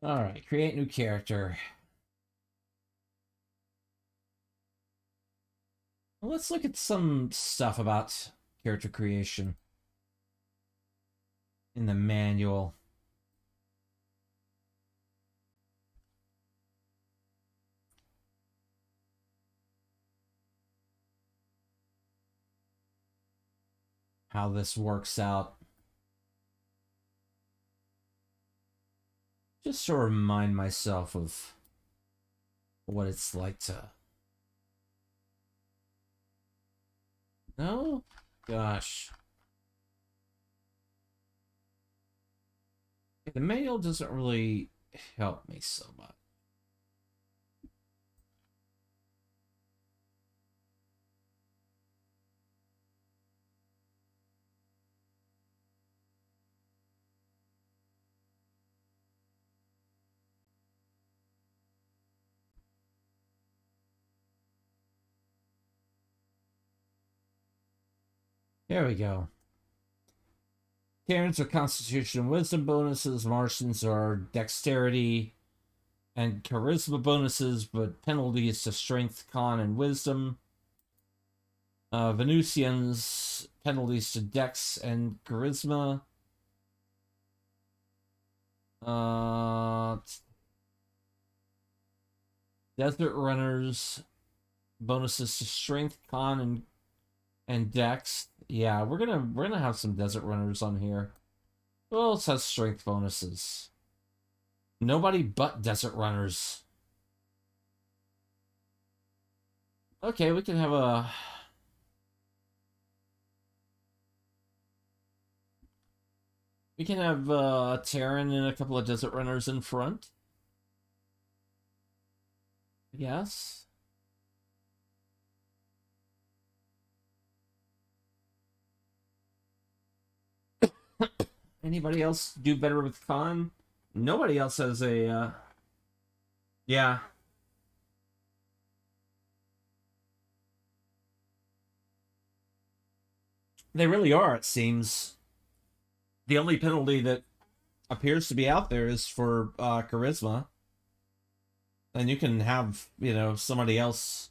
All right, create new character. Well, let's look at some stuff about character creation in the manual. How this works out. Just to remind myself of what it's like to... No? Gosh. The manual doesn't really help me so much. There we go. Terrans are Constitution and Wisdom bonuses. Martians are Dexterity and Charisma bonuses, but penalties to Strength, Con, and Wisdom. Venusians, penalties to Dex and Charisma. Desert Runners, bonuses to Strength, Con, and Dex. Yeah, we're gonna have some Desert Runners on here. Who else has Strength bonuses? Nobody but Desert Runners. Okay, we can have a... We can have Terran and a couple of Desert Runners in front. Yes. Anybody else do better with Con? Nobody else has a... Yeah. They really are, it seems. The only penalty that appears to be out there is for Charisma. And you can have, you know, somebody else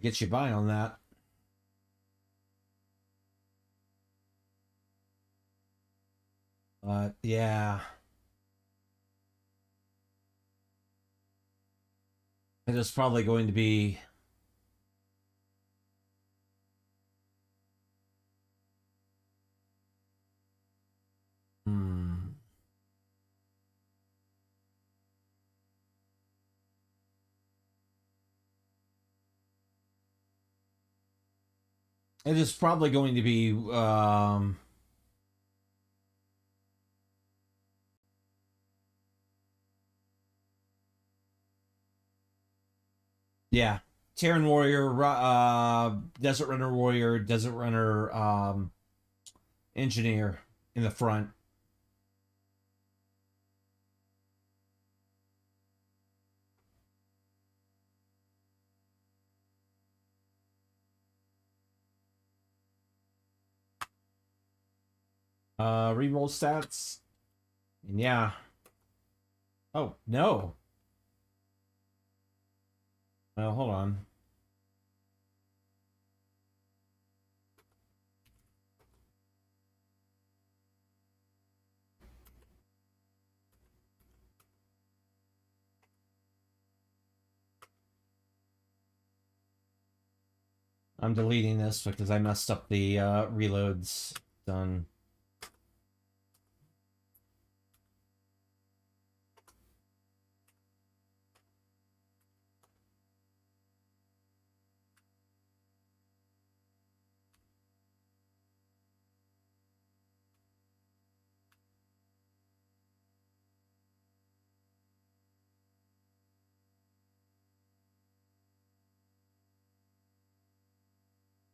get you by on that. But, yeah. It is probably going to be... It is probably going to be... Yeah. Terran Warrior, Desert Runner Warrior, Desert Runner Engineer in the front. Reroll stats. And yeah. Oh, no. Well, hold on. I'm deleting this because I messed up the reloads. Done.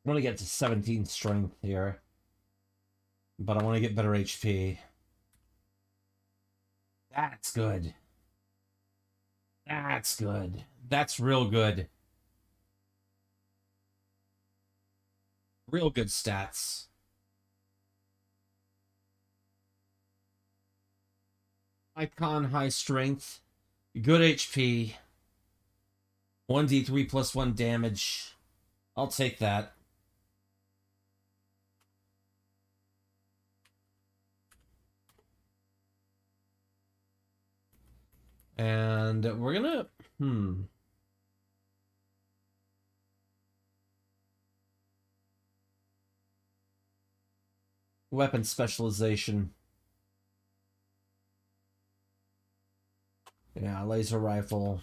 I want to get to 17 strength here. But I want to get better HP. That's good. That's good. That's real good. Real good stats. Icon, high strength, good HP, 1d3 plus 1 damage. I'll take that. And we're gonna... Weapon specialization. Yeah, laser rifle.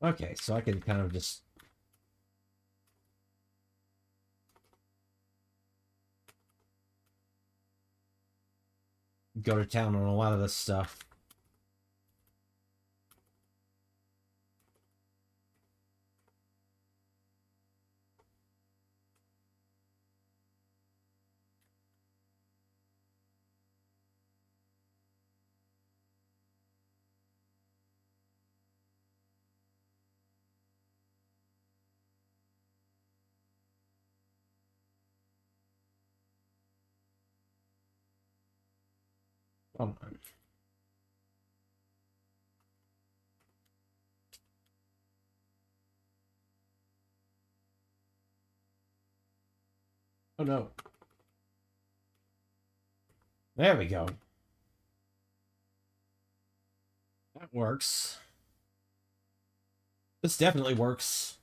Okay, so I can kind of just... go to town on a lot of this stuff. Oh, oh no. There we go. That works. This definitely works.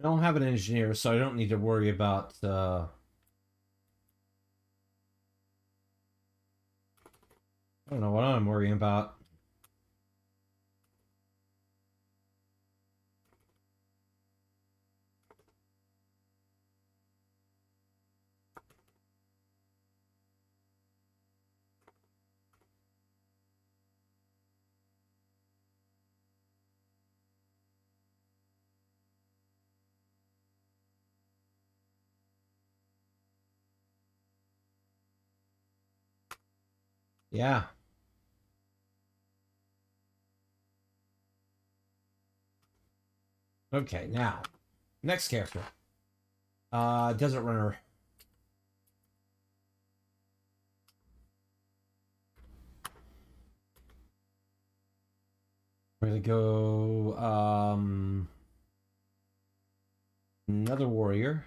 I don't have an engineer, so I don't need to worry about, I don't know what I'm worrying about. Yeah. Okay, now, next character. Desert Runner. We're gonna go, another warrior.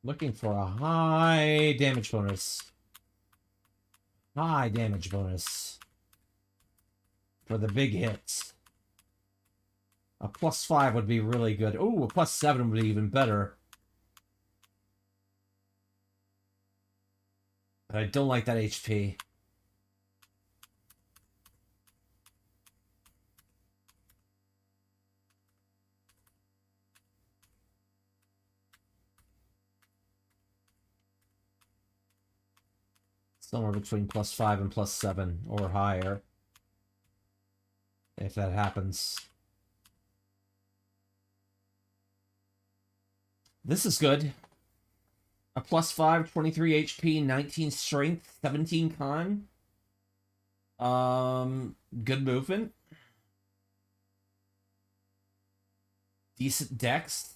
Looking for a high damage bonus. High damage bonus. For the big hits. A +5 would be really good. Ooh, a +7 would be even better. But I don't like that HP. Somewhere between +5 and +7 or higher. If that happens. This is good. A +5, 23 HP, 19 strength, 17 con. Good movement. Decent dex.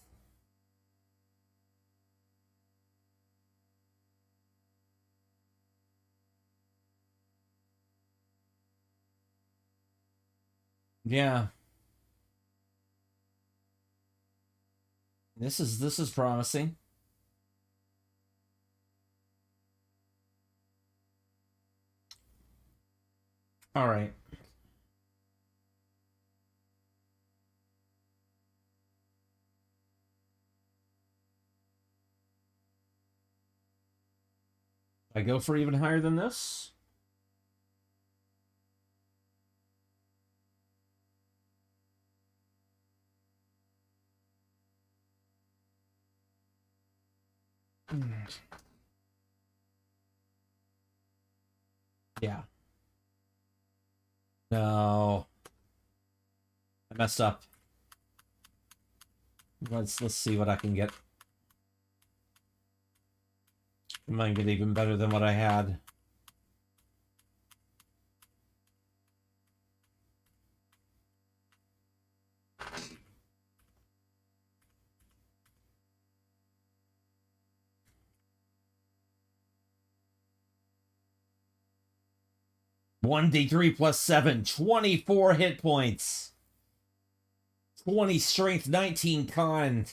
Yeah. This is promising. All right. I go for even higher than this. Yeah. No. I messed up. Let's see what I can get. I might get even better than what I had. (1d3 + 7, 24 hit points. 20 strength, 19 con.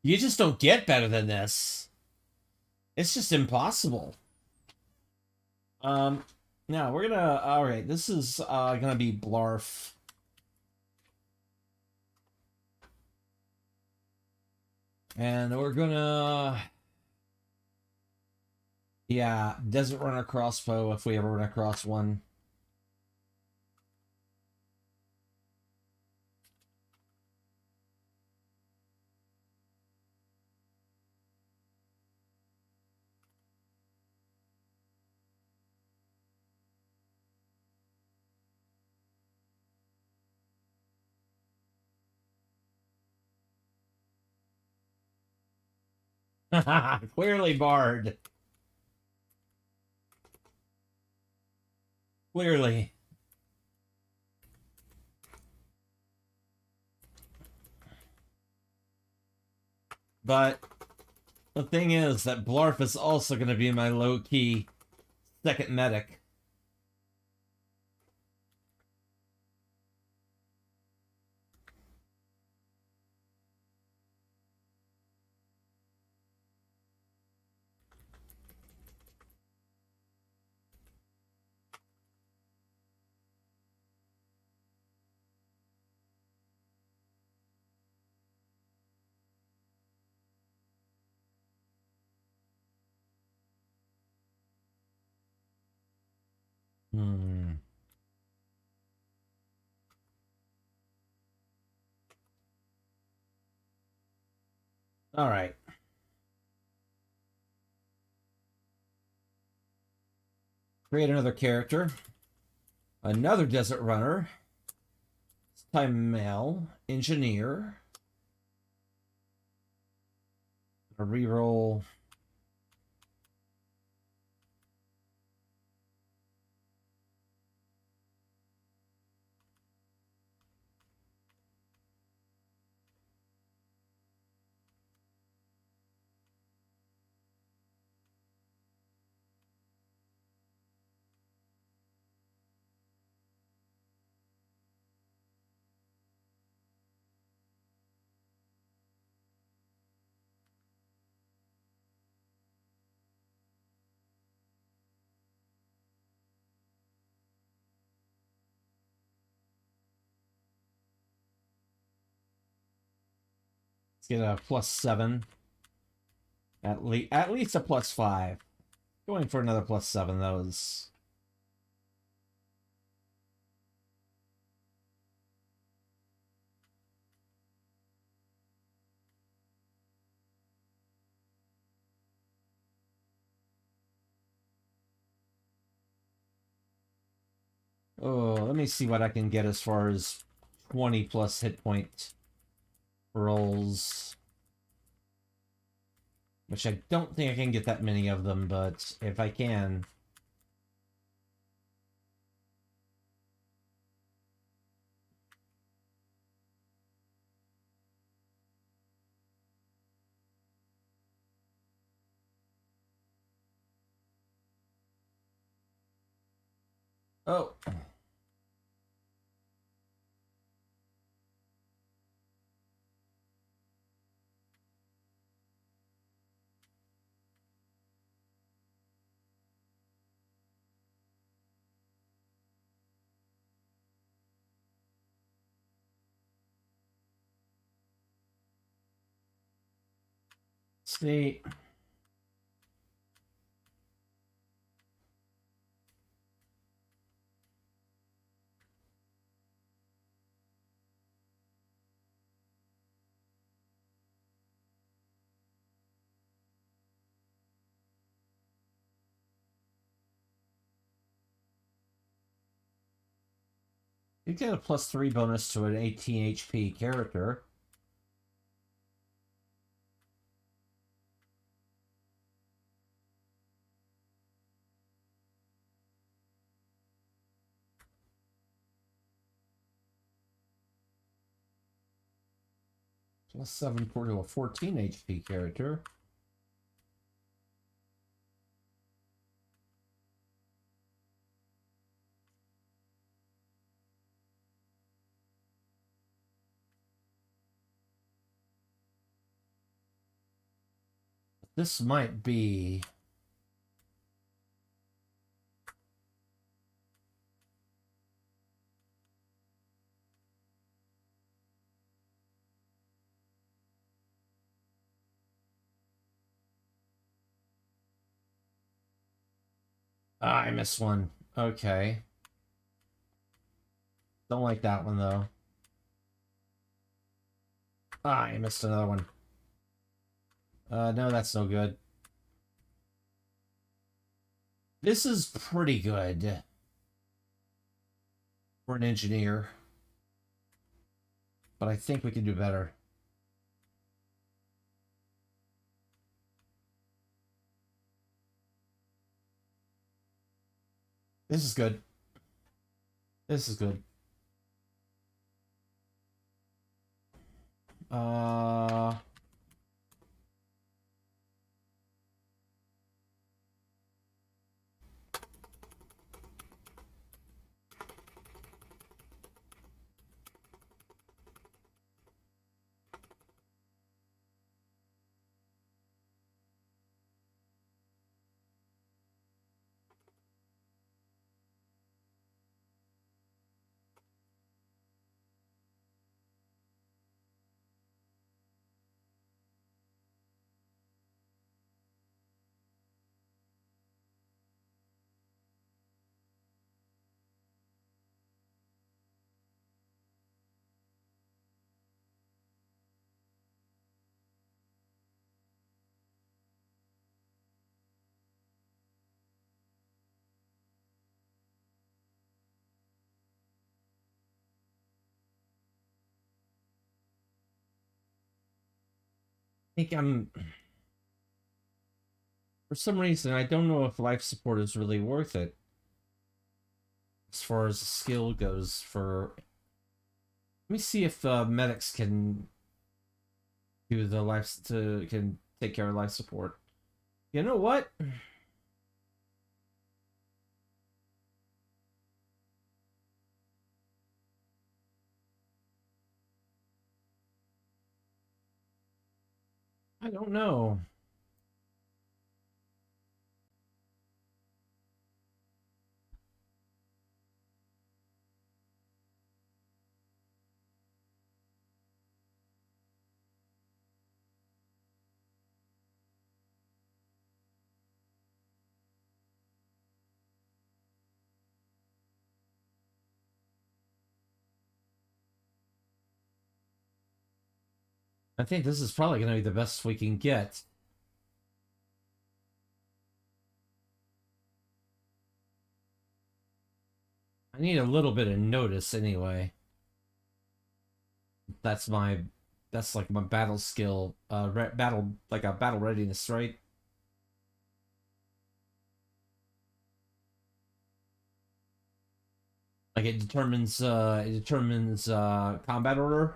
You just don't get better than this. It's just impossible. Now we're gonna. All right, this is gonna be Blarf. And we're gonna. Yeah, Desert Runner crossbow if we ever run across one. Clearly barred. Clearly. But the thing is that Blarf is also going to be my low-key second medic. All right. Create another character. Another Desert Runner. This time male. Engineer. A reroll. Let's get a +7. At least a +5. Going for another +7 though is. Oh, let me see what I can get as far as 20 plus hit point rolls. Which I don't think I can get that many of them, but if I can... Oh! See... You get a +3 bonus to an 18 HP character. +7 to a 14 HP character. This might be... Ah, I missed one. Okay. Don't like that one, though. Ah, I missed another one. No, that's no good. This is pretty good for an engineer. But I think we can do better. This is good. This is good. I think I'm... For some reason, I don't know if life support is really worth it. As far as the skill goes for... Let me see if medics can do the can take care of life support. You know what? I don't know. I think this is probably going to be the best we can get. I need a little bit of notice anyway. That's my, that's like my battle skill, battle, like a battle readiness, right? Like it determines combat order.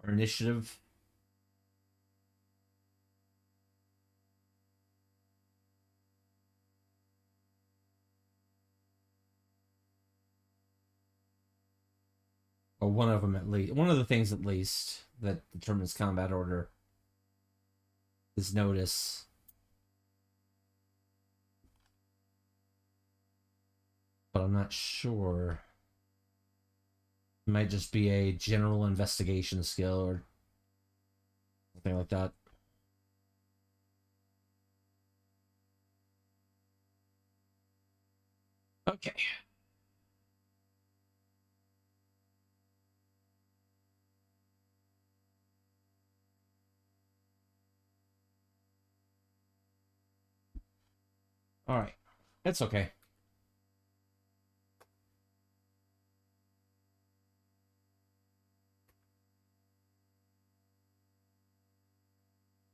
Or initiative. Or one of them at least. One of the things at least that determines combat order is notice. But I'm not sure. It might just be a general investigation skill or something like that. Okay. All right. It's okay.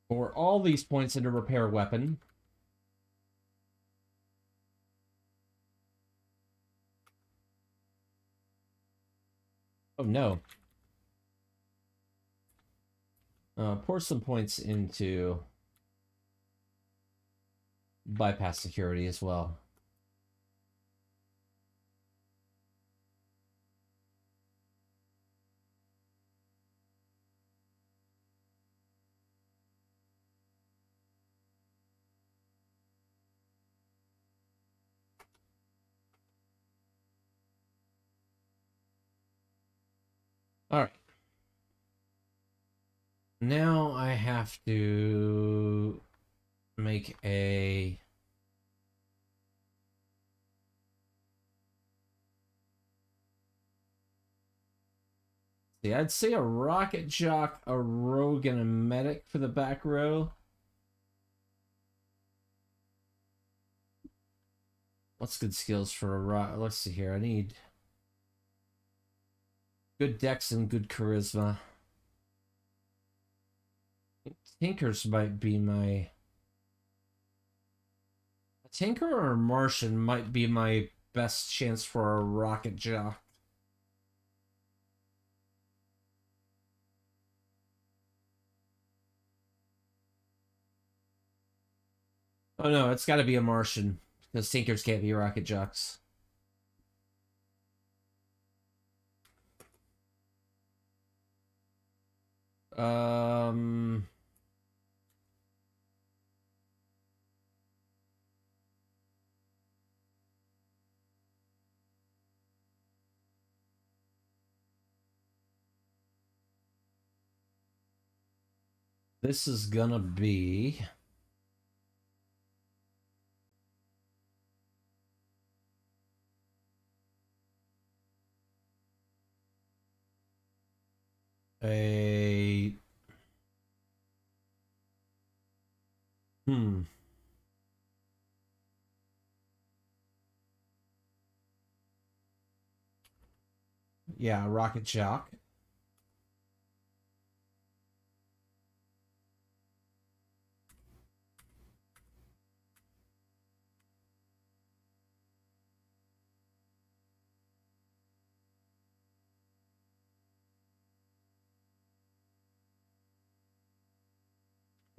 Pour all these points into repair weapon. Oh no. Pour some points into bypass security as well. All right. Now I have to make a... See, I'd say a rocket jock, a rogue, and a medic for the back row. What's good skills for a rock? Let's see here. I need good dex and good charisma. Tinkers might be my... A tinker or a Martian might be my best chance for a rocket jock. Oh no, it's got to be a Martian because tinkers can't be rocket jocks. Um... This is gonna be... a... Yeah, rocket jock.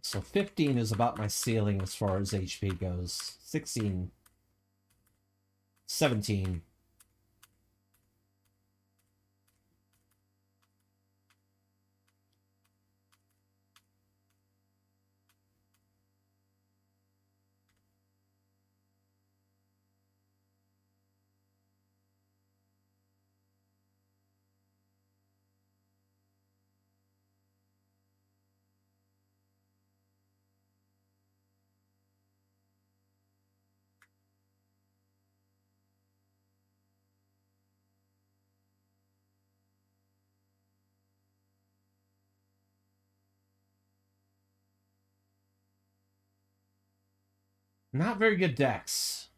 So 15 is about my ceiling as far as HP goes. 16. 17. Not very good decks.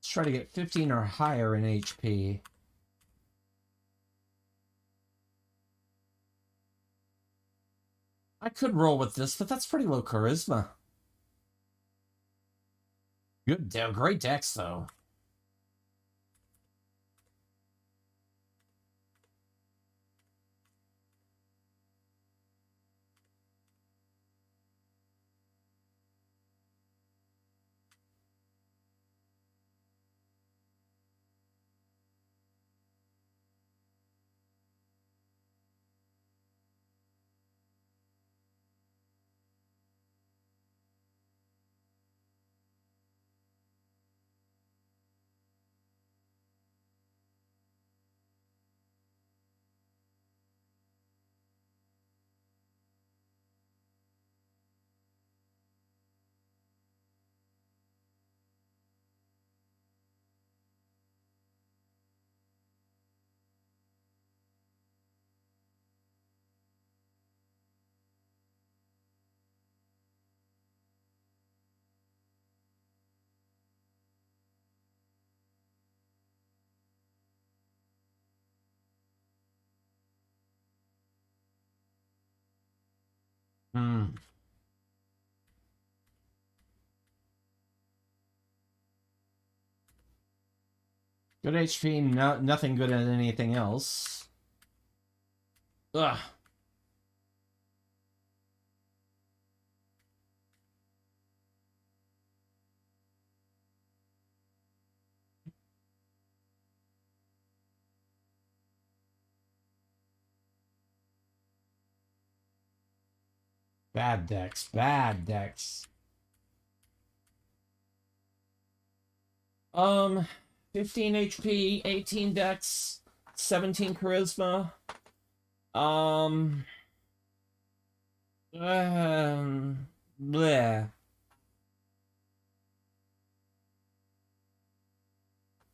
Let's try to get 15 or higher in HP. I could roll with this, but that's pretty low charisma. Good, great decks, though. Hmm. Good HP, nothing good at anything else. Ugh. Bad decks, bad decks. 15 HP, 18 dex, 17 charisma. Bleh.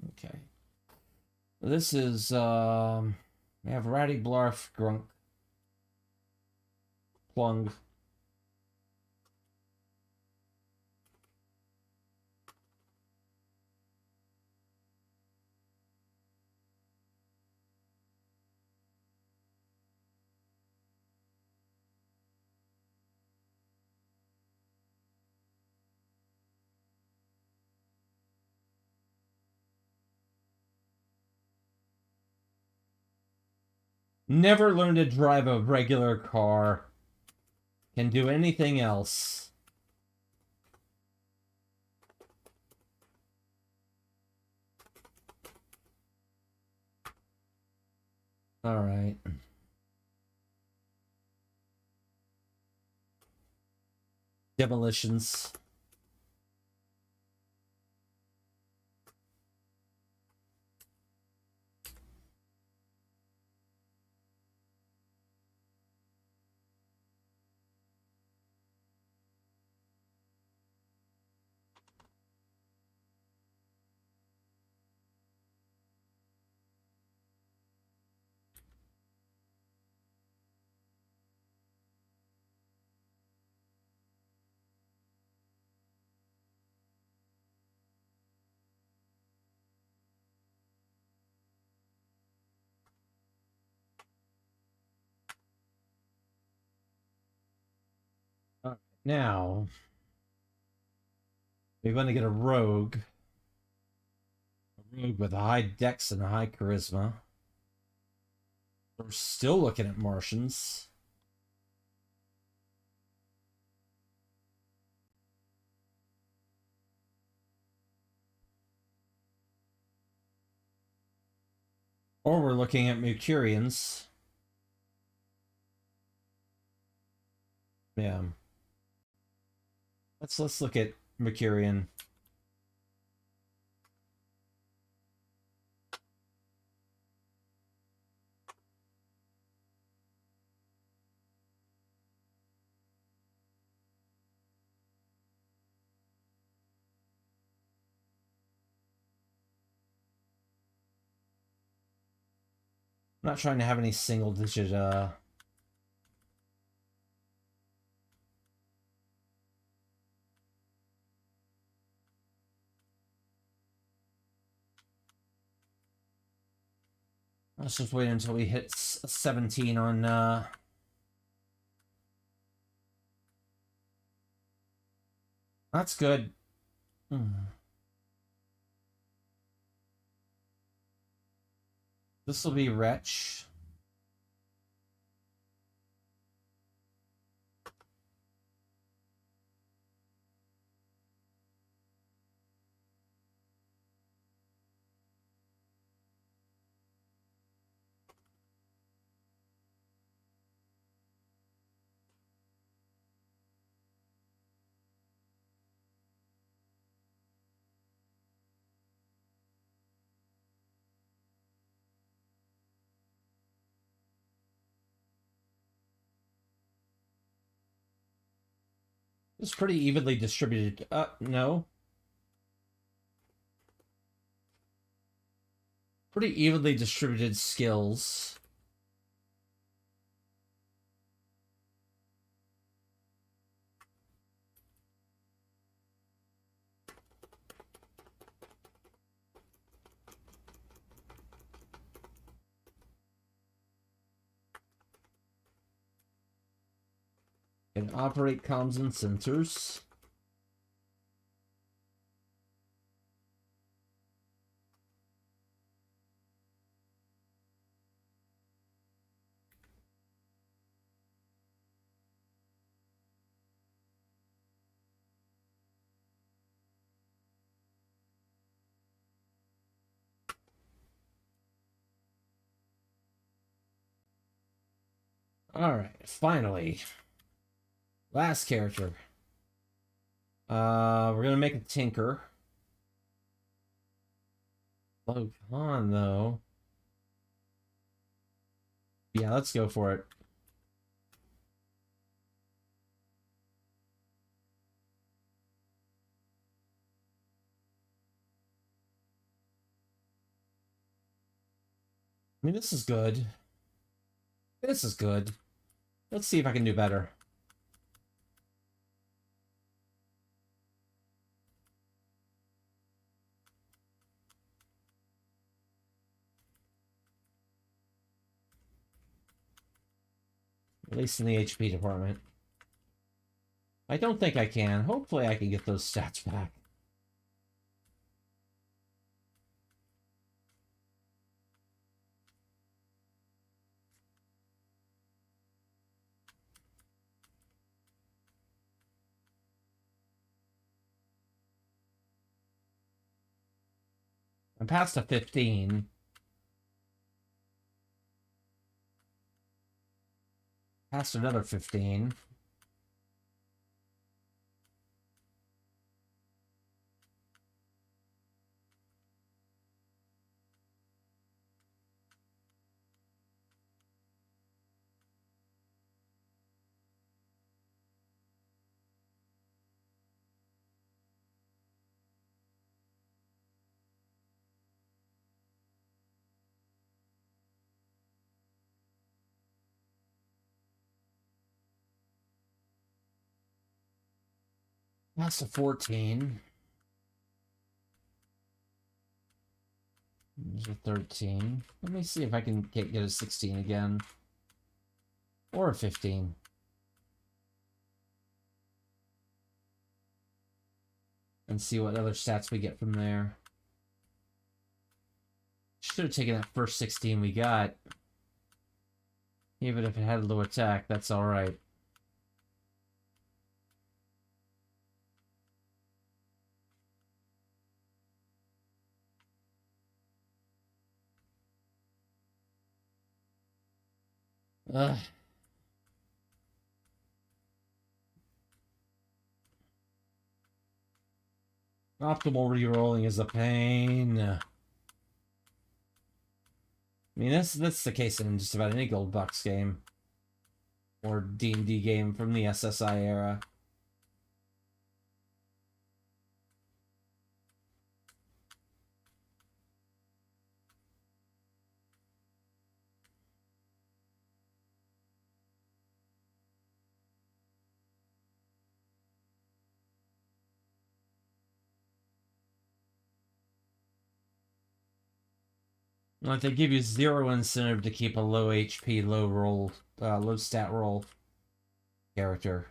Okay. This is, we have Ratty, Blarf, Grunk, Plung. Never learned to drive a regular car. Can do anything else. All right. Demolitions. Now, we're going to get a rogue. A rogue with a high dex and a high charisma. We're still looking at Martians. Or we're looking at Mercurians. Yeah. Let's look at Mercurian. I'm not trying to have any single digit let's just wait until we hit 17 on that's good. This will be Wretch. It's pretty evenly distributed. No. Pretty evenly distributed skills. Can operate comms and sensors. Alright, finally. Last character. We're gonna make a Tinker. Low con, though. Yeah, let's go for it. I mean, this is good. This is good. Let's see if I can do better. At least in the HP department. I don't think I can. Hopefully I can get those stats back. I'm past a 15. Past another 15. That's a 14. There's a 13. Let me see if I can get a 16 again. Or a 15. And see what other stats we get from there. Should have taken that first 16 we got. Even if it had low attack, that's alright. Ugh. Optimal re-rolling is a pain. I mean, that's the case in just about any gold box game or D&D game from the SSI era. Like they give you zero incentive to keep a low HP, low roll, low stat roll character.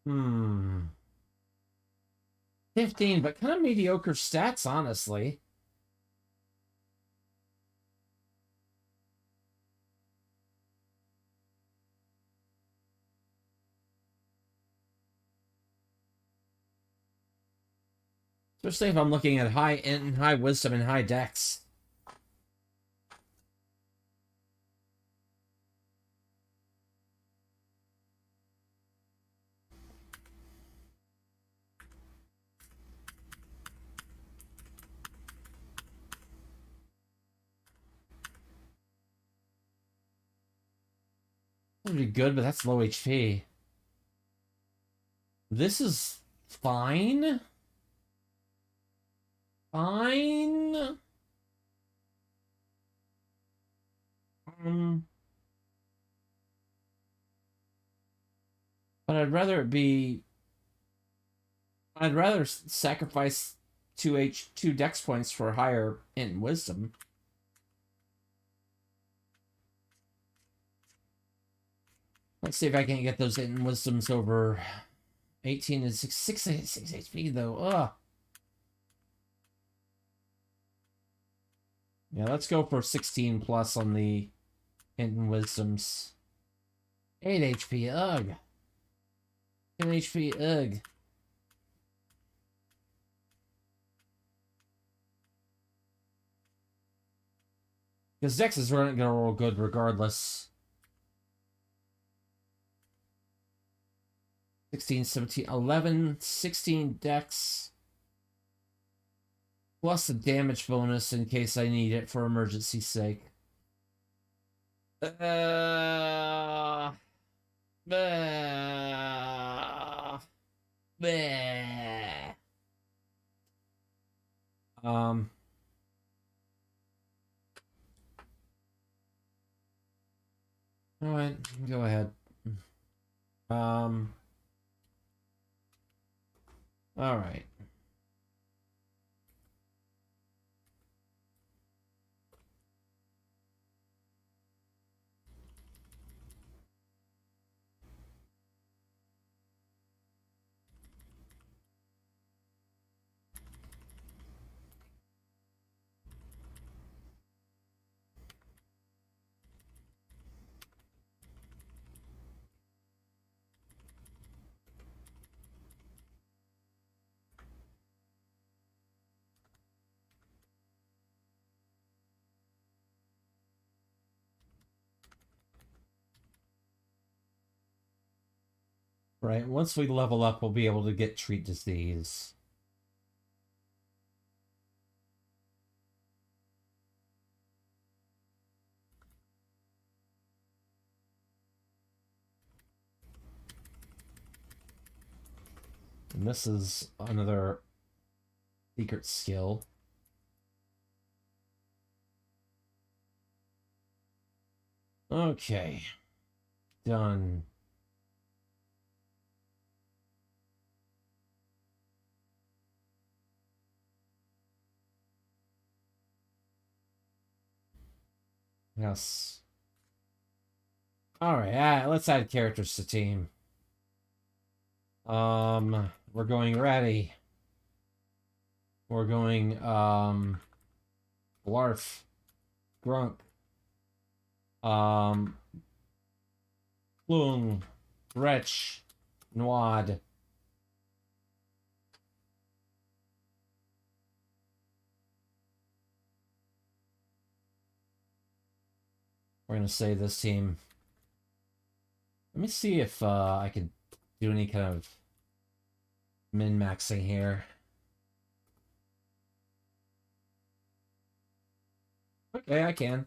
Hmm. 15, but kind of mediocre stats, honestly. Especially if I'm looking at high int and high wisdom and high dex. That would be good, but that's low HP. This is fine. Fine. Um, but I'd rather it be. I'd rather sacrifice two dex points for higher int and wisdom. Let's see if I can get those int and wisdoms over 18 and 6 HP though. Ugh. Yeah, let's go for 16 plus on the int and wisdoms. 8 HP, ugh. 10 HP, ugh. Because Dex is going to roll good regardless. 16, 17, 11, 16 Dex. Plus the damage bonus in case I need it for emergency's sake. Bleh. Bleh. All right, go ahead. All right. Right, once we level up, we'll be able to get treat disease. And this is another secret skill. Okay. Done. Yes. Alright, let's add characters to team. We're going ready. We're going, Blarf. Grunk. Plung. Wretch. Nwad. We're gonna save this team. Let me see if I can do any kind of min-maxing here. Okay, I can.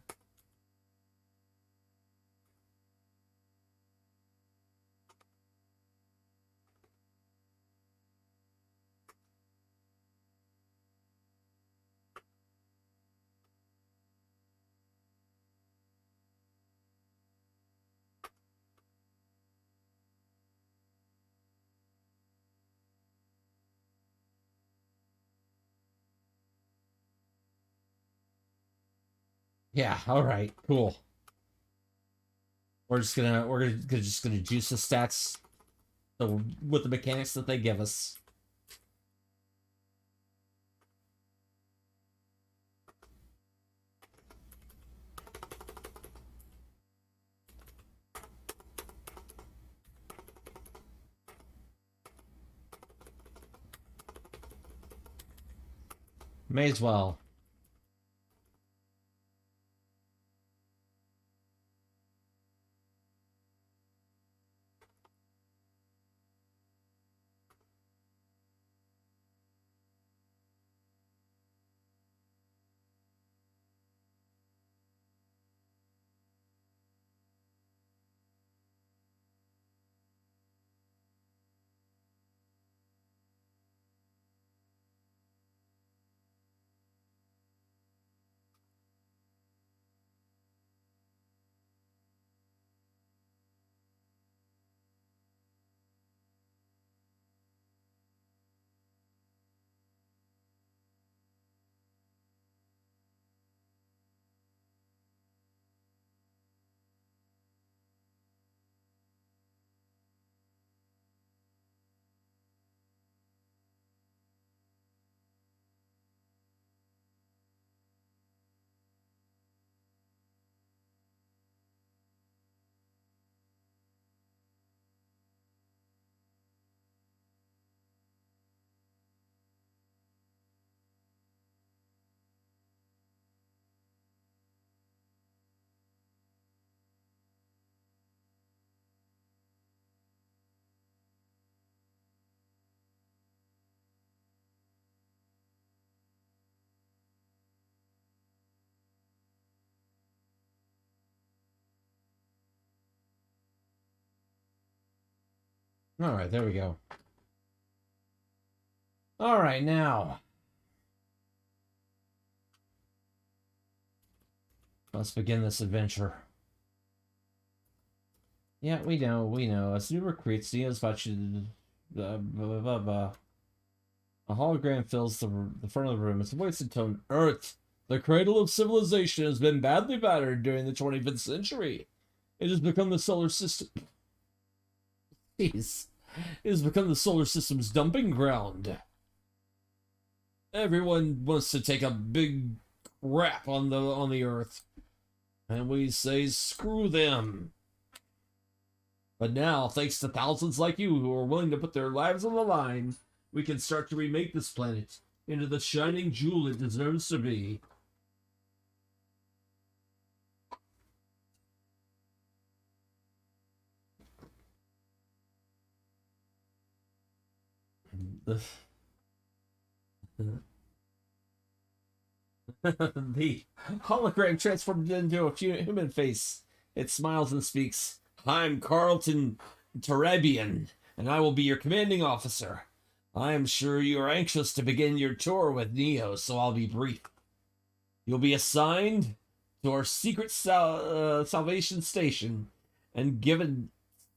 Yeah, alright, cool. We're just gonna juice the stats with the mechanics that they give us. May as well. Alright, there we go. Alright, now. Let's begin this adventure. Yeah, we know. As new recruits, Dino's about you to... A hologram fills the front of the room. Its voice and tone. Earth, the cradle of civilization, has been badly battered during the 25th century. It has become the solar system... Jeez. It has become the solar system's dumping ground. Everyone wants to take a big crap on the Earth. And we say, screw them. But now, thanks to thousands like you who are willing to put their lives on the line, we can start to remake this planet into the shining jewel it deserves to be. The hologram transformed into a human face. It smiles and speaks. I'm Carlton Tarabian, and I will be your commanding officer. I am sure you are anxious to begin your tour with Neo, so I'll be brief. You'll be assigned to our secret salvation station and given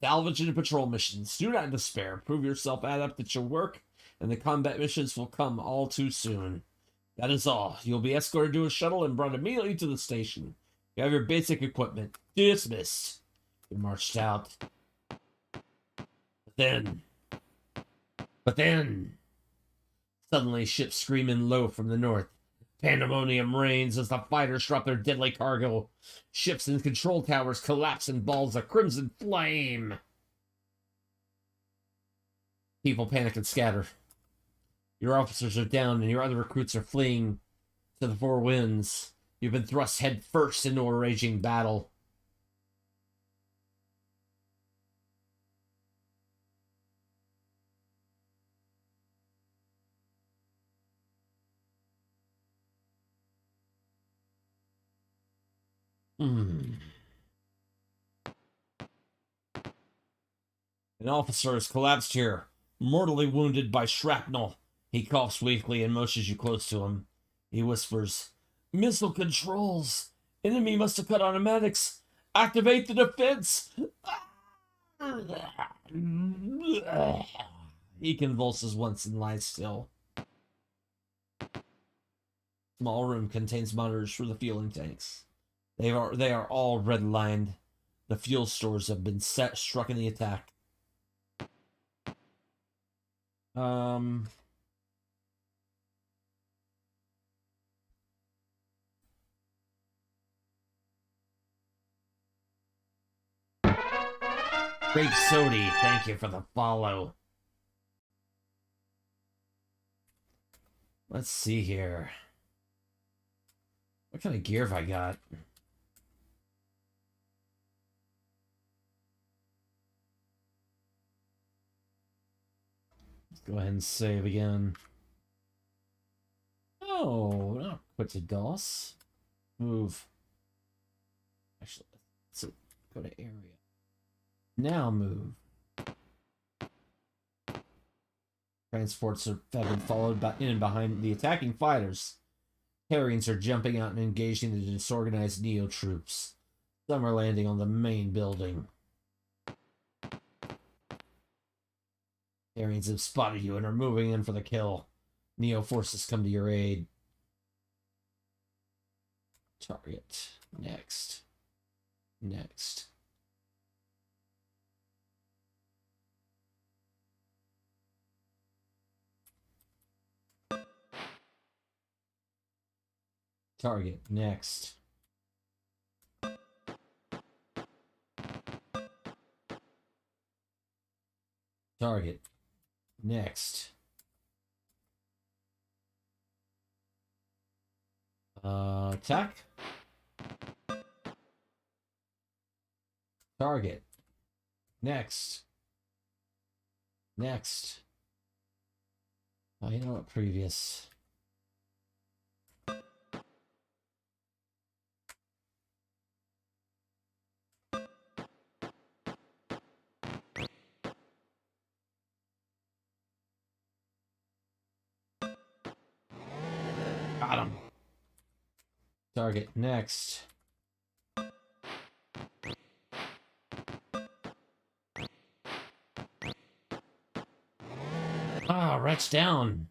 salvage and patrol missions. Do not despair. Prove yourself adept at your work, and the combat missions will come all too soon. That is all. You'll be escorted to a shuttle and brought immediately to the station. You have your basic equipment. Dismissed. You marched out. But then, suddenly ships scream in low from the north. Pandemonium reigns as the fighters drop their deadly cargo. Ships and control towers collapse in balls of crimson flame. People panic and scatter. Your officers are down and your other recruits are fleeing to the four winds. You've been thrust head first into a raging battle. An officer has collapsed here, mortally wounded by shrapnel. He coughs weakly and motions you close to him. He whispers, "Missile controls! Enemy must have cut automatics! Activate the defense!" He convulses once and lies still. Small room contains monitors for the fueling tanks. They are all red-lined. The fuel stores have been struck in the attack. Great Sodi, thank you for the follow. Let's see here. What kind of gear have I got? Let's go ahead and save again. Oh, not quit to DOS. Move. Actually, let's go to area. Now move. Transports have been followed in and behind the attacking fighters. Terrians are jumping out and engaging the disorganized Neo troops. Some are landing on the main building. Terrians have spotted you and are moving in for the kill. Neo forces come to your aid. Target. Next. Next. Target. Next. Target. Next. Attack. Target. Next. Next. Oh, you know what? Previous. Got him. Target. Next. Ah, Rat's down.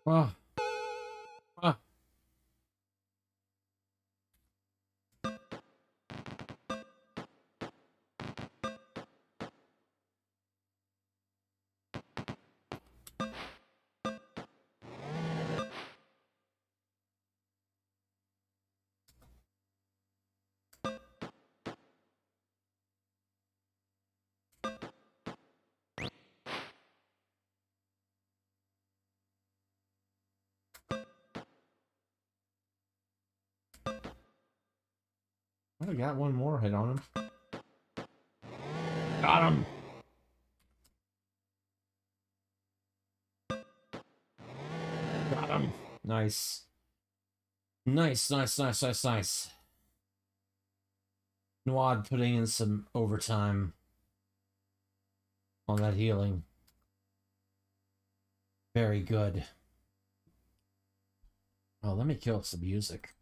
Oh. Oh. I got one more hit on him. Got him! Got him! Nice. Nice, nice, nice, nice, nice. Nwad putting in some overtime on that healing. Very good. Oh, let me kill some music.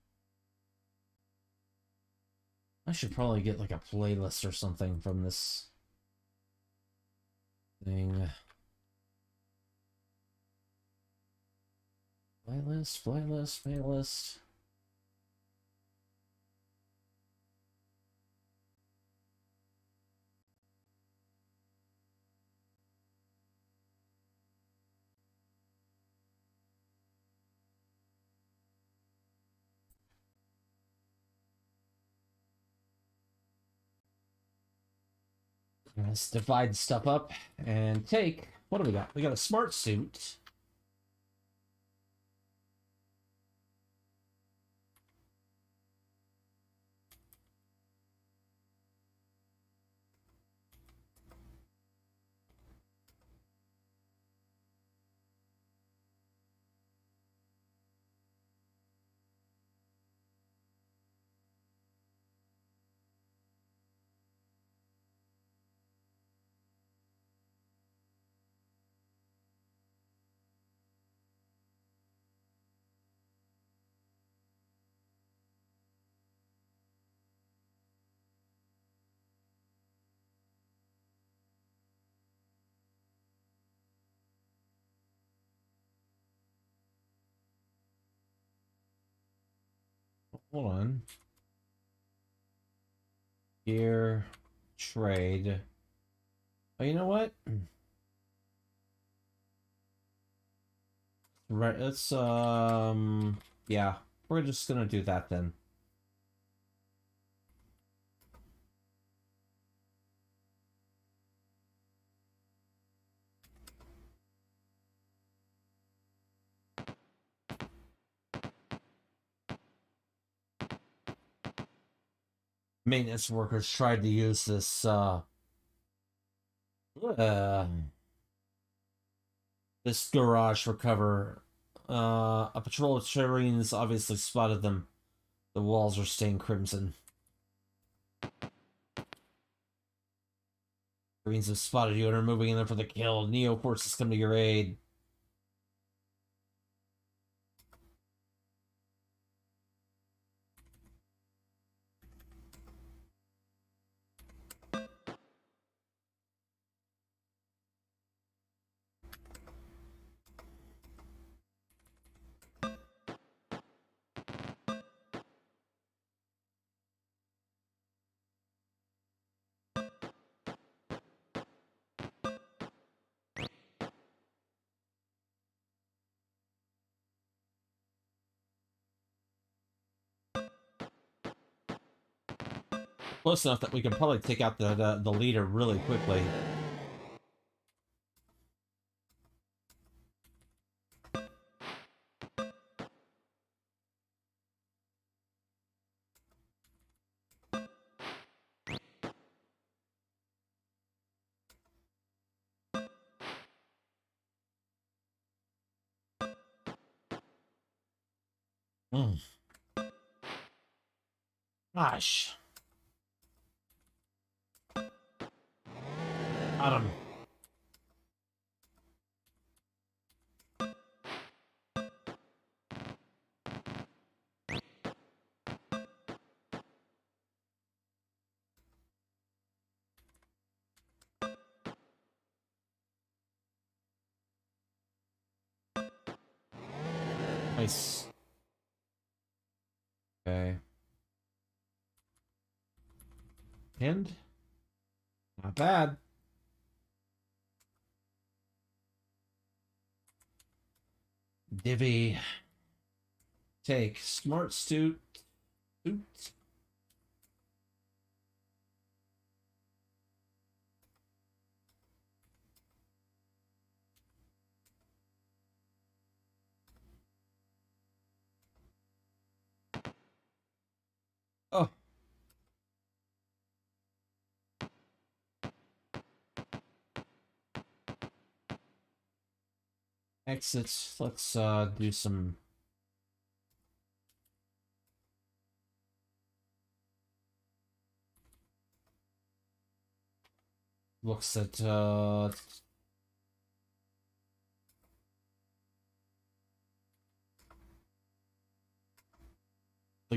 I should probably get like a playlist or something from this thing. Playlist, playlist, playlist. Let's divide stuff up and take. What do we got? We got a smart suit. Hold on. Gear, trade. Oh, you know what? Right, let's yeah, we're just gonna do that then. Maintenance workers tried to use this this garage for cover. A patrol of Marines obviously spotted them. The walls are stained crimson. Marines have spotted you and are moving in there for the kill. Neo forces come to your aid. Close enough that we can probably take out the leader really quickly. Gosh. Got him. Nice. Okay. And not bad. Divvy. Take smart suit. Suit. Oh. exit. Let's do some. Looks at the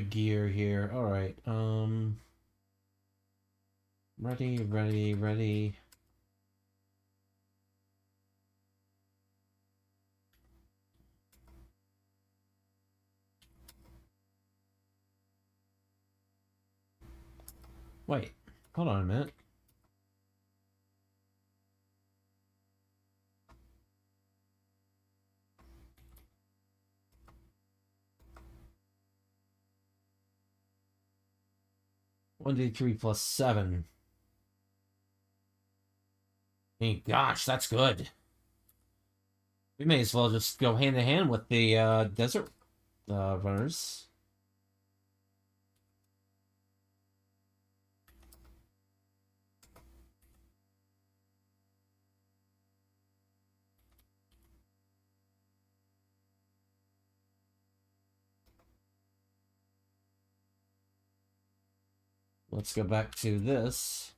gear here. All right. Ready, ready, ready. Wait, hold on a minute. One D 3 plus 7. Hey, gosh, that's good. We may as well just go hand in hand with the desert runners. Let's go back to this.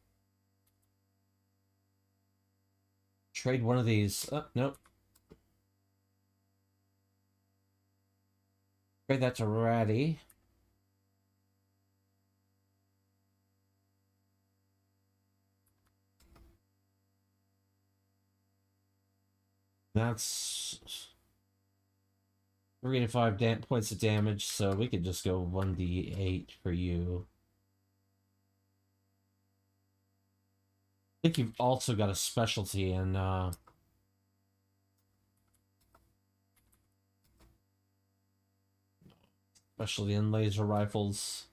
Trade one of these. Oh, nope. Trade that to Ratty. That's 3 to 5 points of damage, so we could just go 1d8 for you. I think you've also got a specialty in especially in laser rifles.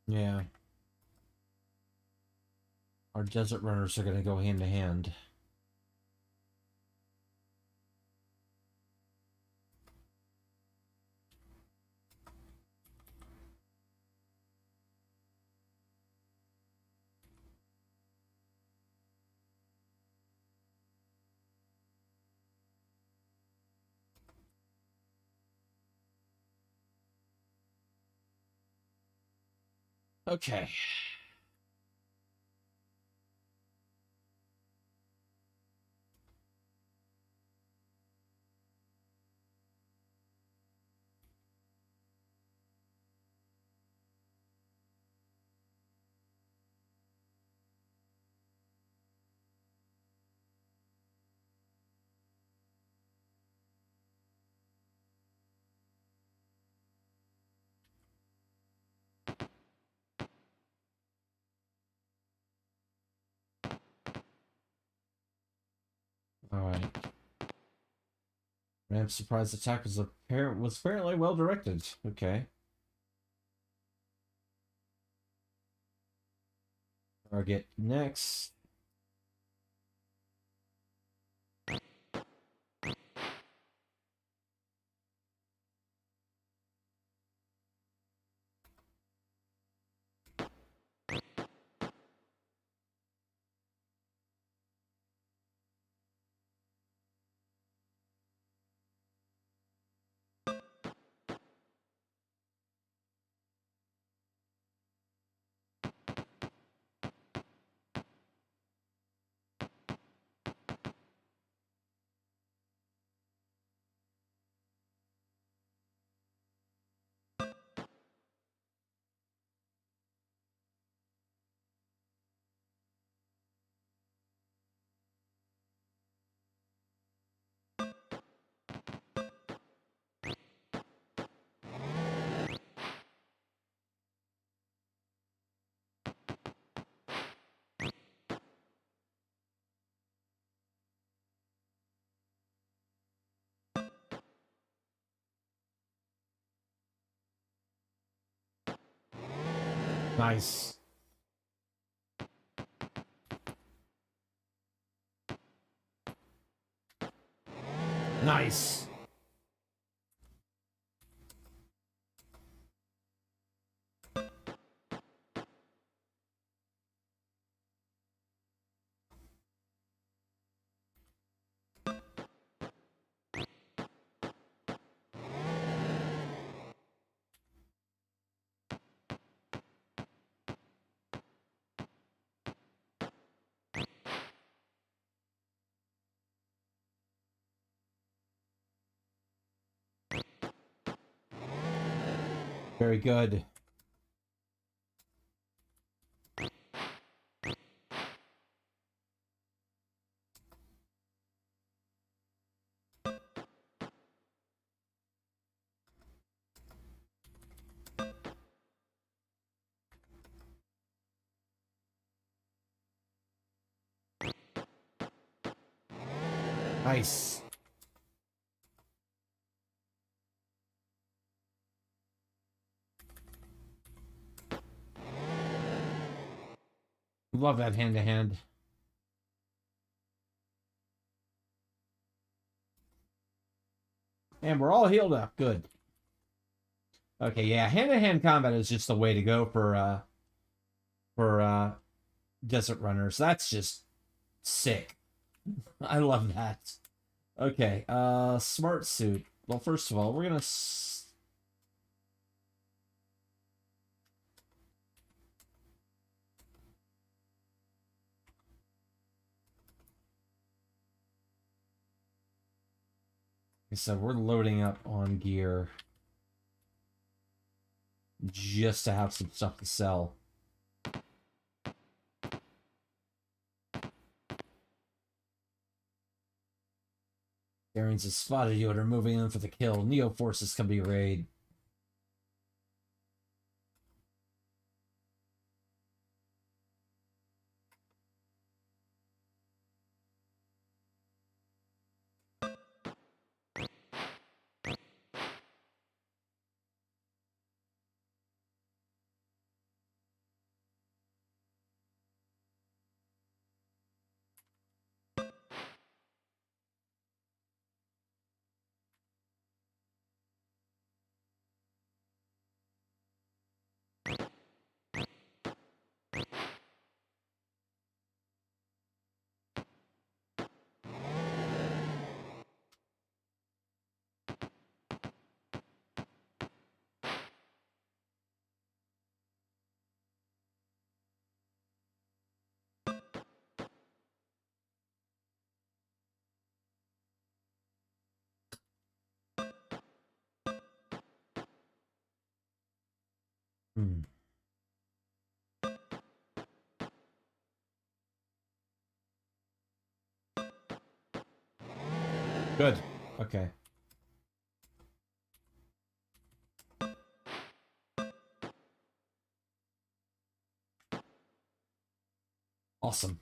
Yeah. Our desert runners are going to go hand to hand. Okay. All right. Ram's surprise attack was apparently well directed. Okay. Target next. Nice. Nice. Very good. Nice. Love that hand-to-hand. And we're all healed up. Good. Okay, yeah, hand-to-hand combat is just the way to go for desert runners. That's just sick. I love that. Okay, smart suit. Well, first of all, we're gonna so we're loading up on gear just to have some stuff to sell. Arians has spotted you and are moving in for the kill. Neo forces come to your aid. Good. Okay. Awesome.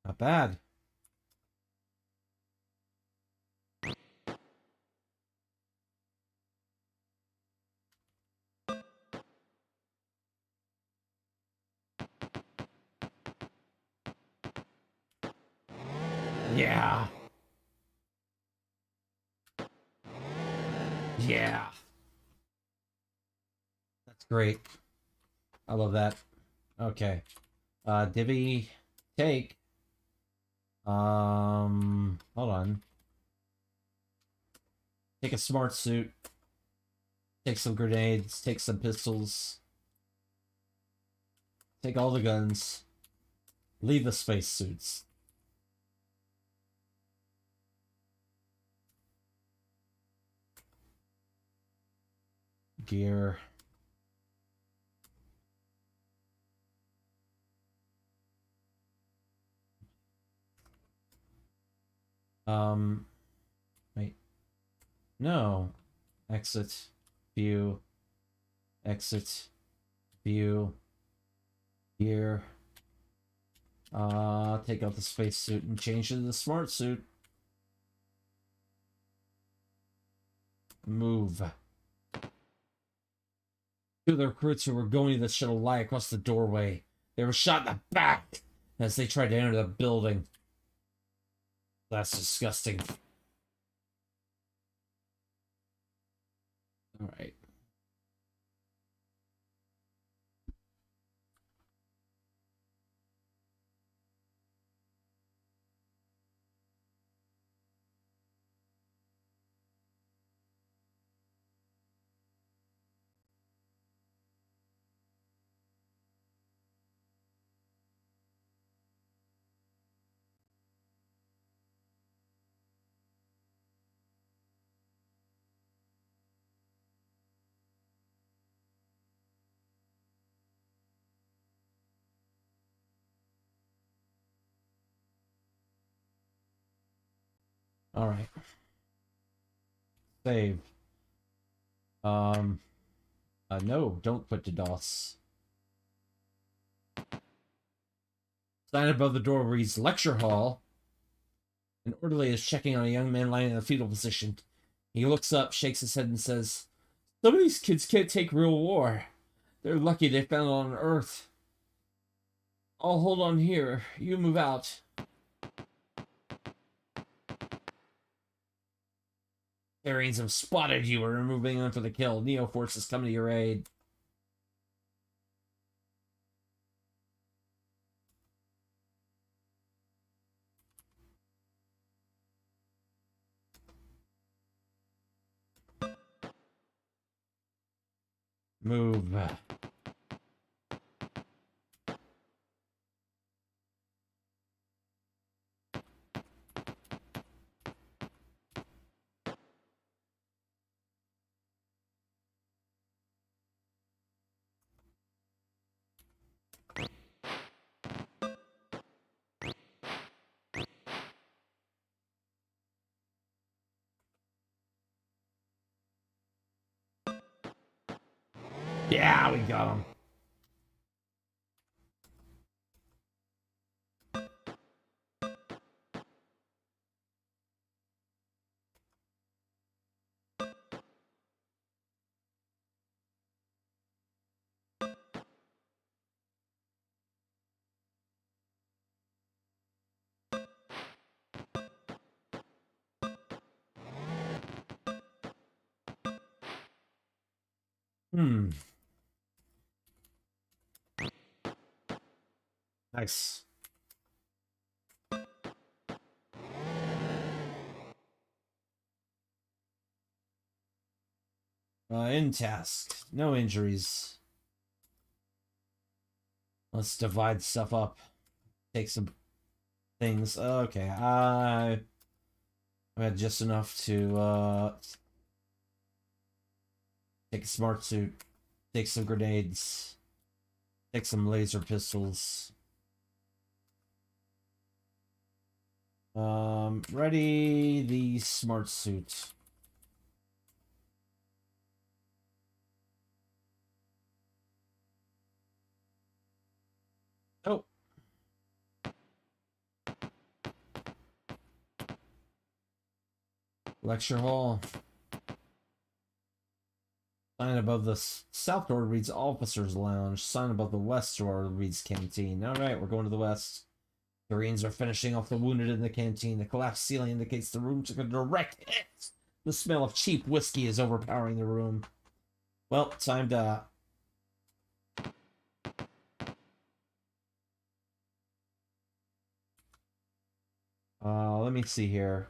Not bad. Yeah. Yeah. That's great. I love that. Okay. Divvy take. Hold on. Take a smart suit. Take some grenades. Take some pistols. Take all the guns. Leave the space suits. Gear. Wait. No. Exit. View. Exit. View. Gear. Take out the space suit and change into the smart suit. Move. Two of the recruits who were going to the shuttle lie across the doorway. They were shot in the back as they tried to enter the building. That's disgusting. All right. All right. Save. No, don't put to DOS. Sign above the door reads Lecture Hall. An orderly is checking on a young man lying in a fetal position. He looks up, shakes his head, and says, "Some of these kids can't take real war. They're lucky they found it on Earth. I'll hold on here. You move out." Arians have spotted you and are moving on for the kill. Neo forces come to your aid. Move. Yeah, we got him. Nice. In task. No injuries. Let's divide stuff up. Take some things. Okay, I had just enough to take a smart suit, take some grenades, take some laser pistols. Ready the smart suit. Oh. Lecture hall. Sign above the south door reads officers lounge. Sign above the west door reads canteen. All right, we're going to the west. Marines are finishing off the wounded in the canteen. The collapsed ceiling indicates the room took a direct hit. The smell of cheap whiskey is overpowering the room. Well, time to... let me see here.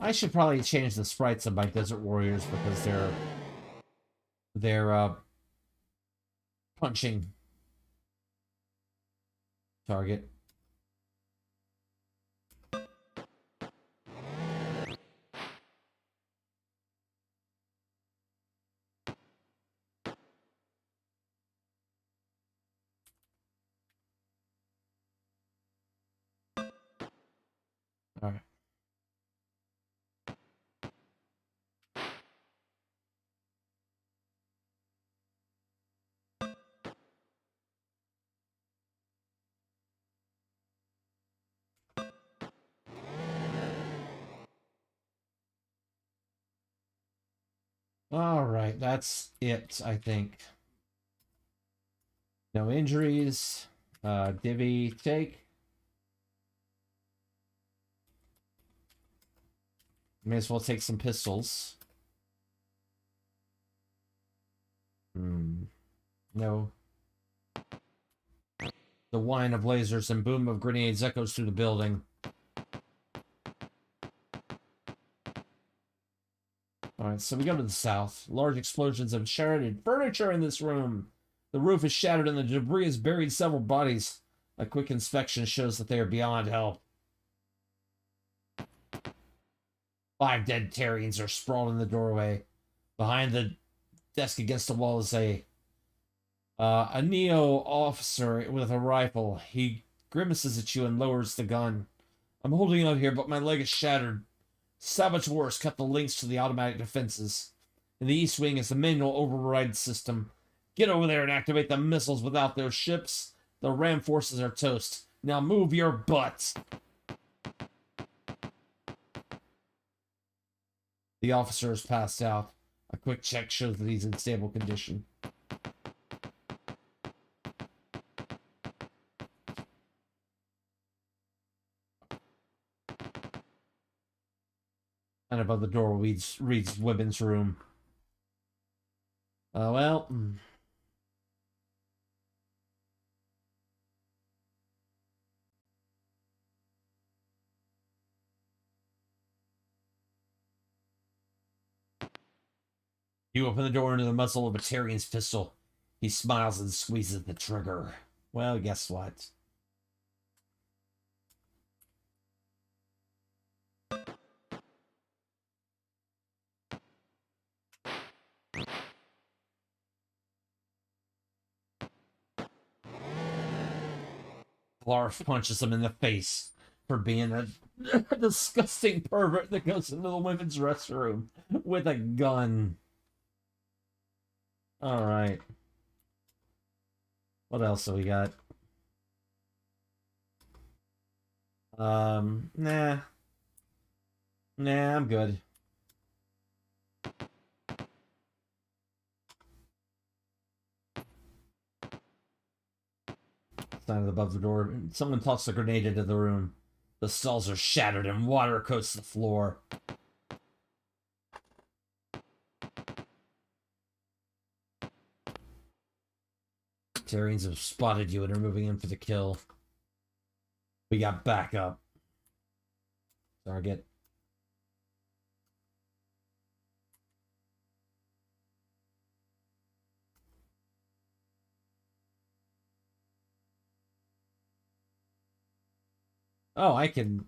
I should probably change the sprites of my Desert Warriors because they're punching target. All right. All right, that's it, I think. No injuries. Divvy, take. May as well take some pistols. No. The whine of lasers and boom of grenades echoes through the building. Alright, so we go to the south. Large explosions have shattered furniture in this room. The roof is shattered and the debris has buried several bodies. A quick inspection shows that they are beyond help. 5 dead Terrians are sprawled in the doorway. Behind the desk against the wall is a Neo officer with a rifle. He grimaces at you and lowers the gun. I'm holding out here, but my leg is shattered. Saboteurs cut the links to the automatic defenses. In the East Wing is the manual override system. Get over there and activate the missiles. Without those ships, the ram forces are toast. Now move your butts. The officer is passed out. A quick check shows that he's in stable condition. And above the door reads women's room. Well. You open the door into the muzzle of a Terrian's pistol. He smiles and squeezes the trigger. Well, guess what? Larf punches him in the face for being a disgusting pervert that goes into the women's restroom with a gun. Alright. What else have we got? Nah. Nah, I'm good. Sign above the door. Someone tossed a grenade into the room. The stalls are shattered and water coats the floor. Terrians have spotted you and are moving in for the kill. We got backup. Target. Oh, I can...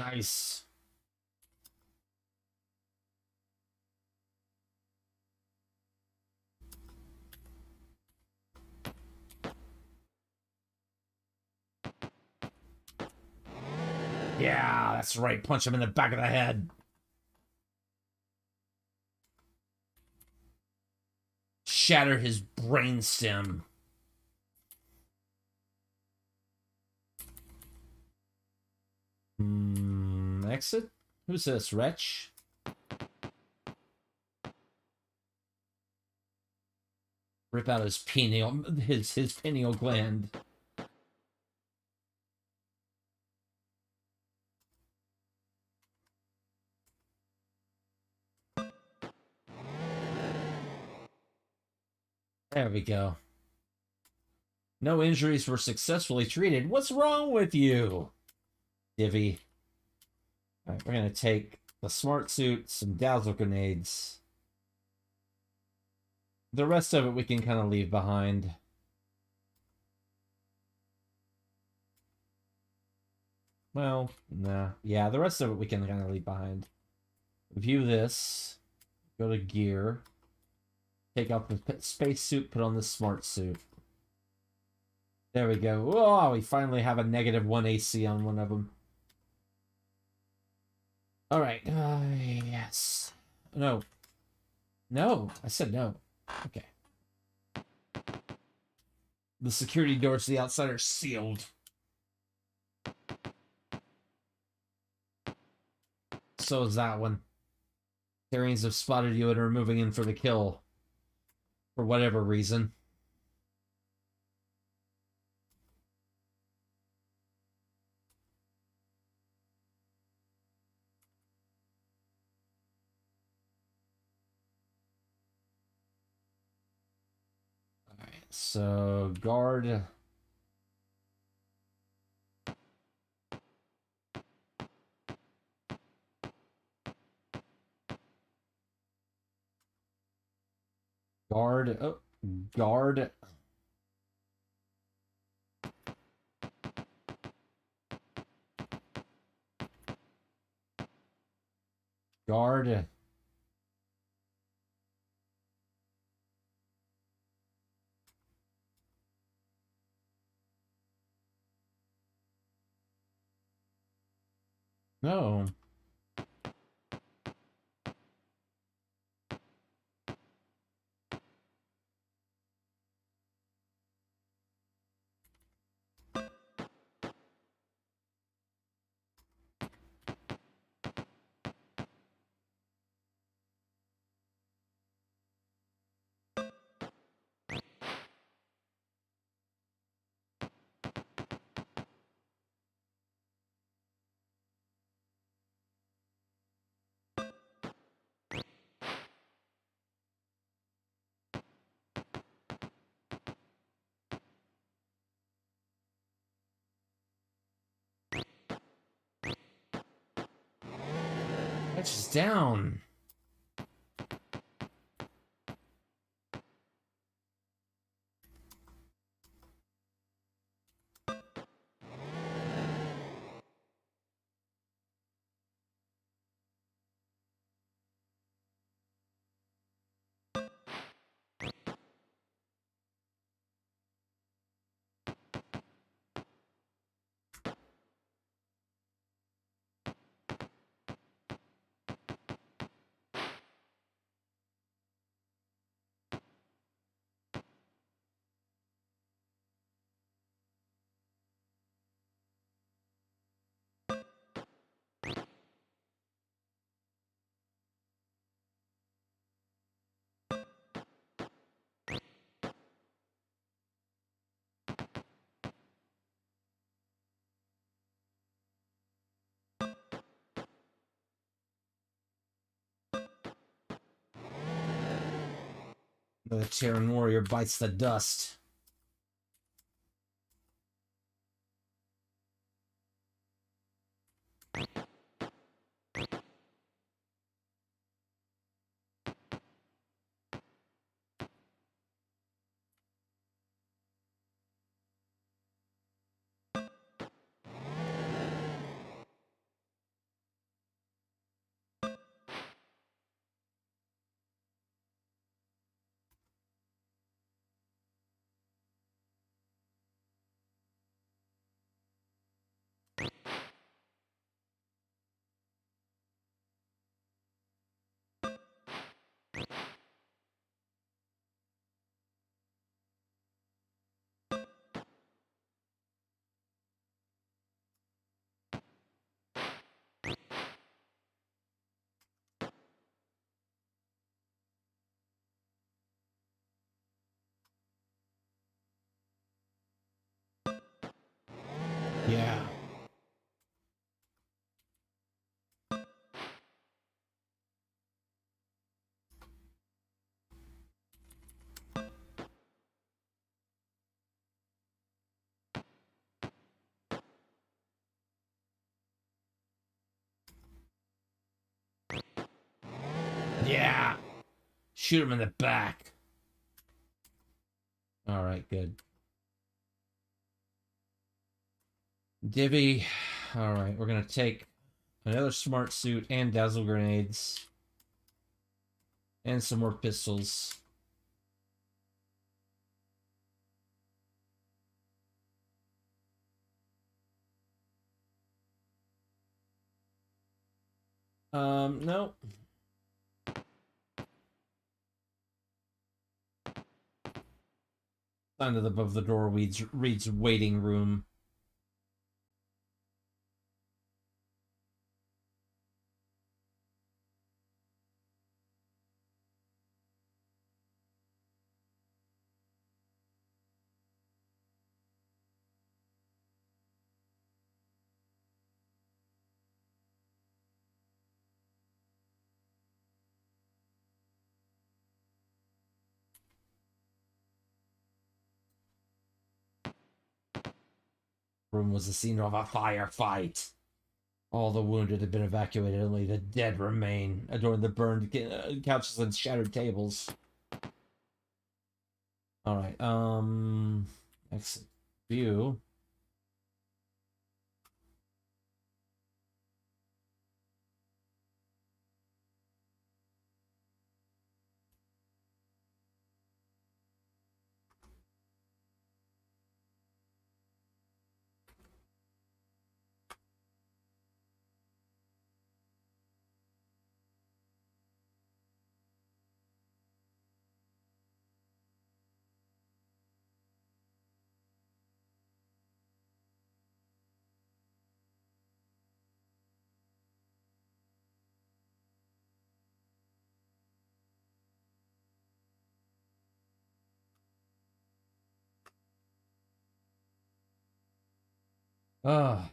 Nice. Yeah, that's right. Punch him in the back of the head. Shatter his brainstem. Exit? Who's this, wretch? Rip out his pineal, his pineal gland. There we go. No injuries were successfully treated. What's wrong with you? Divvy. Alright, we're gonna take the smart suit, some dazzle grenades. The rest of it we can kind of leave behind. Well, nah. Yeah, the rest of it we can kind of leave behind. View this. Go to gear. Take off the spacesuit, put on the smart suit. There we go. Oh, we finally have a -1 AC on one of them. Alright. Yes. No. No. I said no. Okay. The security doors to the outside are sealed. So is that one. Therians have spotted you and are moving in for the kill. For whatever reason. Alright, so guard. Guard. Oh, guard. Guard. No. That's just down. The Terran warrior bites the dust. Yeah. Yeah. Shoot him in the back. All right, good. Divvy. All right, we're going to take another smart suit and dazzle grenades. And some more pistols. No. Sign above the door reads waiting room. Room was the scene of a firefight. All the wounded had been evacuated, only the dead remain, adorning the burned couches and shattered tables. Alright, exit view. Ah.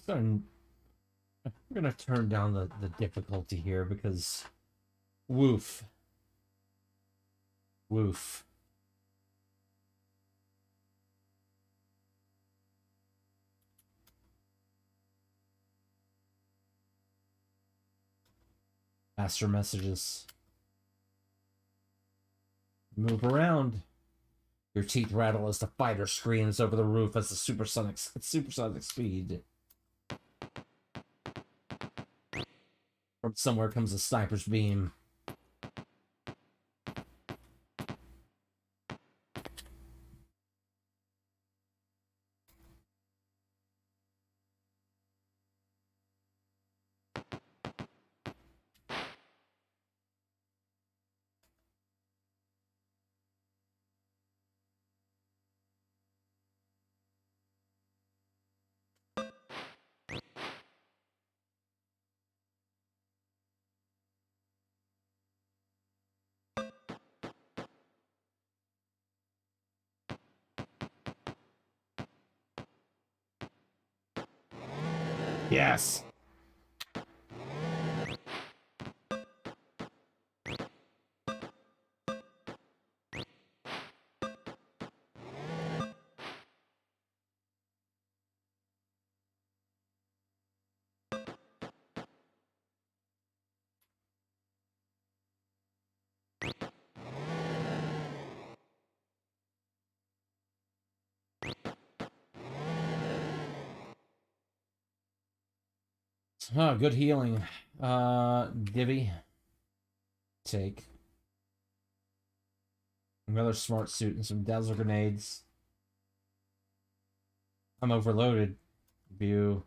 We're gonna turn down the difficulty here because woof. Woof. Faster messages. Move around. Your teeth rattle as the fighter screams over the roof at supersonic speed. From somewhere comes a sniper's beam. Yes. Oh, good healing. Divvy. Take. Another smart suit and some dazzle grenades. I'm overloaded. View.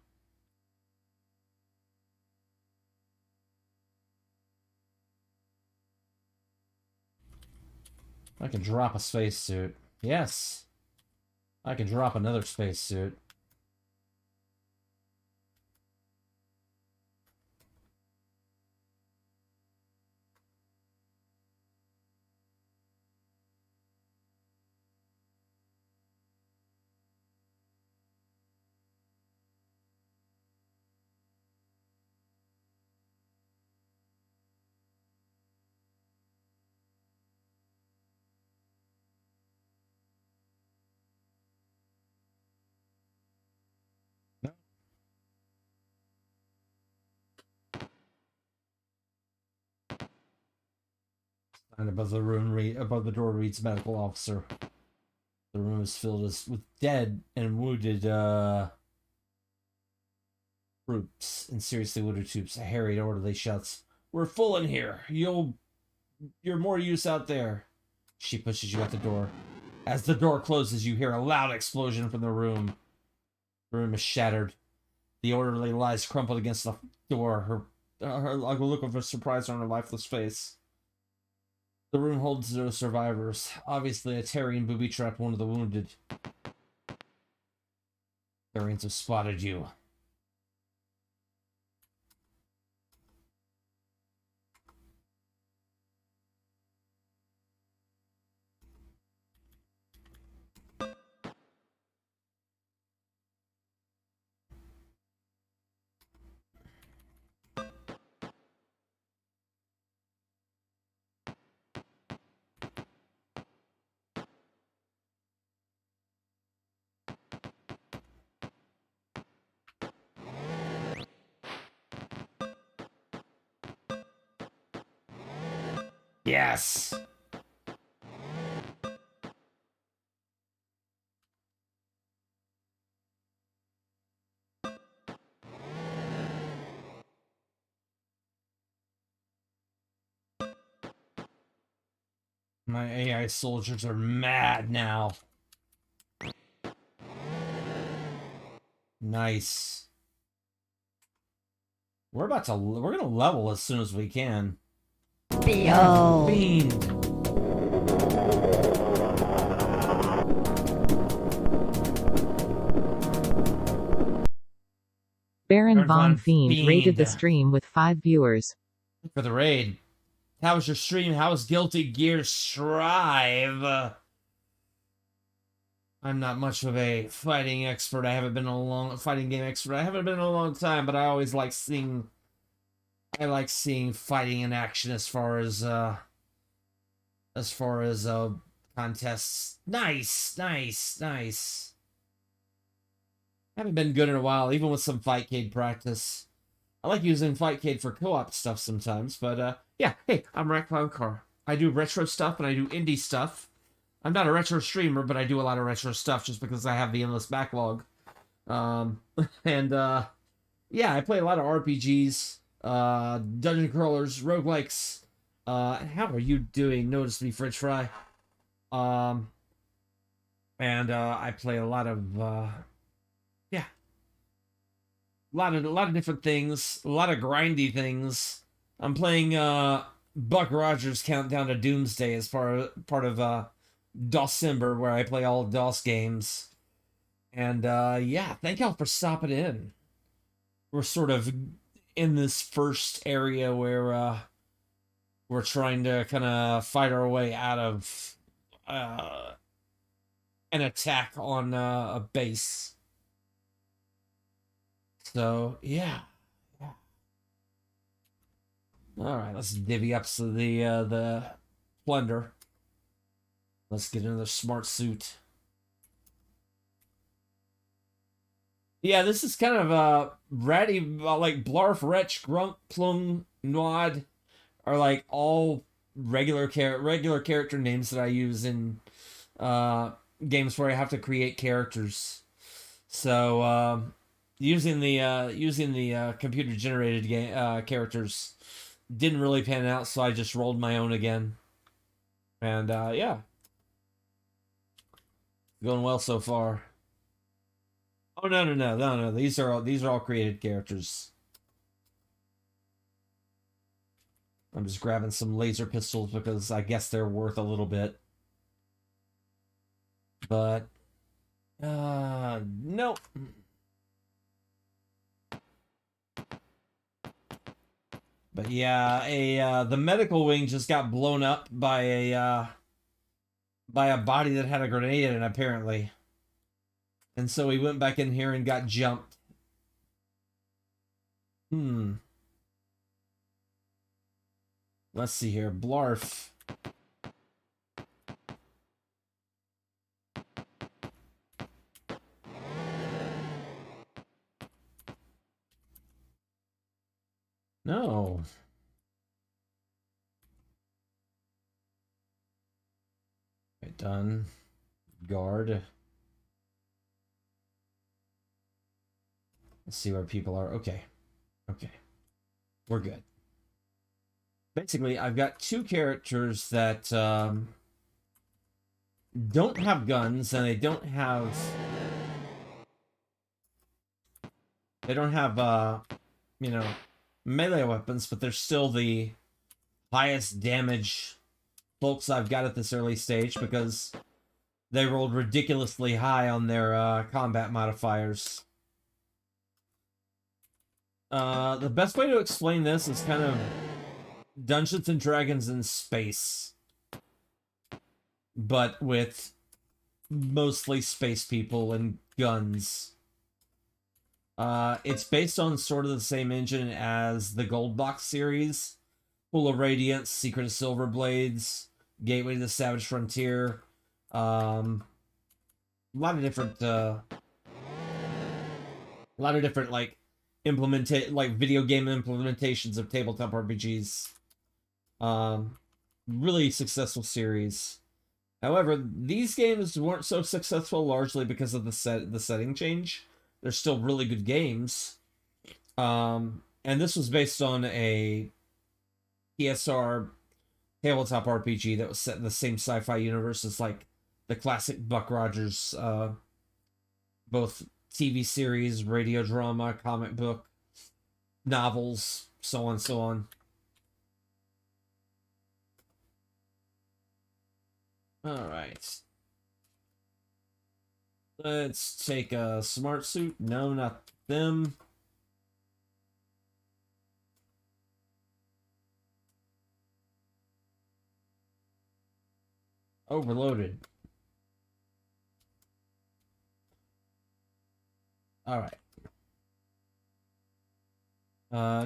I can drop a spacesuit. Yes. I can drop another spacesuit. And above the room, above the door reads medical officer. The room is filled with dead and wounded troops and seriously wounded troops. A harried orderly shouts, "We're full in here. You're more use out there." She pushes you out the door. As the door closes, you hear a loud explosion from the room. The room is shattered. The orderly lies crumpled against the door, her look of surprise on her lifeless face. The room holds no survivors. Obviously, a Tarian booby-trapped one of the wounded. Tarians have spotted you. Yes! My AI soldiers are mad now. Nice. We're gonna level as soon as we can. Fiend. Baron Von Fiend rated the stream with 5 viewers. For the raid. How was your stream? How was Guilty Gear Strive? I'm not much of a fighting expert. I haven't been a fighting game expert. I haven't been in a long time, but I always like seeing fighting in action as far as contests. Nice. Haven't been good in a while, even with some Fightcade practice. I like using Fightcade for co-op stuff sometimes, but yeah, hey, I'm Rat Clown Car. I do retro stuff and I do indie stuff. I'm not a retro streamer, but I do a lot of retro stuff just because I have the endless backlog. Yeah, I play a lot of RPGs, dungeon crawlers, roguelikes. How are you doing? Notice me, French fry. I play a lot of a lot of different things, a lot of grindy things. I'm playing Buck Rogers Countdown to Doomsday as part of DOSEMBER, where I play all DOS games. And yeah, thank y'all for stopping in. We're sort of in this first area where we're trying to kind of fight our way out of an attack on a base. So yeah. All right, let's divvy up the plunder. Let's get another smart suit. Yeah, this is kind of ratty, like Blarf, Wretch, Grunk, Plum, Nod are like all regular character names that I use in games where I have to create characters. So using the computer generated characters didn't really pan out, so I just rolled my own again. And yeah, going well so far. Oh no! These are all created characters. I'm just grabbing some laser pistols because I guess they're worth a little bit. But nope. But yeah, the medical wing just got blown up by a body that had a grenade in it, apparently. And so we went back in here and got jumped. Let's see here. Blarf. No. done. Guard. Let's see where people are. Okay. Okay. We're good. Basically, I've got two characters that don't have guns, and they don't have you know, melee weapons, but they're still the highest damage folks I've got at this early stage because they rolled ridiculously high on their combat modifiers. The best way to explain this is kind of Dungeons and Dragons in space, but with mostly space people and guns. It's based on sort of the same engine as the Gold Box series, Full of Radiance, Secret of Silver Blades, Gateway to the Savage Frontier. A lot of different like video game implementations of tabletop RPGs. Really successful series. However, these games weren't so successful largely because of the setting change. They're still really good games. And this was based on a PSR tabletop RPG that was set in the same sci-fi universe as like the classic Buck Rogers both TV series, radio drama, comic book, novels, so on and so on. All right. Let's take a smart suit. No, not them. Overloaded. All right.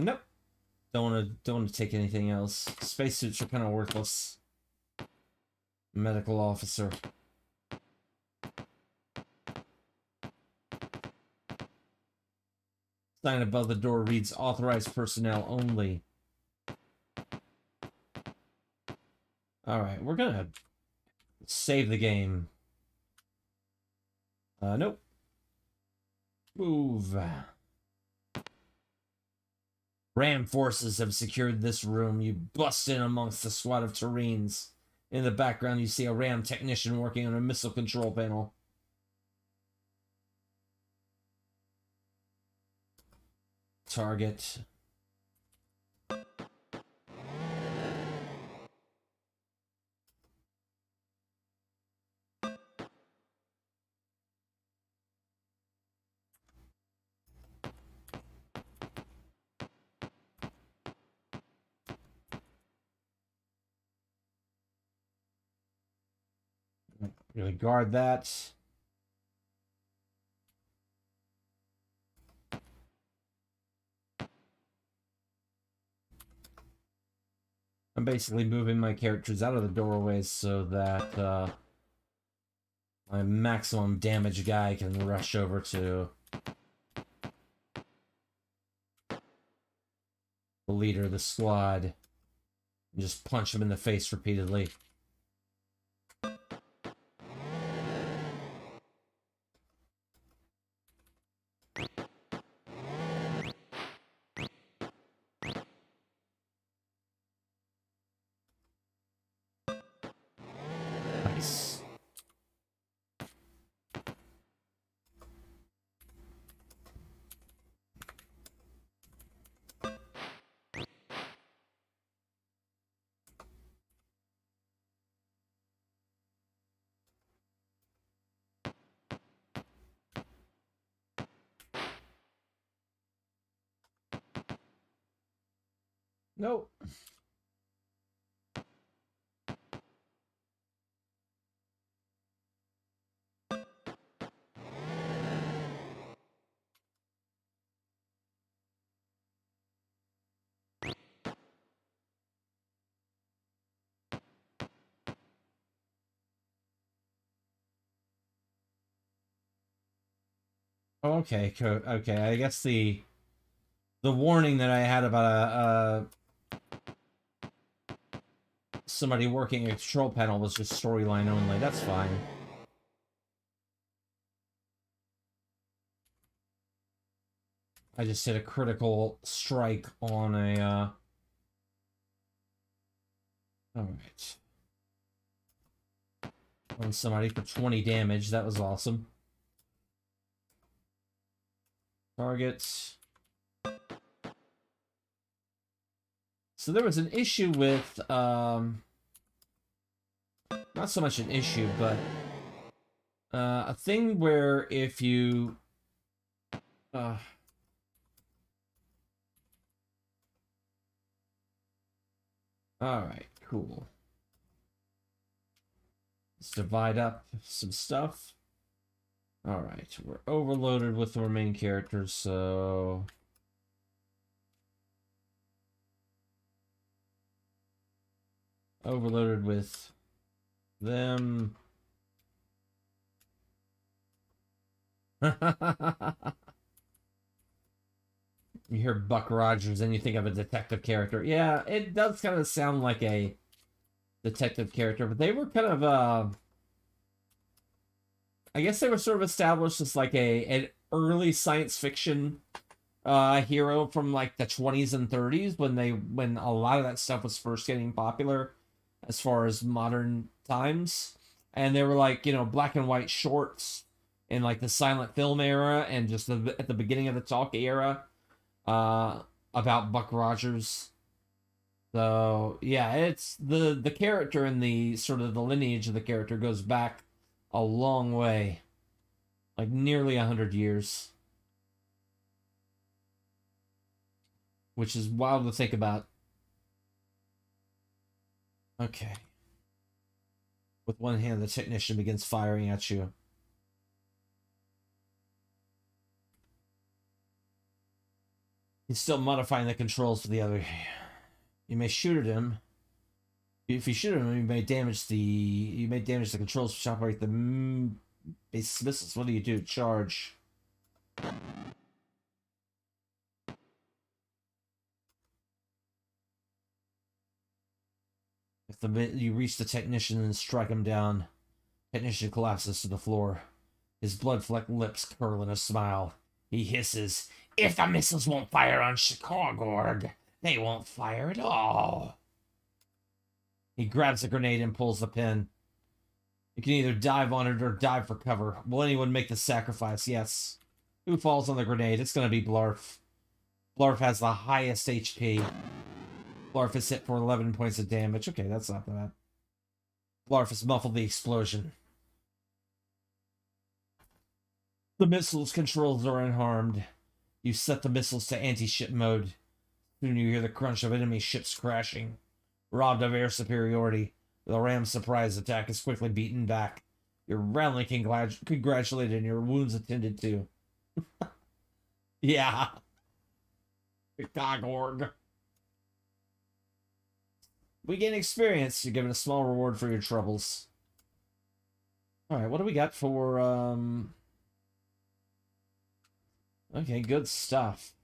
Nope. Don't want to take anything else. Spacesuits are kind of worthless. Medical officer. Sign above the door reads authorized personnel only. Alright, we're gonna save the game. Nope. Move. Ram forces have secured this room. You bust in amongst a squad of Terreans. In the background, you see a Ram technician working on a missile control panel. Target. Really guard that. I'm basically moving my characters out of the doorways so that my maximum damage guy can rush over to the leader of the squad and just punch him in the face repeatedly. Nice. Nope. Okay, okay. I guess the warning that I had about a somebody working a control panel was just storyline only. That's fine. I just hit a critical strike on a, alright. On somebody for 20 damage. That was awesome. Targets. So there was an issue with, not so much an issue, but a thing where if you, alright, cool. Let's divide up some stuff. Alright, we're overloaded with our main characters, so... Overloaded with them. You hear Buck Rogers and you think of a detective character. Yeah, it does kind of sound like a detective character, but they were kind of, I guess they were sort of established as like an early science fiction hero from like the 20s and 30s when a lot of that stuff was first getting popular as far as modern times. And they were like, you know, black and white shorts in like the silent film era and just at the beginning of the talkie era about Buck Rogers. So yeah, it's the character and the sort of the lineage of the character goes back a long way, like nearly 100 years, which is wild to think about. Okay. With one hand, the technician begins firing at you. He's still modifying the controls for the other. You may shoot at him. If you shoot at him, you may damage the controls which operate the base missiles. What do you do? Charge. If you reach the technician and strike him down, technician collapses to the floor. His blood-flecked lips curl in a smile. He hisses, "If the missiles won't fire on Chicago, they won't fire at all." He grabs a grenade and pulls the pin. You can either dive on it or dive for cover. Will anyone make the sacrifice? Yes. Who falls on the grenade? It's going to be Blarf. Blarf has the highest HP. Blarf is hit for 11 points of damage. Okay, that's not bad. Blarf has muffled the explosion. The missiles controls are unharmed. You set the missiles to anti-ship mode. Soon you hear the crunch of enemy ships crashing. Robbed of air superiority, the ram's surprise attack is quickly beaten back. You're roundly congratulated and your wounds attended to. Yeah. Chicago. We gain experience. You're given a small reward for your troubles. Alright, what do we got for, Okay, good stuff.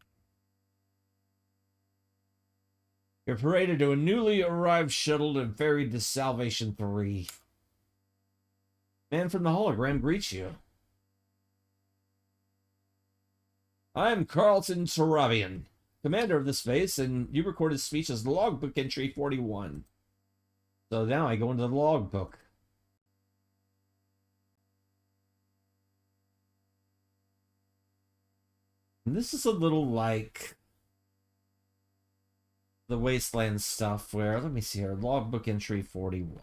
You're paraded to a newly arrived shuttle and ferried to Salvation 3. Man from the hologram greets you. I'm Carlton Turabian, commander of this base, and you recorded speech as logbook entry 41. So now I go into the logbook. And this is a little like the Wasteland stuff where, let me see here, logbook entry 41.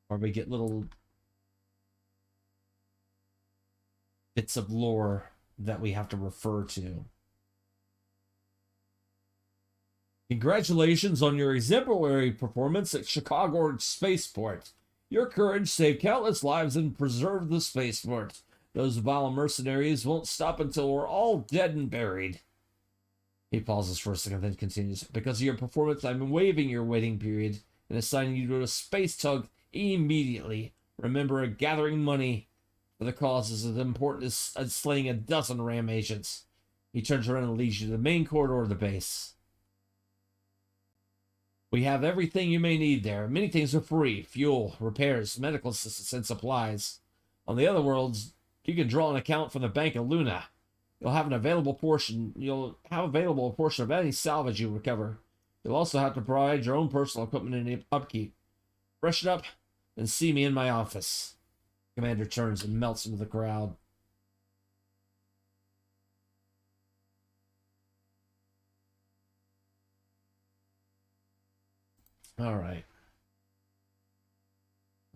Where we get little bits of lore that we have to refer to. Congratulations on your exemplary performance at Chicago Spaceport. Your courage saved countless lives and preserved the spaceport. Those vile mercenaries won't stop until we're all dead and buried. He pauses for a second, then continues. Because of your performance, I'm waiving your waiting period and assigning you to a space tug immediately. Remember, gathering money for the cause is as important as slaying a dozen RAM agents. He turns around and leads you to the main corridor of the base. We have everything you may need there. Many things are free: fuel, repairs, medical assistance, and supplies. On the other worlds, you can draw an account from the Bank of Luna. You'll have available a portion of any salvage you recover. You'll also have to provide your own personal equipment and upkeep. Brush it up, and see me in my office. Commander turns and melts into the crowd. All right.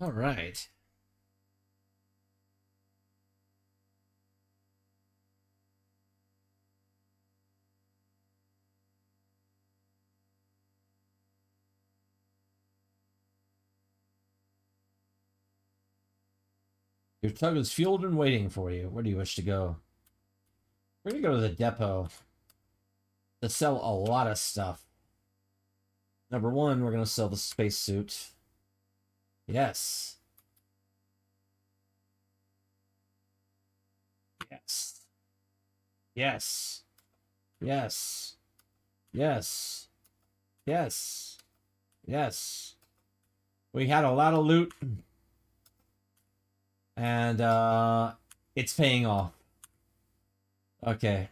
All right. Your tug is fueled and waiting for you. Where do you wish to go? We're going to go to the depot to sell a lot of stuff. Number one, we're going to sell the spacesuit. Yes. Yes. Yes. Yes. Yes. Yes. Yes. We had a lot of loot. And it's paying off. Okay.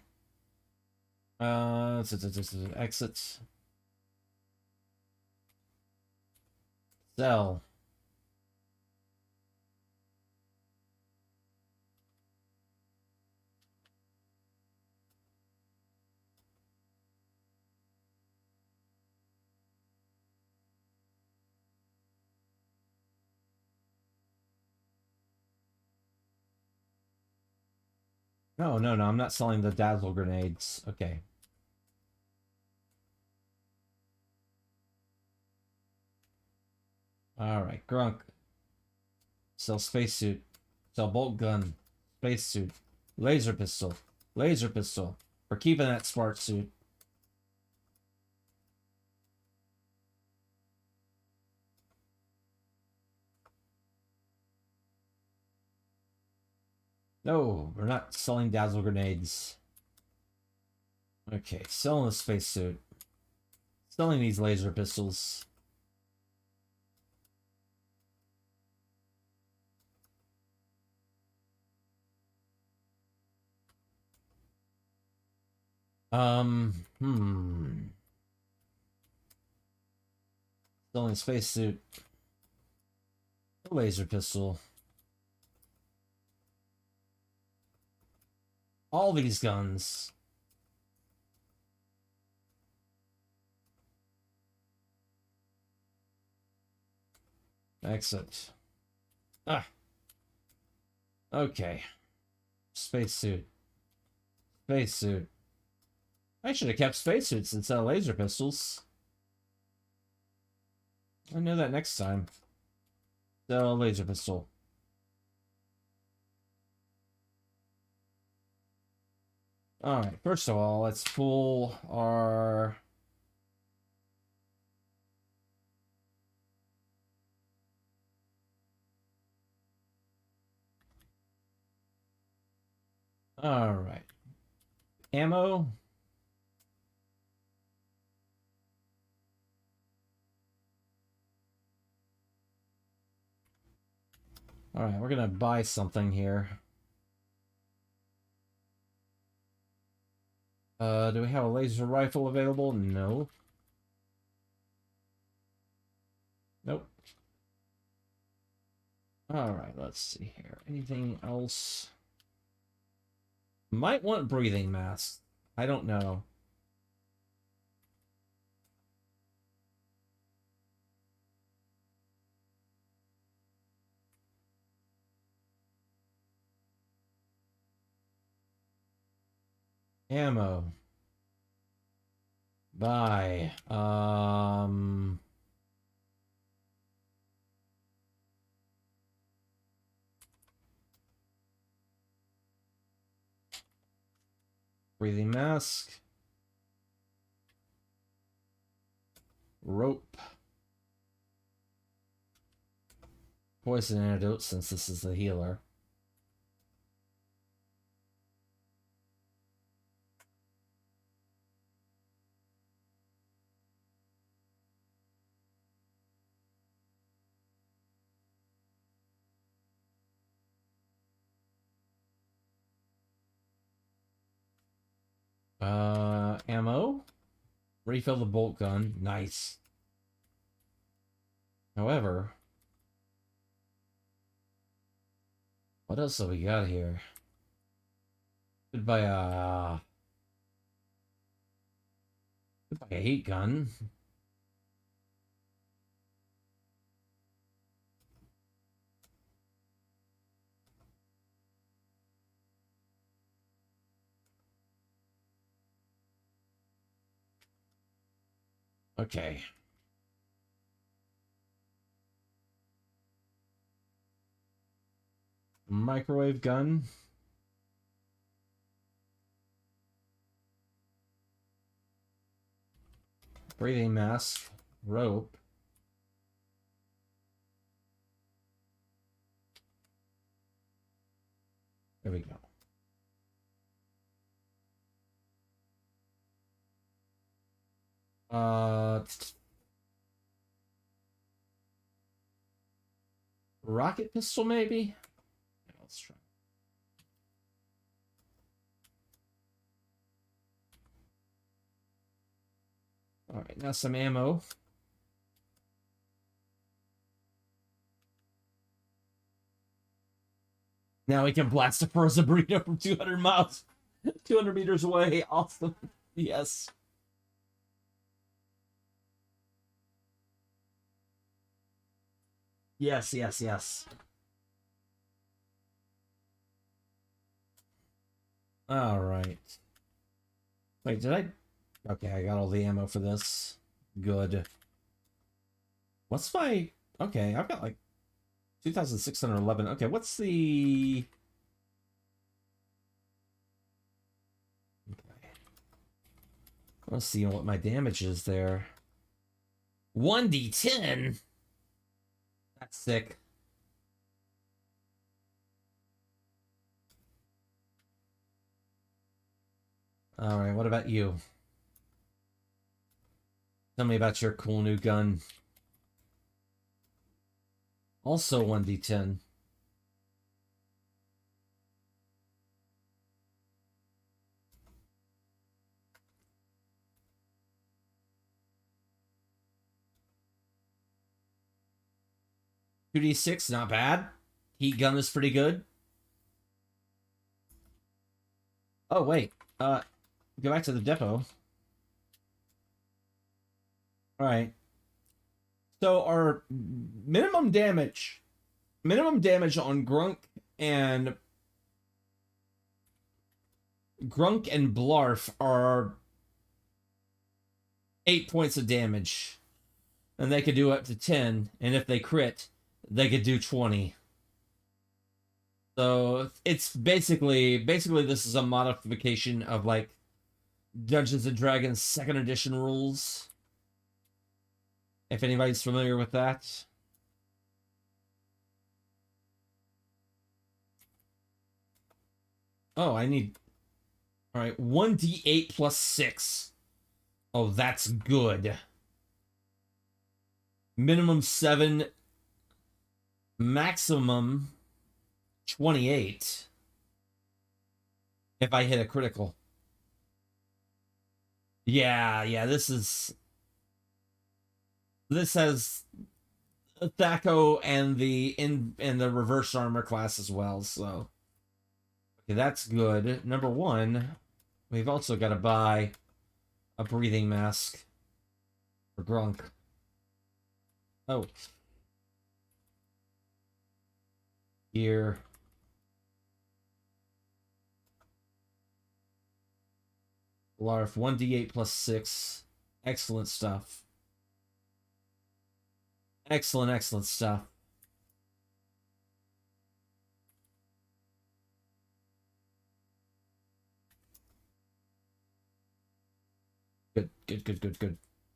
Exit. Sell. No, I'm not selling the dazzle grenades. Okay. Alright, Grunk. Sell spacesuit. Sell bolt gun. Spacesuit. Laser pistol. Laser pistol. We're keeping that smart suit. No, we're not selling dazzle grenades. Okay, selling the spacesuit. Selling these laser pistols. Selling spacesuit. Laser pistol. All these guns. Exit. Ah. Okay. Spacesuit. Spacesuit. I should have kept spacesuits instead of laser pistols. I know that next time. So, laser pistol. Alright, first of all, let's pull our... Alright. Ammo. Alright, we're gonna buy something here. Do we have a laser rifle available? No. Nope. Alright, let's see here. Anything else? Might want breathing masks. I don't know. Ammo. Buy. Breathing mask. Rope. Poison antidote, since this is the healer. Ammo. Refill the bolt gun. Nice. However, what else have we got here? Could buy a heat gun. Okay. Microwave gun. Breathing mask. Rope. There we go. Rocket pistol, maybe? Yeah, let's try. Alright, now some ammo. Now we can blast a frozen burrito from 200 miles, 200 meters away. Awesome. Yes. Yes, yes, yes. All right. Wait, did I? Okay, I got all the ammo for this. Good. What's my... Okay, I've got like 2,611. Okay, what's the... Okay. Let's see what my damage is there. 1d10? That's sick. Alright, what about you? Tell me about your cool new gun. Also 1d10. $2d6, not bad. Heat gun is pretty good. Oh, wait. Go back to the depot. Alright. So our minimum damage on Grunk and Blarf are 8 points of damage. And they could do up to 10, and if they crit, they could do 20. So it's basically this is a modification of like Dungeons and Dragons 2nd edition rules. If anybody's familiar with that. Oh, I need... Alright, 1d8 plus 6. Oh, that's good. Minimum 7. Maximum 28. If I hit a critical. Yeah, this has Thaco and the reverse armor class as well, so okay, that's good. Number 1, we've also got to buy a breathing mask for Grunk. Oh. Here. Larf, 1d8 plus 6. Excellent stuff. Excellent stuff. Good.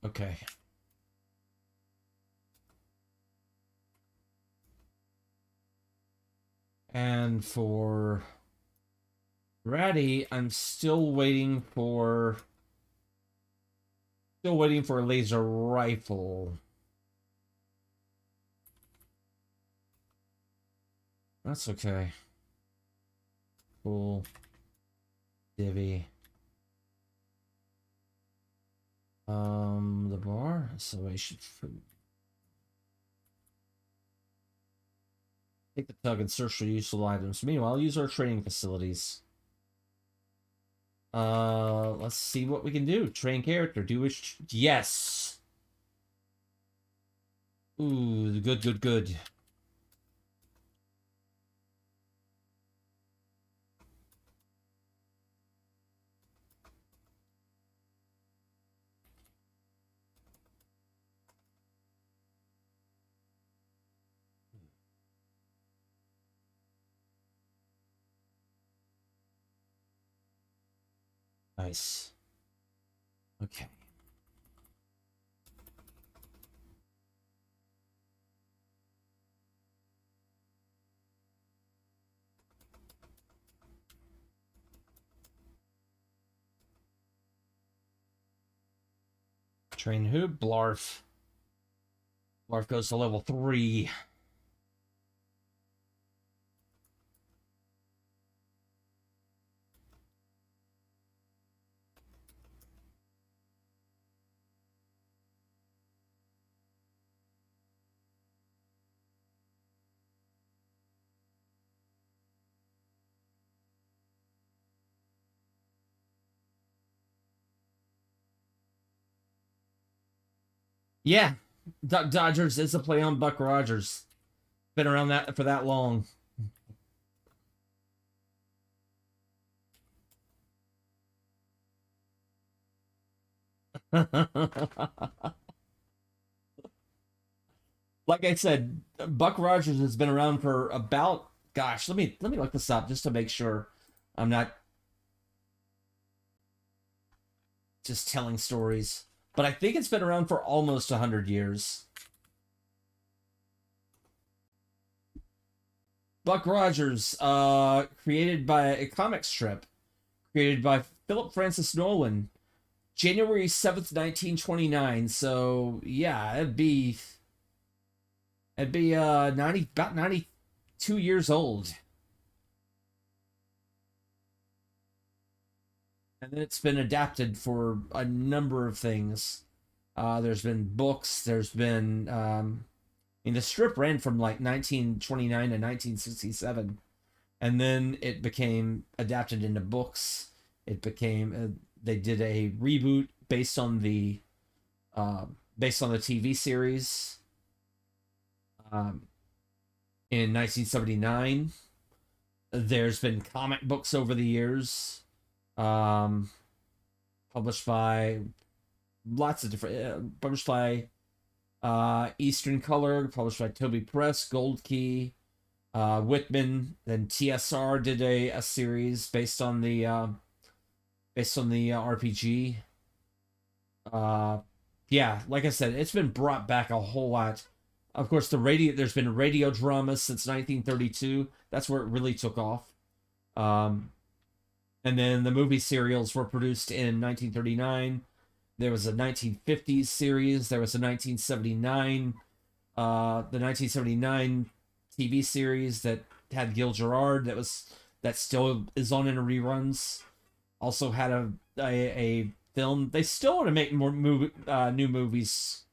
Okay. And for Ratty, I'm still waiting for a laser rifle. That's okay. Cool. Divvy. there, so I should take the tug and search for useful items. Meanwhile, use our training facilities. Let's see what we can do. Train character. Do wish. Yes. Ooh, good, good, good. Nice. Okay. Train who? Blarf. Blarf goes to level 3. Yeah. Duck Dodgers is a play on Buck Rogers. Been around that for that long. Like I said, Buck Rogers has been around for about, gosh, let me look this up just to make sure I'm not just telling stories. But I think it's been around for almost 100 years. Buck Rogers, created by a comic strip, created by Philip Francis Nolan, January 7th, 1929. So yeah, it'd be 92 years old. And then it's been adapted for a number of things. There's been books, there's been the strip ran from like 1929 to 1967, and then it became adapted into books. It became they did a reboot based on the TV series in 1979. There's been comic books over the years, published by lots of different, published by Eastern Color, published by Toby Press, Gold Key, Whitman. Then TSR did a series based on the RPG. Yeah, like I said, it's been brought back a whole lot. Of course, there's been radio dramas since 1932. That's where it really took off. And then the movie serials were produced in 1939. There was a 1950s series. There was a 1979, the 1979 TV series that had Gil Gerard. That still is on in reruns. Also had a film. They still want to make more new movies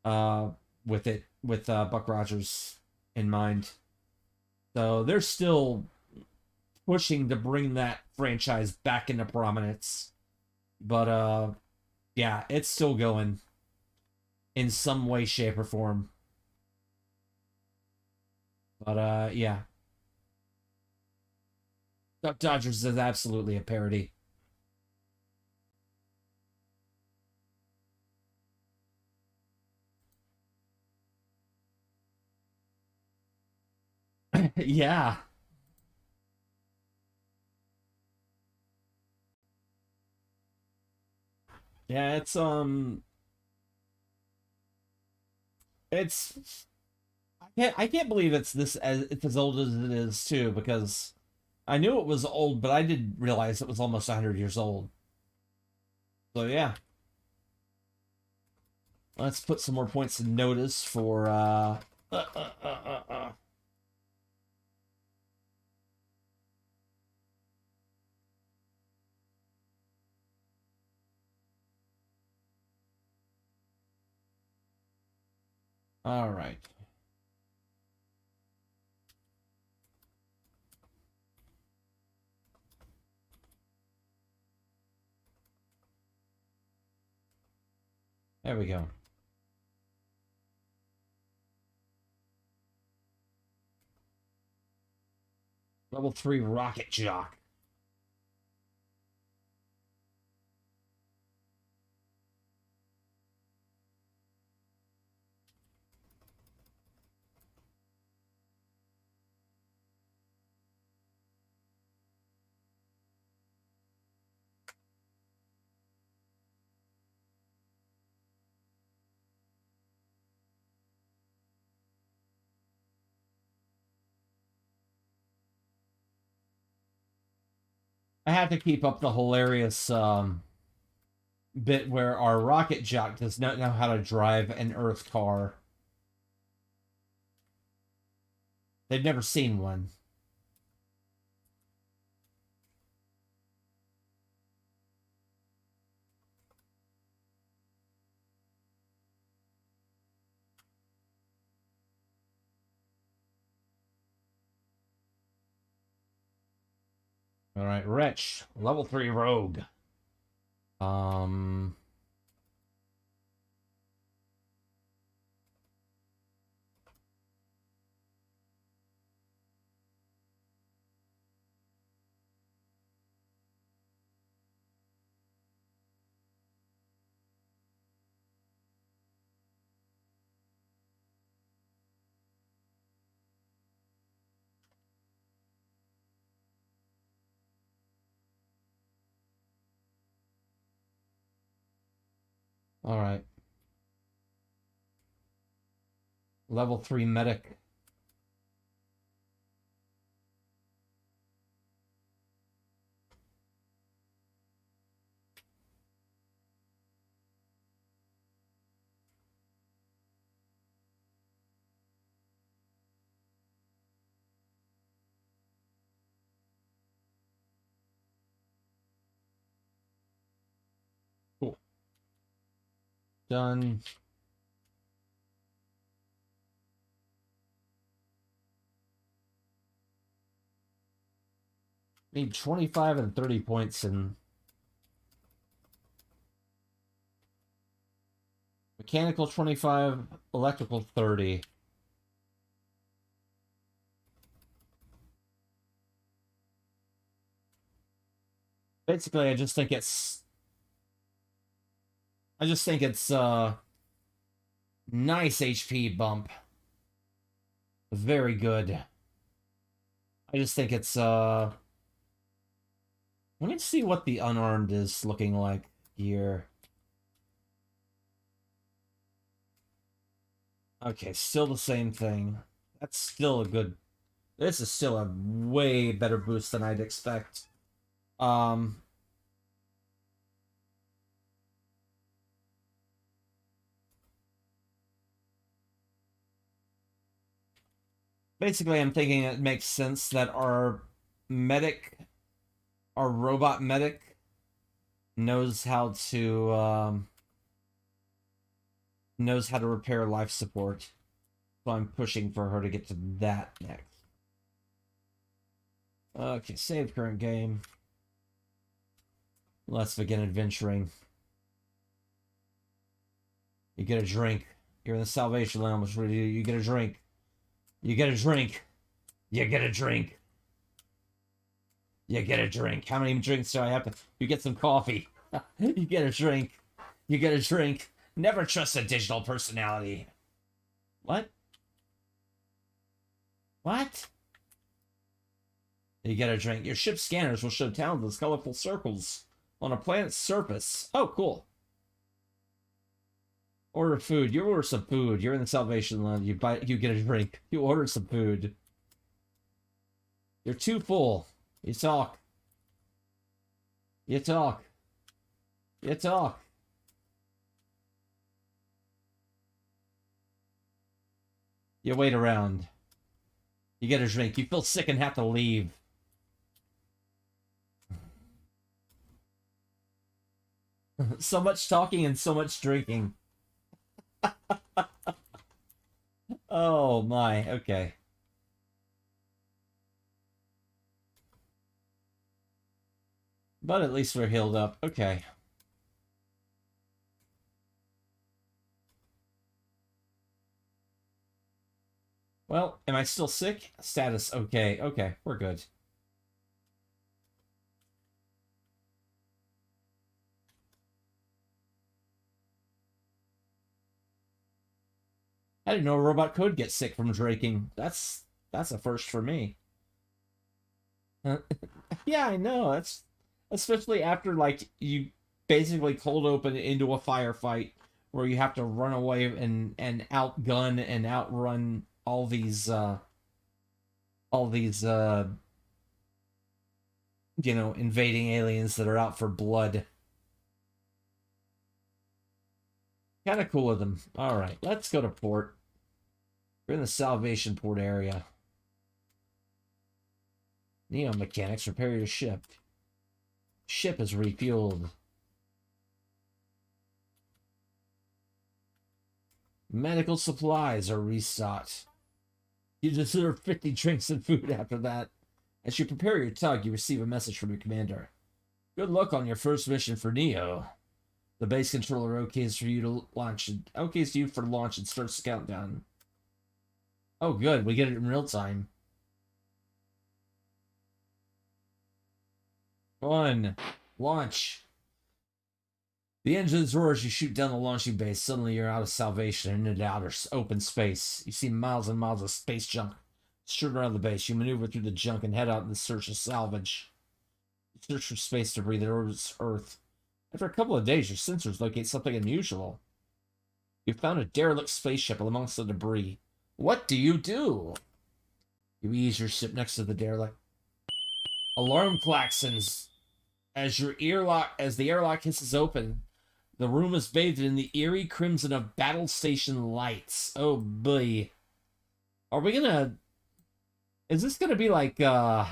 with it, with Buck Rogers in mind. So they're still pushing to bring that franchise back into prominence. But yeah, it's still going in some way, shape, or form. But yeah. Duck Dodgers is absolutely a parody. Yeah. Yeah, it's I can't believe it's as old as it is too, because I knew it was old, but I didn't realize it was almost 100 years old. So yeah. Let's put some more points of notice for uh, uh, uh, uh. All right. There we go. Level 3 rocket jock. I have to keep up the hilarious bit where our rocket jock does not know how to drive an Earth car. They've never seen one. All right, Wretch, level 3 rogue. Um, all right. Level 3 medic. Cool. Done. Need 25 and 30 points in mechanical 25, electrical 30. Basically, I just think it's nice HP bump. Very good. I just think it's let me see what the unarmed is looking like here. Okay, still the same thing. That's still a good. This is still a way better boost than I'd expect. Basically, I'm thinking it makes sense that our robot medic, knows how to repair life support. So I'm pushing for her to get to that next. Okay, save current game. Let's begin adventuring. You get a drink. You're in the Salvation Lounge. What do you do? You get a drink. You get a drink. You get a drink. You get a drink. How many drinks do I have to... You get some coffee. You get a drink. You get a drink. Never trust a digital personality. What? What? You get a drink. Your ship's scanners will show towns as colorful circles on a planet's surface. Oh, cool. Order food. You order some food. You're in the Salvation Land. You get a drink. You order some food. You're too full. You talk. You talk. You talk. You wait around. You get a drink. You feel sick and have to leave. So much talking and so much drinking. Oh my, okay. But at least we're healed up. Okay. Well, am I still sick? Status okay. Okay, we're good. I didn't know a robot could get sick from draking. That's a first for me. Yeah, I know. That's especially after like you basically cold open into a firefight where you have to run away and outgun and outrun all these you know, invading aliens that are out for blood. Kind of cool of them. All right, let's go to port. We're in the Salvation Port area. Neo mechanics, repair your ship. Ship is refueled. Medical supplies are restocked. You deserve 50 drinks and food after that. As you prepare your tug, you receive a message from your commander. Good luck on your first mission for Neo. The base controller okays for you to launch. Okays you for launch and starts the countdown. Oh, good. We get it in real time. 1. Launch. The engines roar as you shoot down the launching base. Suddenly you're out of Salvation and into outer open space. You see miles and miles of space junk strewn around the base. You maneuver through the junk and head out in search of salvage. You search for space debris that orbits Earth. After a couple of days, your sensors locate something unusual. You found a derelict spaceship amongst the debris. What do? You ease your ship next to the derelict. Alarm klaxons as the airlock hisses open. The room is bathed in the eerie crimson of battle station lights. Oh boy. Are we gonna... Is this gonna be like, where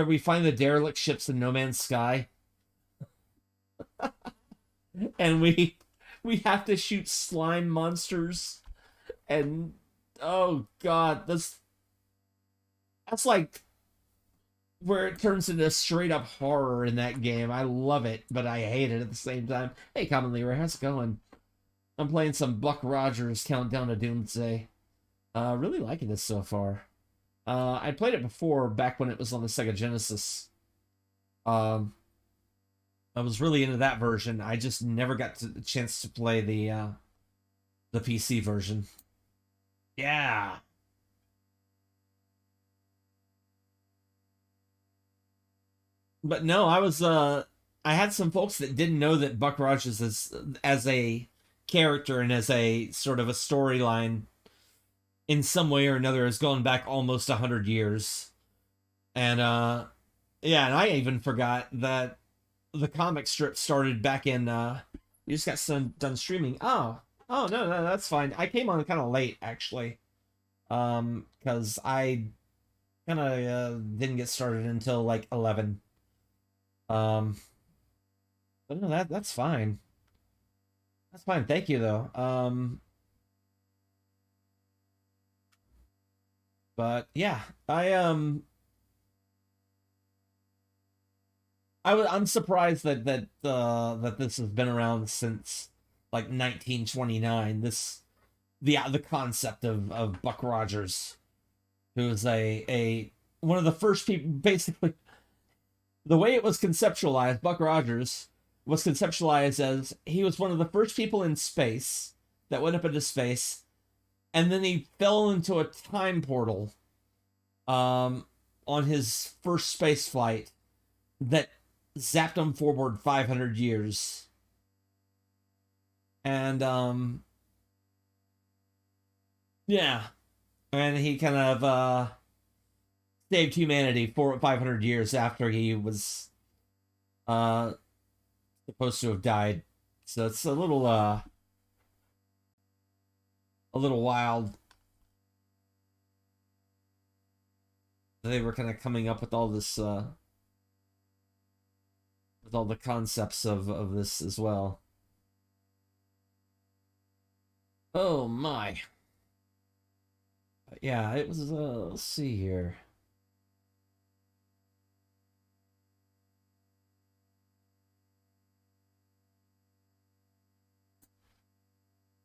we find the derelict ships in No Man's Sky? And we have to shoot slime monsters. And, oh god, that's like where it turns into straight up horror in that game. I love it, but I hate it at the same time. Hey, Common Leader, how's it going? I'm playing some Buck Rogers Countdown to Doomsday. Really liking this so far. I played it before, back when it was on the Sega Genesis. I was really into that version. I just never got the chance to play the PC version. Yeah. But no, I had some folks that didn't know that Buck Rogers is, as a character and as a sort of a storyline, in some way or another, has gone back almost 100 years. And, yeah, and I even forgot that the comic strip started back in, you just got done streaming. Oh, no, that's fine. I came on kind of late, actually. Because I kind of didn't get started until, like, 11. But no, that's fine. That's fine. Thank you, though. But yeah, I'm surprised that this has been around since like 1929. The concept of Buck Rogers, who is a one of the first people, basically. The way it was conceptualized, Buck Rogers was conceptualized as he was one of the first people in space that went up into space, and then he fell into a time portal on his first space flight that zapped him forward 500 years. And, yeah. And he kind of, saved humanity for 500 years after he was supposed to have died. So it's a little wild. They were kind of coming up with all this with all the concepts of this as well. Oh my. Yeah, it was, let's see here.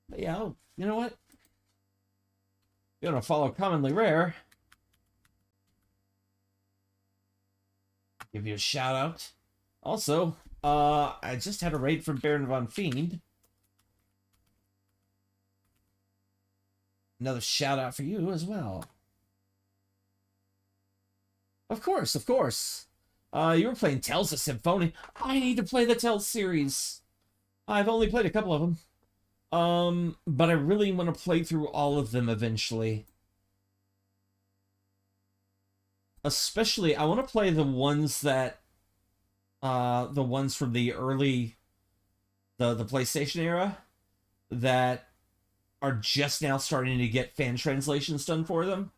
But yeah, oh, you know what? You want to follow Commonly Rare? Give you a shout out. Also, I just had a raid from Baron Von Fiend. Another shout out for you as well. Of course, of course. You were playing Tales of Symphonia. I need to play the Tales series. I've only played a couple of them. But I really want to play through all of them eventually. Especially, I want to play the ones that, the ones from the early, the PlayStation era, that are just now starting to get fan translations done for them.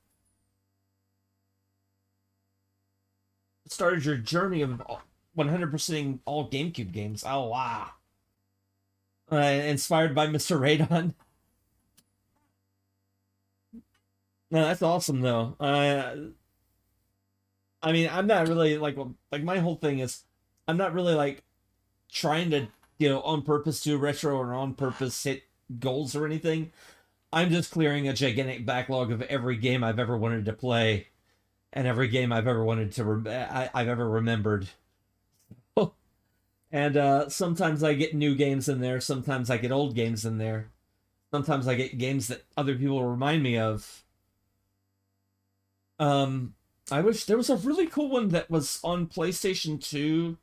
Started your journey of 100%ing all GameCube games. Oh, wow. Inspired by Mr. Radon. No, that's awesome, though. I mean, I'm not really, like my whole thing is, I'm not really, like, trying to, you know, on purpose do retro or on purpose hit goals or anything. I'm just clearing a gigantic backlog of every game I've ever wanted to play and every game I've ever wanted to I've ever remembered. And sometimes I get new games in there, sometimes I get old games in there. Sometimes I get games that other people remind me of. I wish there was a really cool one that was on PlayStation 2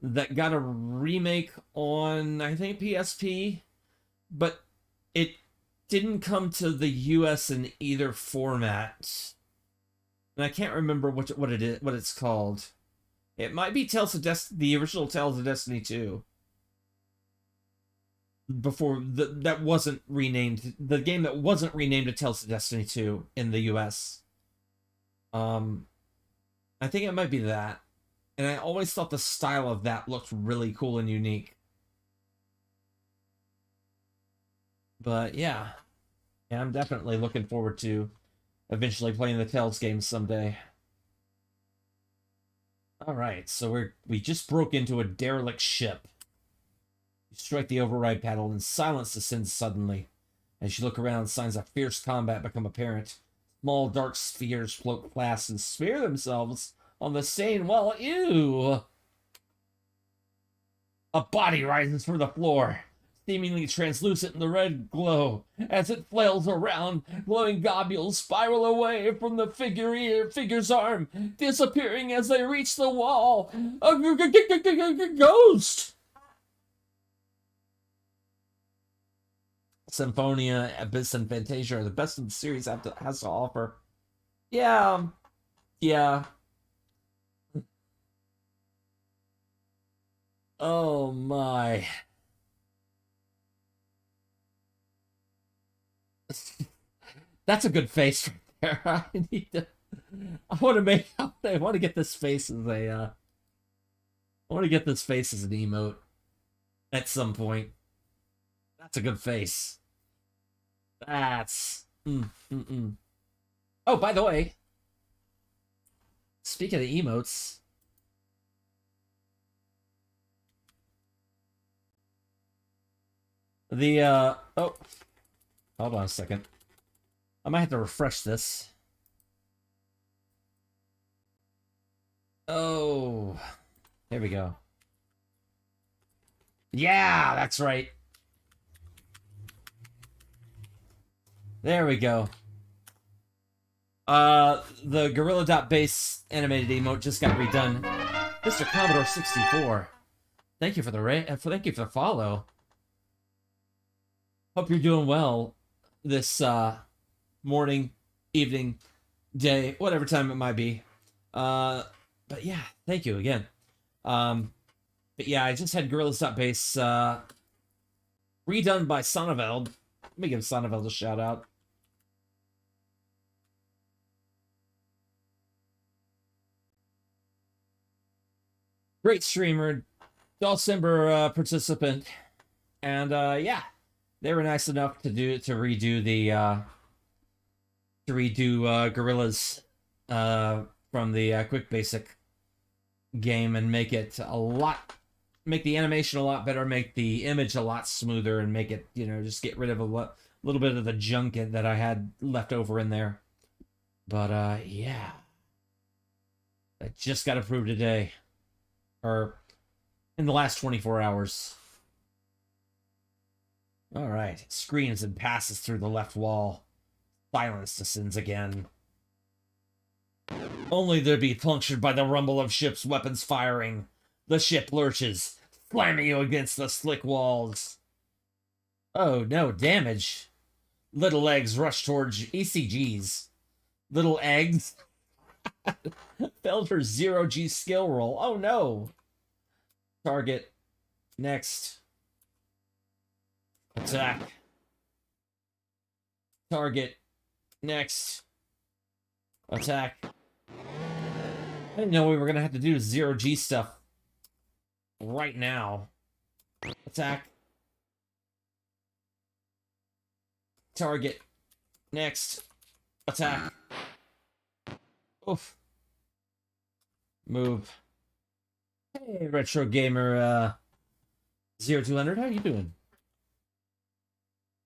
that got a remake on, I think, PSP, but it didn't come to the US in either format. And I can't remember what it's called. It might be the original Tales of Destiny 2. Before that wasn't renamed, the game that wasn't renamed to Tales of Destiny 2 in the US. I think it might be that. And I always thought the style of that looked really cool and unique. But yeah. Yeah, I'm definitely looking forward to eventually playing the Tales games someday. Alright, so we just broke into a derelict ship. You strike the override paddle and silence descends suddenly. As you look around, signs of fierce combat become apparent. Small dark spheres float past and smear themselves on the sand. Well, ew! A body rises from the floor, seemingly translucent in the red glow. As it flails around, glowing globules spiral away from the figure's arm, disappearing as they reach the wall. A ghost! Symphonia, Abyss, and Fantasia are the best of the series has to offer. Yeah. Yeah. Oh my. That's a good face right there. I want to get this face as I want to get this face as an emote at some point. That's a good face. That's... Oh, by the way, speaking of emotes, oh, hold on a second. I might have to refresh this. Oh, here we go. Yeah, that's right. There we go. The Gorilla.base animated emote just got redone. Mr. Commodore 64. Thank you for the follow. Hope you're doing well this morning, evening, day, whatever time it might be. But yeah, thank you again. But yeah, I just had Gorillas.base redone by Sonneveld. Let me give Sonneveld a shout out. Great streamer, DOSEMBER participant, and yeah, They were nice enough to redo the Gorillas from the Quick Basic game and make it make the animation a lot better, make the image a lot smoother, and make it, just get rid of a little bit of the junk that I had left over in there. But yeah, I just got approved today, or in the last 24 hours. All right, screams and passes through the left wall. Silence descends again. Only to be punctured by the rumble of ship's weapons firing. The ship lurches, slamming you against the slick walls. Oh, no, damage. Little eggs rush towards ECGs. Little eggs failed her 0G skill roll. Oh, no. Target. Next. Attack. Target. Next. Attack. I didn't know we were going to have to do 0G stuff right now. Attack. Target. Next. Attack. Oof. Move. Hey, Retro Gamer 0200, how you doing?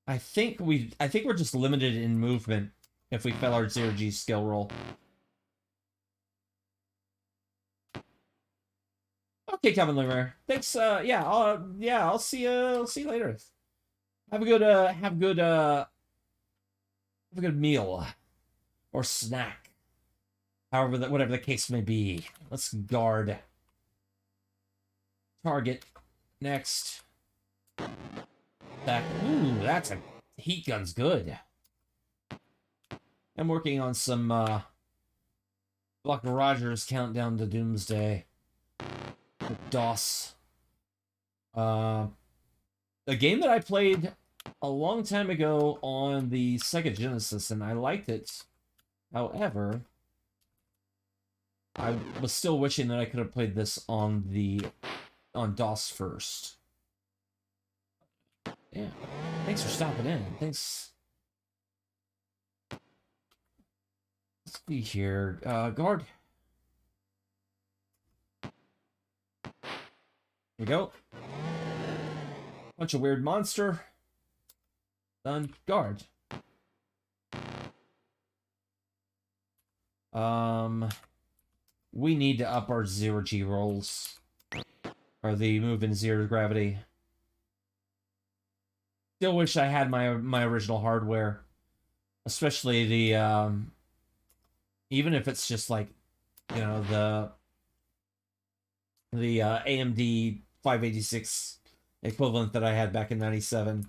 I think we're just limited in movement if we fail our 0G skill roll. Okay, Commonly Rare. Thanks. I'll see you later. Have a good meal or snack. Whatever the case may be. Let's guard. Target. Next. Attack. Ooh, that's a heat gun's good. I'm working on some Block Rogers Countdown to Doomsday. DOS. A game that I played a long time ago on the Sega Genesis, and I liked it. However, I was still wishing that I could have played this on DOS first. Yeah. Thanks for stopping in. Thanks. Let's see here. Guard. Here we go. Bunch of weird monster. Done. Guard. We need to up our 0G rolls. Or the move in zero gravity. Still wish I had my original hardware. Especially the, even if it's just like, the AMD 586 equivalent that I had back in 97.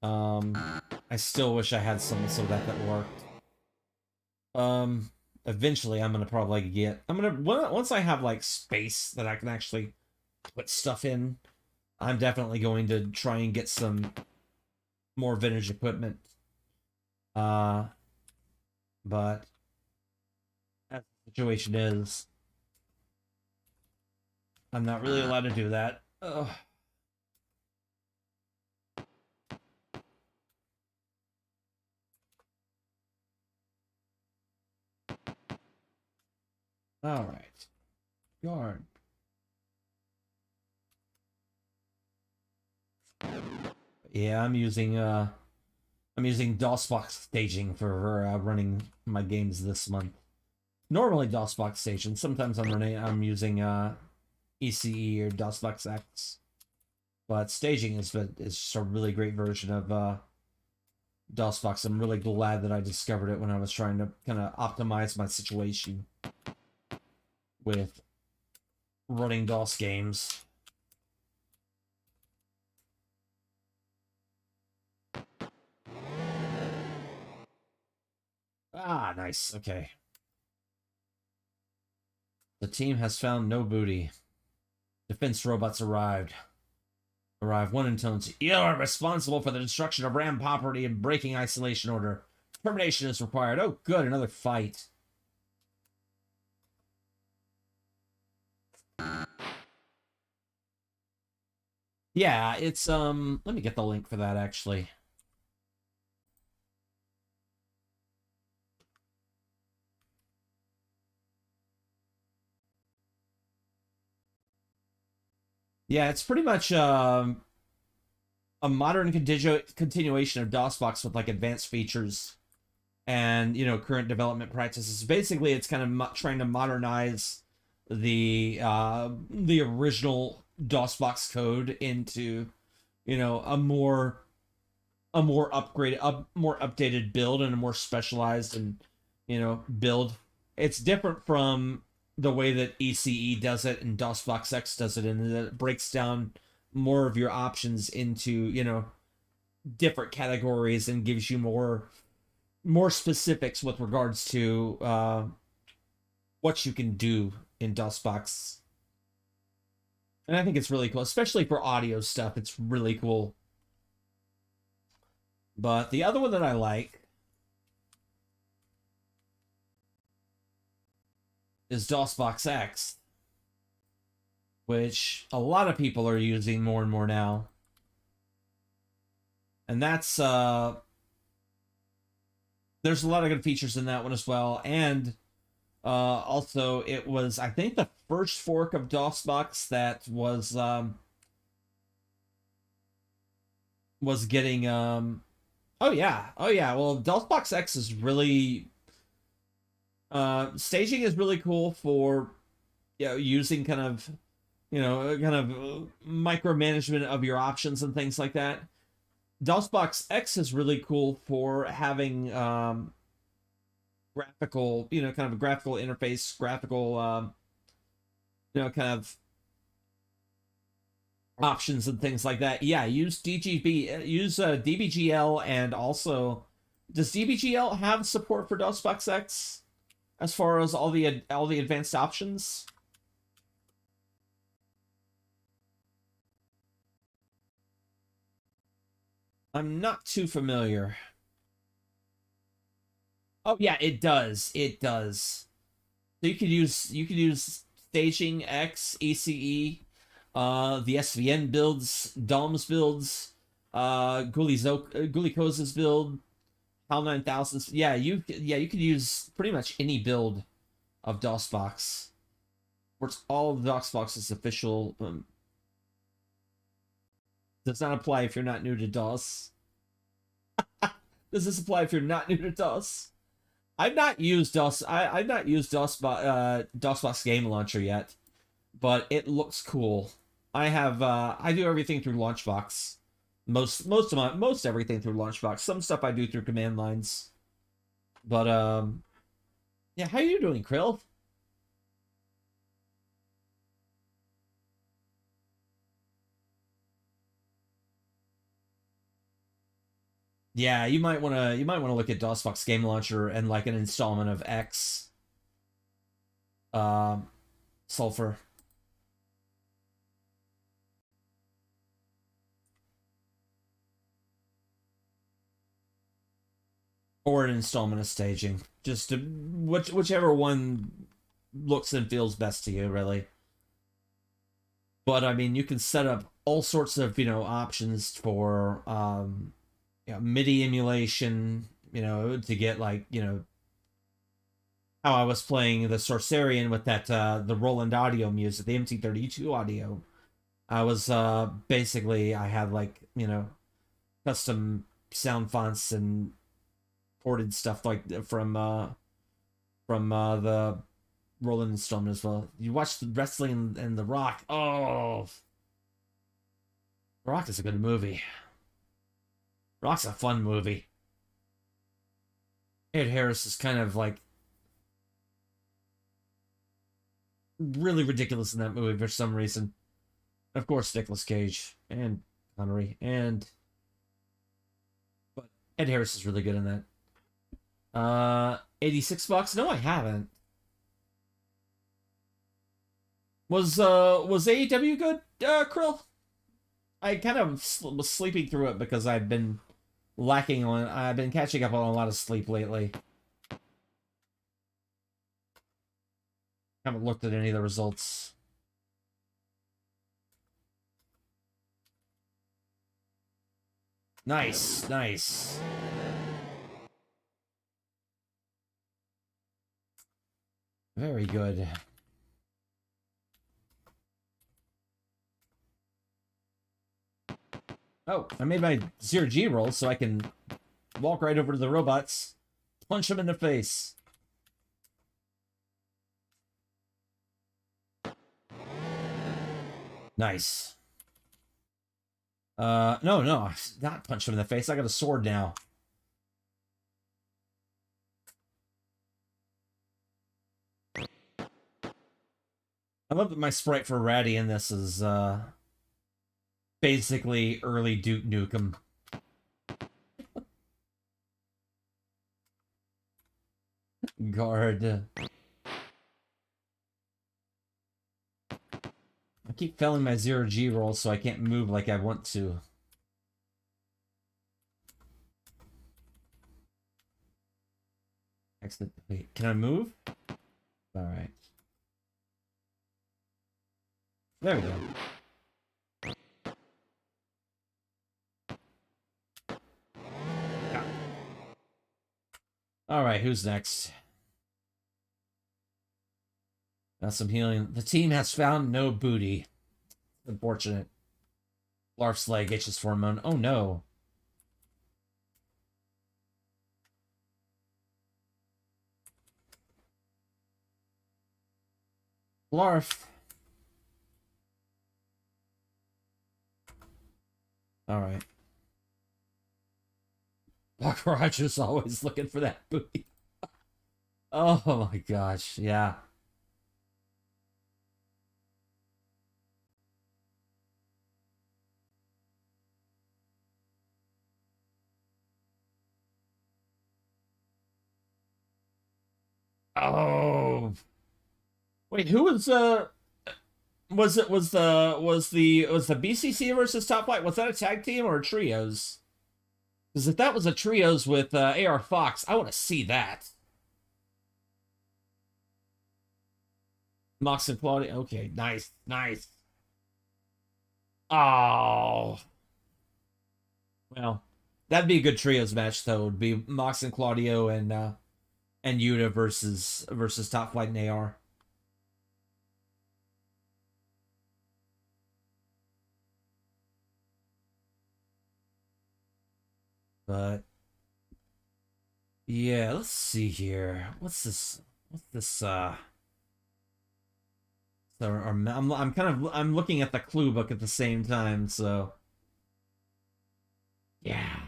I still wish I had some so that worked. Eventually I'm gonna probably get, once I have like space that I can actually put stuff in, I'm definitely going to try and get some more vintage equipment. But as the situation is, I'm not really allowed to do that. Ugh. All right. Guard. Yeah, I'm using DOSBox staging for running my games this month. Normally DOSBox staging. Sometimes I'm using ECE or DOSBox X. But staging is just a really great version of DOSBox. I'm really glad that I discovered it when I was trying to kind of optimize my situation with running DOS games. Ah, nice. Okay. The team has found no booty. Defense robots arrived. One in tones. You are responsible for the destruction of RAM property and breaking isolation order. Termination is required. Oh, good. Another fight. Yeah, it's let me get the link for that actually. Yeah, it's pretty much a modern continuation of DOSBox with like advanced features and current development practices. Basically, it's kind of trying to modernize the original DOSBox code into a more upgraded, more updated build and a more specialized and build. It's different from the way that ECE does it and DOSBox X does it, and it breaks down more of your options into different categories and gives you more specifics with regards to what you can do in DOSBox. And I think it's really cool, especially for audio stuff. It's really cool. But the other one that I like is DOSBox X, which a lot of people are using more and more now. And that's there's a lot of good features in that one as well. And also it was, I think, the first fork of DOSBox that was getting oh yeah. Well, DOSBox X is really staging is really cool for using kind of micromanagement of your options and things like that. DOSBox X is really cool for having graphical, kind of a graphical interface, graphical kind of options and things like that. Yeah, use DBGL, and also, does DBGL have support for DOSBox X as far as all the advanced options? I'm not too familiar. Oh yeah, it does. It does. So you could use staging X, ECE, the SVN builds, DOMS builds, Gulikoz's build, HAL 9000. Yeah, you could use pretty much any build of DOSBox. Works all of DOSBox's official. Does not apply if you're not new to DOS. Does this apply if you're not new to DOS? I've not used DOS. I've not used DOSBox Game Launcher yet, but it looks cool. I have I do everything through Launchbox. Most everything through Launchbox. Some stuff I do through command lines. But yeah, how are you doing, Krill? Yeah, you might want to look at DOSBox Game Launcher and like an installment of X Sulfur. Or an installment of staging. Just whichever one looks and feels best to you, really. But I mean, you can set up all sorts of options for MIDI emulation. To get like how I was playing the Sorcerian with that the Roland audio music, the MT32 audio. I was basically I had like custom sound fonts and ported stuff like from the Rolling Stone as well. You watch the wrestling and The Rock. Oh, The Rock is a good movie. Rock's a fun movie. Ed Harris is kind of like really ridiculous in that movie for some reason. Of course, Nicolas Cage and Connery, but Ed Harris is really good in that. $86? No, I haven't. Was AEW good, Krill? I kind of was sleeping through it because I've been catching up on a lot of sleep lately. Haven't looked at any of the results. Nice, nice. Very good. Oh, I made my 0G roll so I can walk right over to the robots, punch them in the face. Nice. No, not punch him in the face. I got a sword now. I love that my sprite for Ratty in this is, basically early Duke Nukem. Guard. I keep failing my 0G roll, so I can't move like I want to. Excellent. Wait, can I move? Alright. There we go. Yeah. Alright, who's next? Got some healing. The team has found no booty. Unfortunate. Larf's leg itches for a moment. Oh no. Larf. Alright. Buck Rogers always looking for that booty. Oh my gosh, yeah. Oh. Wait, who was was the BCC versus Top Flight? Was that a tag team or a trios? Because if that was a trios with AR Fox, I want to see that. Mox and Claudia. Okay, nice, nice. Oh. Well, that'd be a good trios match though. It'd be Mox and Claudio and Yuta versus Top Flight and AR. But yeah, let's see here. What's this? So I'm looking at the clue book at the same time, so yeah.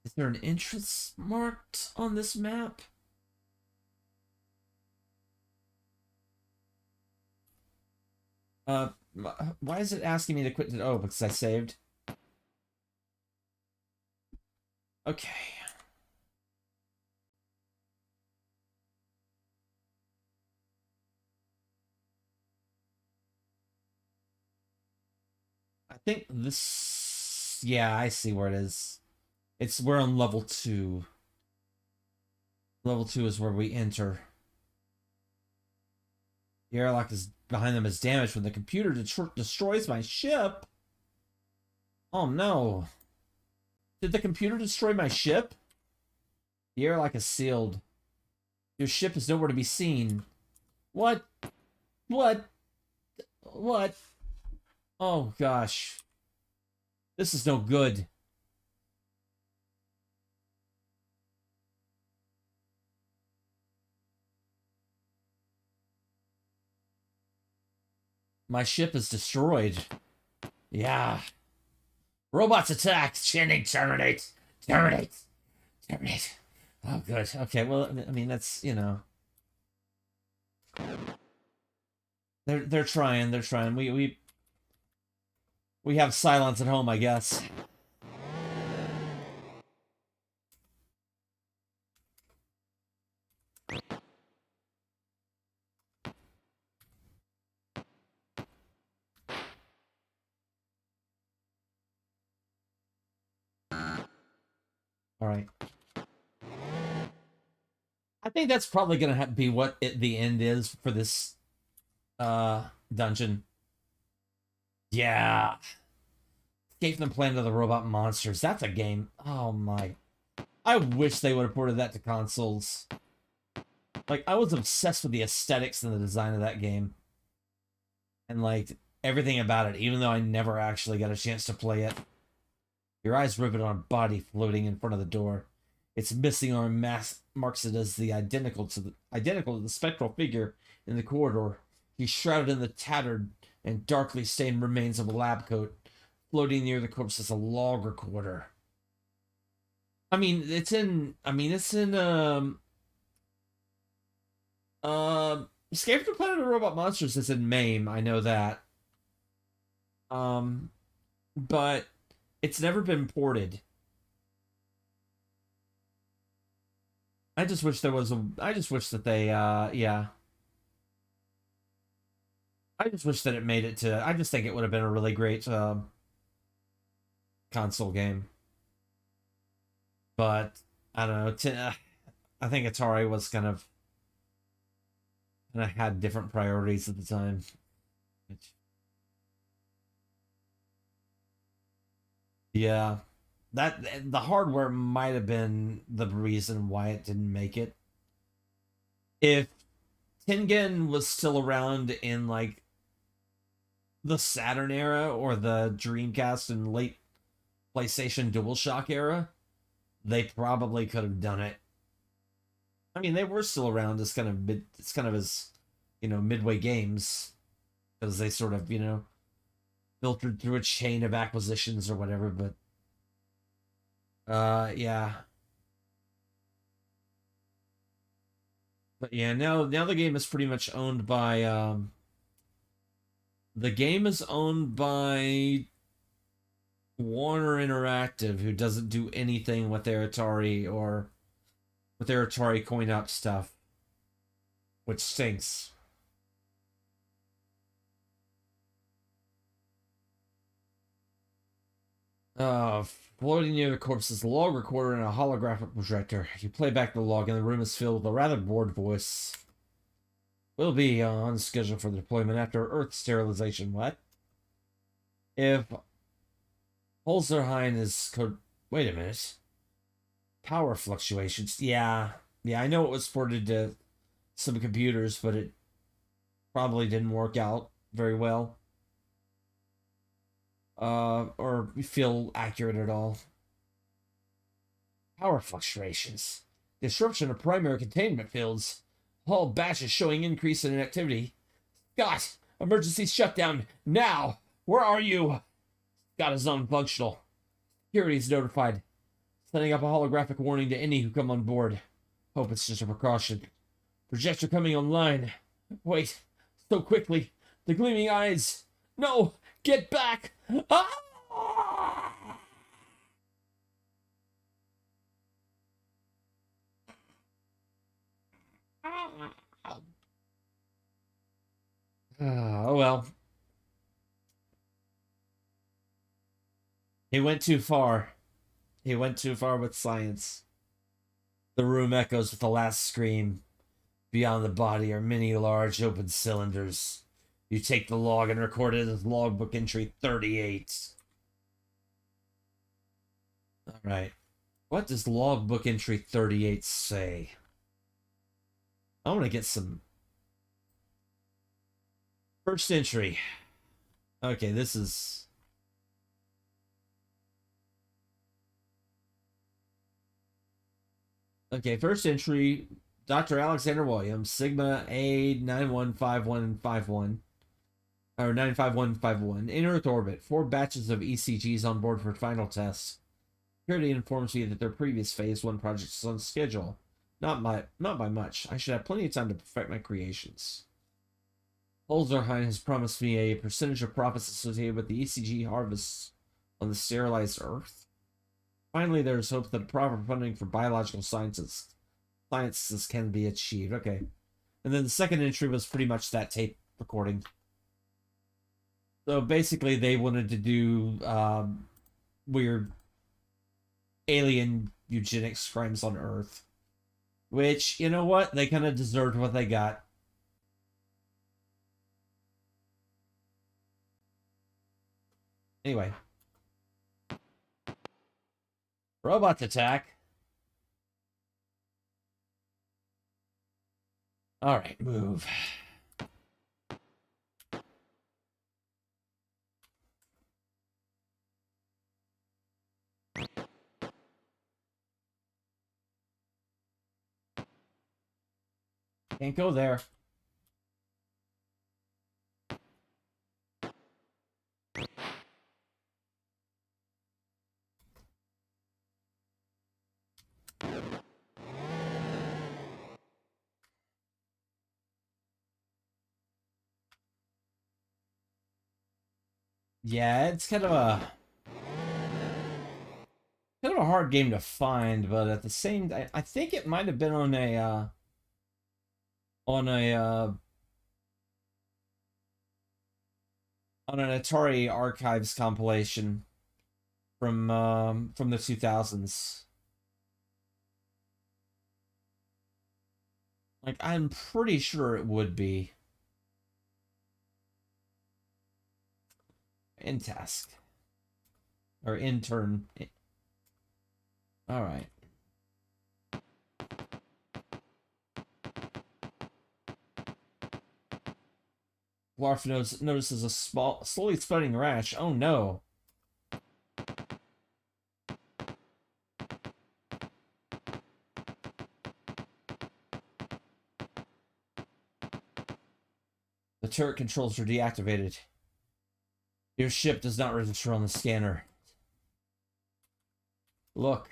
Is there an entrance marked on this map? Why is it asking me to quit? Oh, because I saved. Okay. I think this... Yeah, I see where it is. We're on level 2. Level 2 is where we enter. The airlock is behind them is damaged when the computer destroys my ship. Oh no. Did the computer destroy my ship? The airlock is sealed. Your ship is nowhere to be seen. What? What? What? Oh gosh. This is no good. My ship is destroyed. Yeah. Robots attack. Channing, terminate. Terminate. Terminate. Oh, good. Okay, well, I mean, that's, you know. They're trying. They're trying. We have silence at home, I guess. All right. I think that's probably gonna be what the end is for this dungeon. Yeah. Escape from the Planet of the Robot Monsters. That's a game. Oh my. I wish they would have ported that to consoles. Like, I was obsessed with the aesthetics and the design of that game. And, like, everything about it, even though I never actually got a chance to play it. Your eyes riveted on a body floating in front of the door. Its missing arm marks it as the identical to the spectral figure in the corridor. He's shrouded in the tattered and darkly stained remains of a lab coat. Floating near the corpse is a log recorder. It's in Escape from the Planet of Robot Monsters is in MAME, I know that. But it's never been ported. I just wish that they, yeah. I just wish that it made it to, I just think it would have been a really great, console game. But, I don't know, I think Atari was kind of had different priorities at the time. Yeah. The hardware might have been the reason why it didn't make it. If Tengen was still around in, like, the Saturn era or the Dreamcast and late PlayStation DualShock era, they probably could have done it. I mean, they were still around as midway games, because they sort of, filtered through a chain of acquisitions or whatever, but yeah. But yeah, now the game is pretty much owned by Warner Interactive, who doesn't do anything with their Atari or with their Atari coin-op stuff, which stinks. Floating near the corpse is a log recorder and a holographic projector. You play back the log, and the room is filled with a rather bored voice. We'll be on schedule for the deployment after Earth sterilization. What? If Holzerheim is wait a minute. Power fluctuations. Yeah, I know it was ported to some computers, but it probably didn't work out very well. Or feel accurate at all. Power fluctuations. Disruption of primary containment fields. All batches showing increase in activity. Scott! Emergency shutdown! Now! Where are you? Scott is unfunctional. Security is notified. Sending up a holographic warning to any who come on board. Hope it's just a precaution. Projector coming online. Wait. So quickly. The gleaming eyes. No! Get back! Ah! Oh well. He went too far. He went too far with science. The room echoes with the last scream. Beyond the body are many large open cylinders. You take the log and record it as logbook entry 38. Alright. What does logbook entry 38 say? I want to get some... First entry. Okay, this is... Okay, first entry, Dr. Alexander Williams, Sigma A915151, or 95151, in Earth orbit. 4 batches of ECGs on board for final tests. Security informs me that their previous phase 1 project is on schedule. Not by much. I should have plenty of time to perfect my creations. Holzerheim has promised me a percentage of profits associated with the ECG harvests on the sterilized Earth. Finally, there's hope that proper funding for biological sciences can be achieved. Okay. And then the second entry was pretty much that tape recording. So basically, they wanted to do weird alien eugenics crimes on Earth. Which, you know what? They kind of deserved what they got. Anyway. Robot attack. Alright, move. Can't go there. Yeah, it's kind of a hard game to find, but at the same, I think it might have been on a on a on an Atari Archives compilation from the 2000s. Like, I'm pretty sure it would be. In task. Or intern. Alright. Larf notices a slowly spreading rash. Oh no. The turret controls are deactivated. Your ship does not register on the scanner. Look.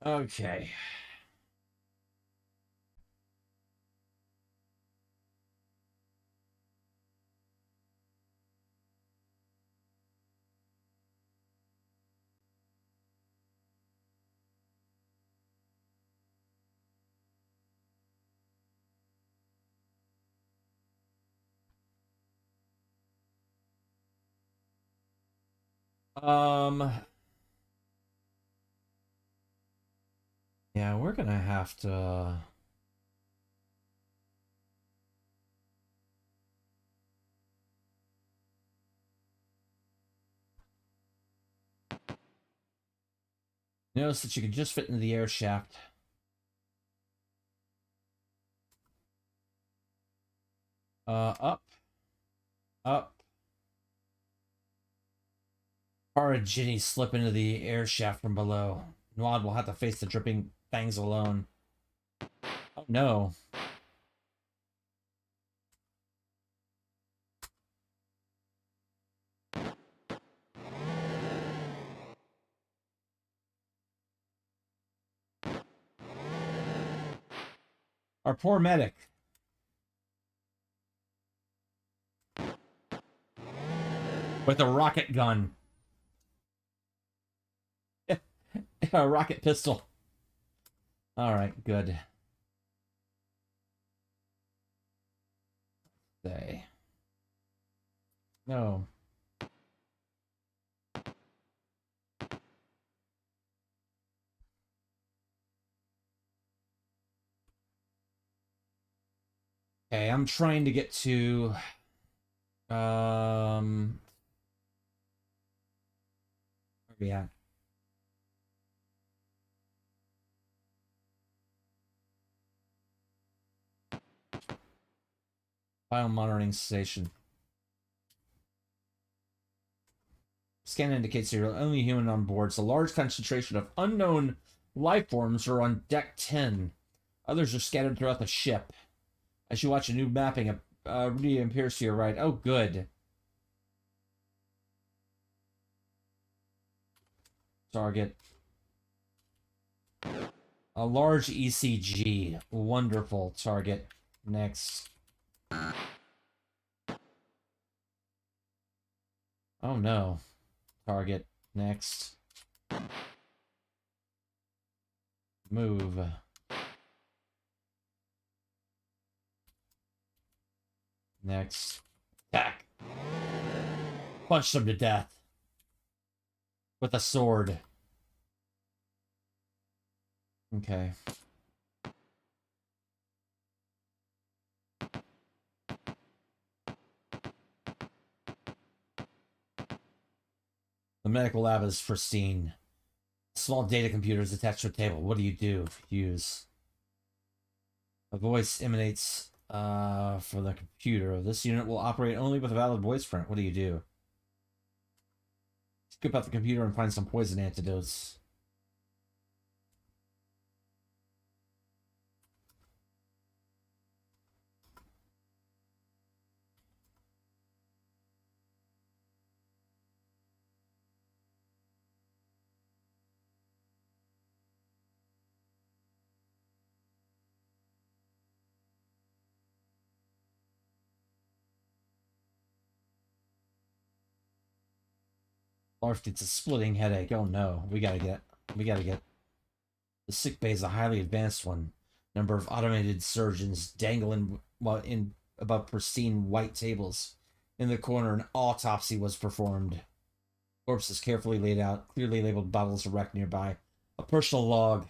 Okay. Yeah, we're gonna have to... Notice that you can just fit into the air shaft. Up. Up. Or Ginny slip into the air shaft from below. Nwad will have to face the dripping fangs alone. Oh no. Our poor medic. With a rocket gun. A rocket pistol. Alright, good. Say. No. Okay, I'm trying to get to... Where we at? Biomonitoring station. Scan indicates you're the only human on board. It's a large concentration of unknown life forms are on deck 10. Others are scattered throughout the ship. As you watch a new mapping, Rudy appears to your right. Oh, good. Target. A large ECG. Wonderful. Target. Next. Oh, no. Target. Next. Move. Next. Attack. Punch them to death. With a sword. Okay. The medical lab is pristine. Small data computer is attached to a table. What do you do? Use. A voice emanates for the computer. This unit will operate only with a valid voice print. What do you do? Scoop out the computer and find some poison antidotes. Barf, it's a splitting headache. Oh no, we gotta get. The sick bay is a highly advanced one. Number of automated surgeons dangling in above pristine white tables. In the corner, an autopsy was performed. Corpses carefully laid out, clearly labeled bottles of wreck nearby. A personal log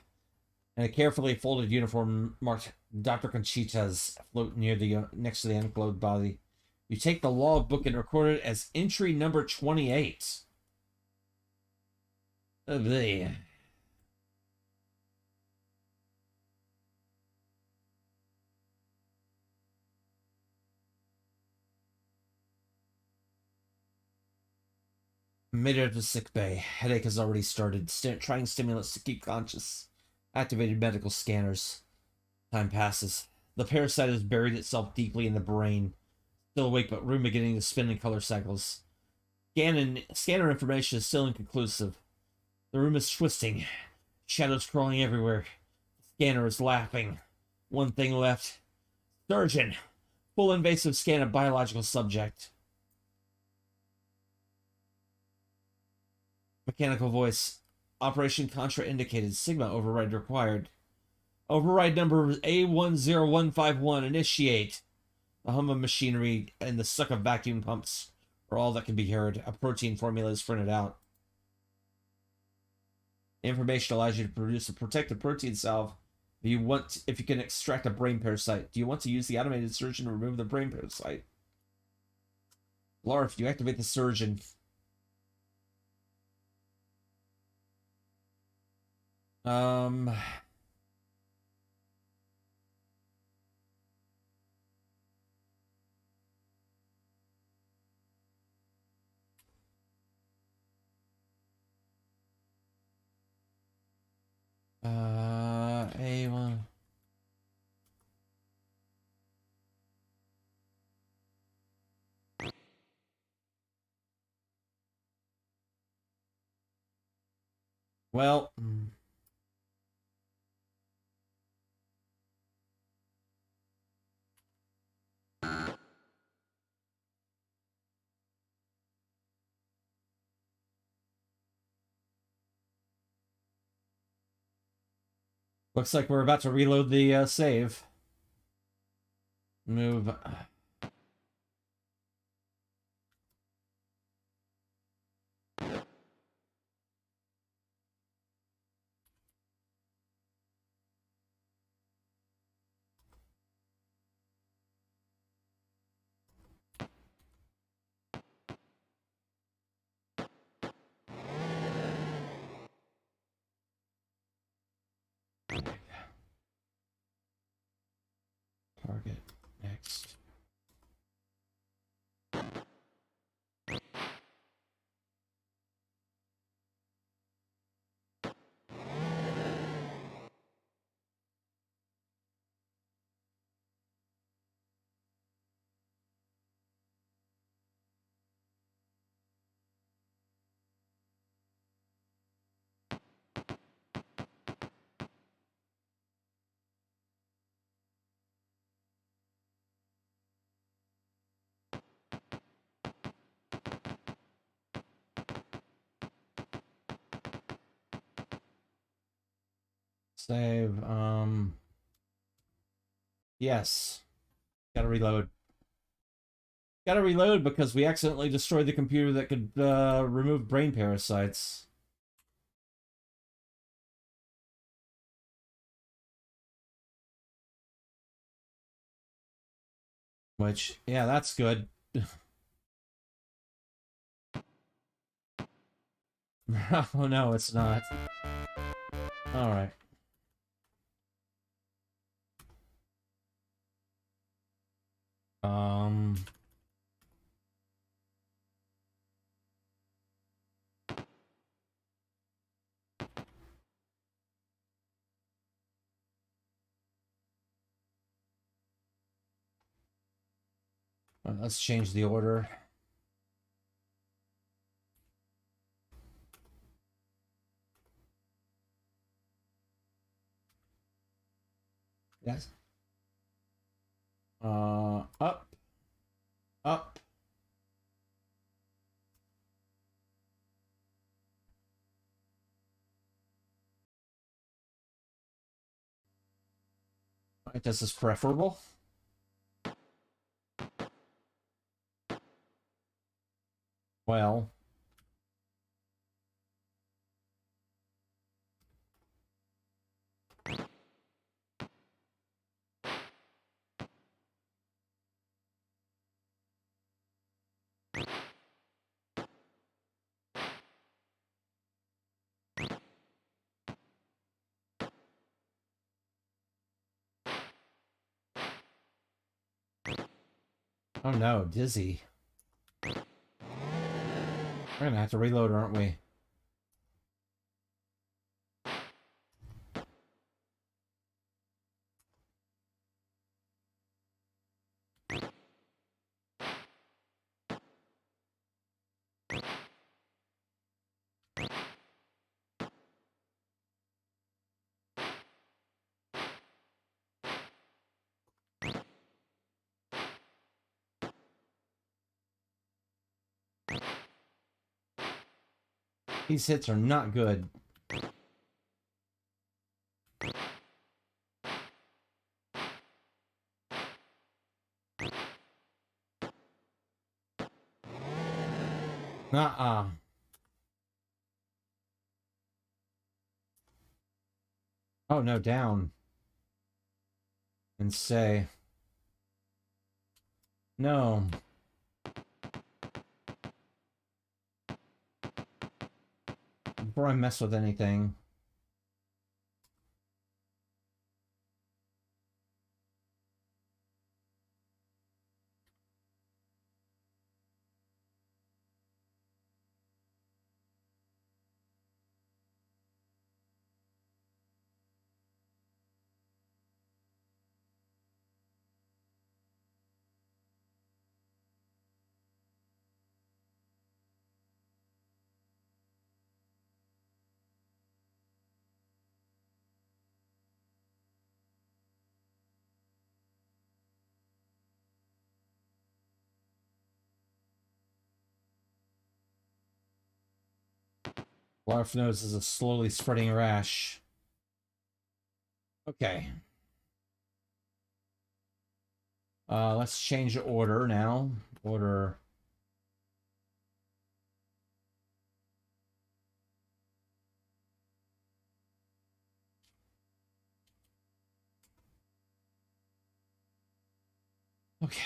and a carefully folded uniform marked Dr. Conchita's float next to the unclothed body. You take the log book and record it as entry number 28. Bleh. Made it to sick bay. Headache has already started. Trying stimulants to keep conscious. Activated medical scanners. Time passes. The parasite has buried itself deeply in the brain. Still awake, but room beginning to spin in color cycles. Scanner information is still inconclusive. The room is twisting. Shadows crawling everywhere. The scanner is laughing. One thing left. Surgeon. Full invasive scan of biological subject. Mechanical voice. Operation contraindicated. Sigma override required. Override number A10151. Initiate. The hum of machinery and the suck of vacuum pumps are all that can be heard. A protein formula is printed out. The information allows you to produce a protective protein salve if you can extract a brain parasite. Do you want to use the automated surgeon to remove the brain parasite? Larf, you activate the surgeon. A1. Well, looks like we're about to reload the save. Move. Target. Next. Save. Yes. Gotta reload. Gotta reload because we accidentally destroyed the computer that could remove brain parasites. Which, yeah, that's good. Oh no, it's not. Alright. Um... Let's change the order. Yes. Up. Up. Alright, this is preferable. Well. Oh no, dizzy. We're gonna have to reload, aren't we? These hits are not good. Uh-uh. Oh no, down. And say. No. Before I mess with anything. Larf nose is a slowly spreading rash. Okay. Let's change the order now. Order. Okay.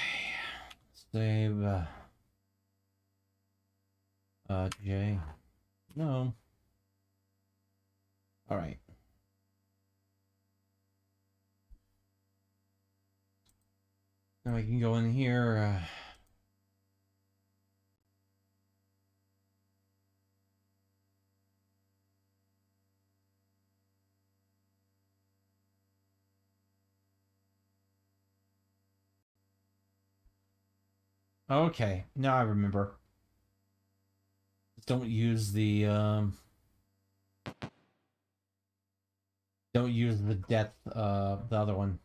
Save. J. No. All right. Now we can go in here. Okay. Now I remember. Don't use the don't use the death the other one.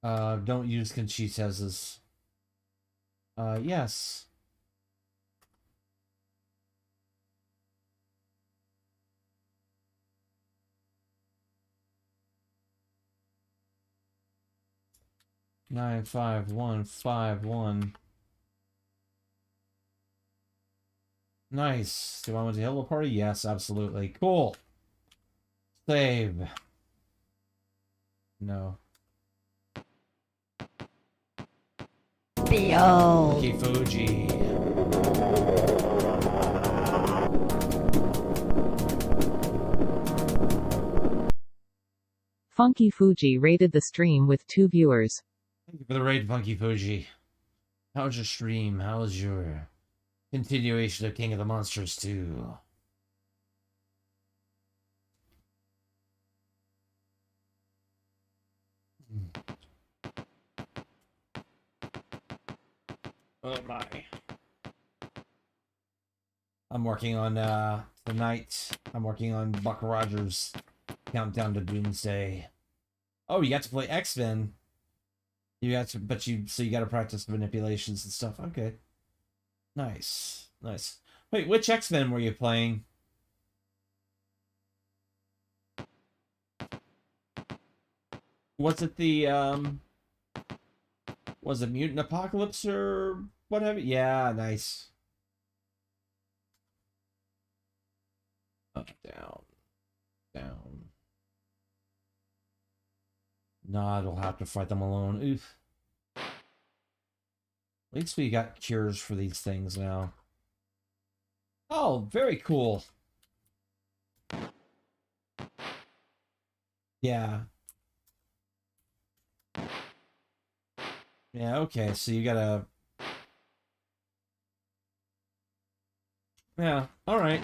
Don't use Conchitez's. Yes. 95151. Nice. Do I want to hello party? Yes, absolutely. Cool. Save. No. Funky Fuji. Funky Fuji rated the stream with 2 viewers. Thank you for the raid, Funky Fuji. How's your stream? How's your continuation of King of the Monsters 2? Oh my. I'm working on tonight. I'm working on Buck Rogers' Countdown to Doomsday. Oh, you got to play X-Men. You got to, but you got to practice manipulations and stuff. Okay. Nice. Nice. Wait, which X-Men were you playing? Was it the was it Mutant Apocalypse or whatever? Yeah, nice. Up, down, down. Nah, I'll have to fight them alone. Oof. At least we got cures for these things now. Oh, very cool. Yeah. Yeah, okay, so you gotta... Yeah, alright.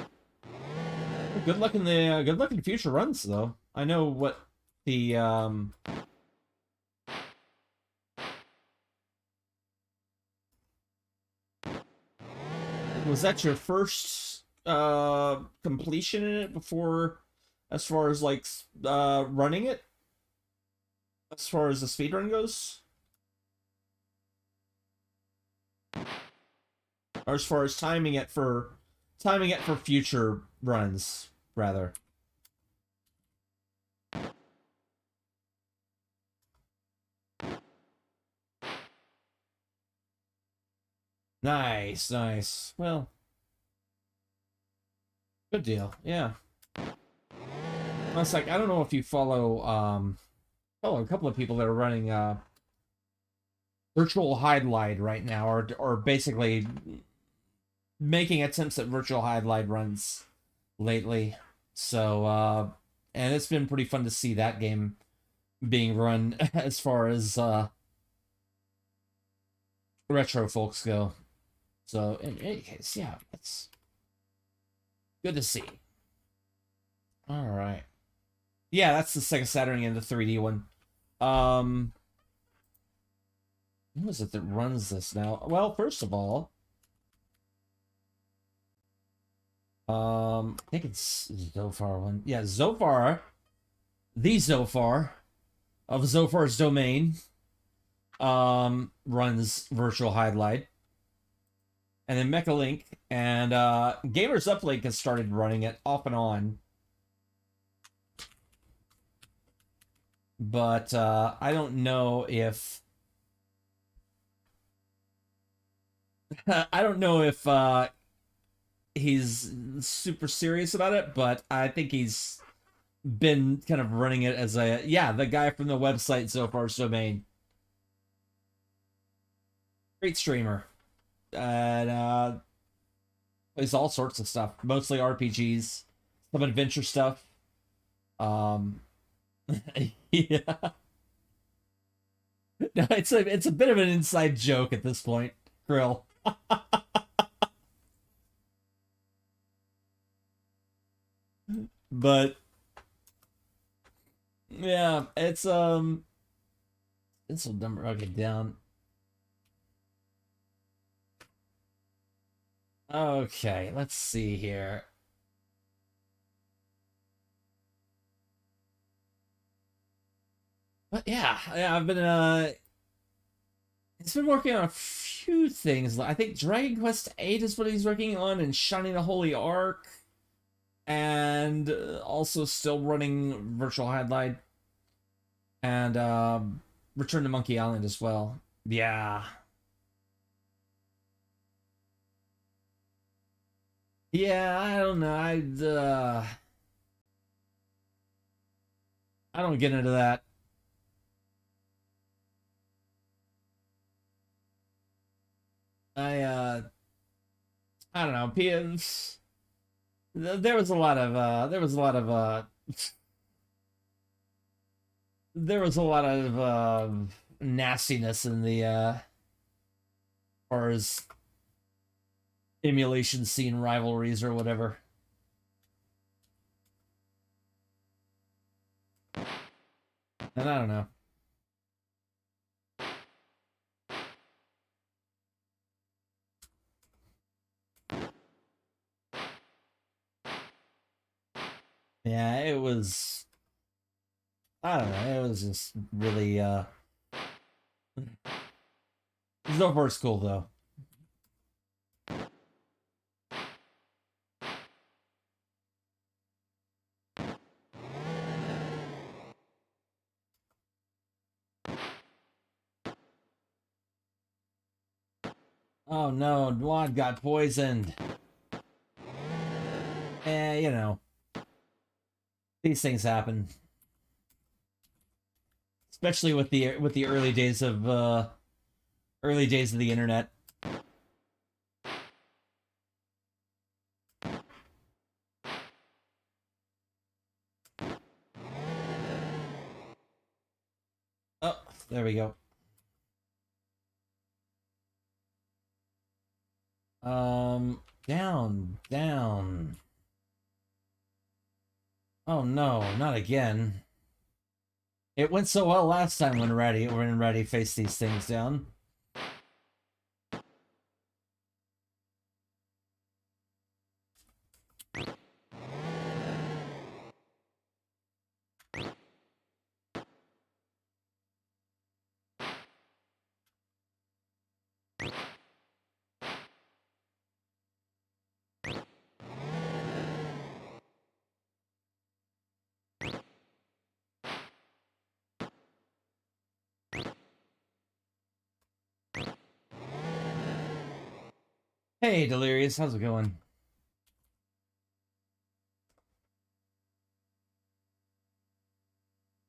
Good luck in the good luck in future runs, though. I know what the was that your first completion in it before, as far as like running it, as far as the speedrun goes, or as far as timing it for future runs, rather? Nice, nice. Well, good deal. Yeah. It's like, I don't know if you follow a couple of people that are running virtual highlight right now, or basically making attempts at virtual highlight runs lately. So and it's been pretty fun to see that game being run as far as retro folks go. So in any case, yeah, that's good to see. All right. Yeah, that's the Sega Saturn and the 3D one. Who is it that runs this now? Well, first of all, I think it's Zophar one. Yeah, Zophar, the Zophar of Zophar's Domain, runs Virtual Highlight. And then Mechalink and Gamers Uplink has started running it off and on. But I don't know if I don't know if he's super serious about it, but I think he's been kind of running it as a, yeah, the guy from the website Zophar's Domain. Great streamer. And plays all sorts of stuff, mostly RPGs, some adventure stuff. Yeah. No, it's a bit of an inside joke at this point, Krill. But yeah, it's a number. Okay, down. Okay, let's see here. But yeah, I've been he's been working on a few things. I think Dragon Quest VIII is what he's working on, and Shining the Holy Ark, and also still running Virtual Highlight. And Return to Monkey Island as well. Yeah. Yeah, I don't know. I don't get into that. I don't know. PMs. There was a lot of nastiness in the as far as emulation scene rivalries or whatever. And I don't know. Yeah, it was, I don't know, it was just really so far it's cool though. Oh no, Dwad got poisoned. You know, these things happen, especially with the early days of the internet. Oh, there we go. Down. Oh no, not again. It went so well last time when Ready faced these things down. Hey, Delirious, how's it going?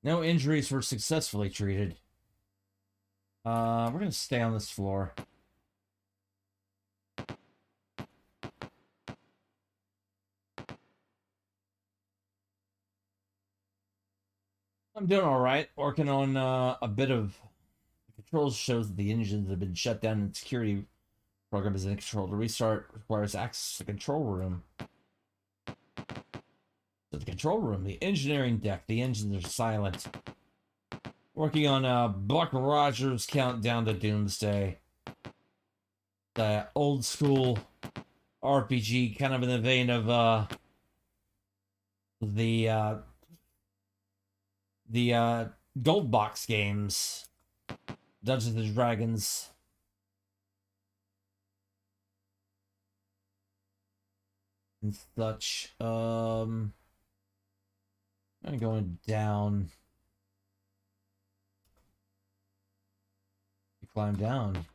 No injuries were successfully treated. We're gonna stay on this floor. I'm doing alright. Working on a bit of the controls shows that the engines have been shut down and security program is in control. To restart requires access to the control room. To the control room, the engineering deck, the engines are silent. Working on Buck Rogers Countdown to Doomsday. The old school RPG, kind of in the vein of the Gold Box games. Dungeons and Dragons. And such. I'm going down. You climb down.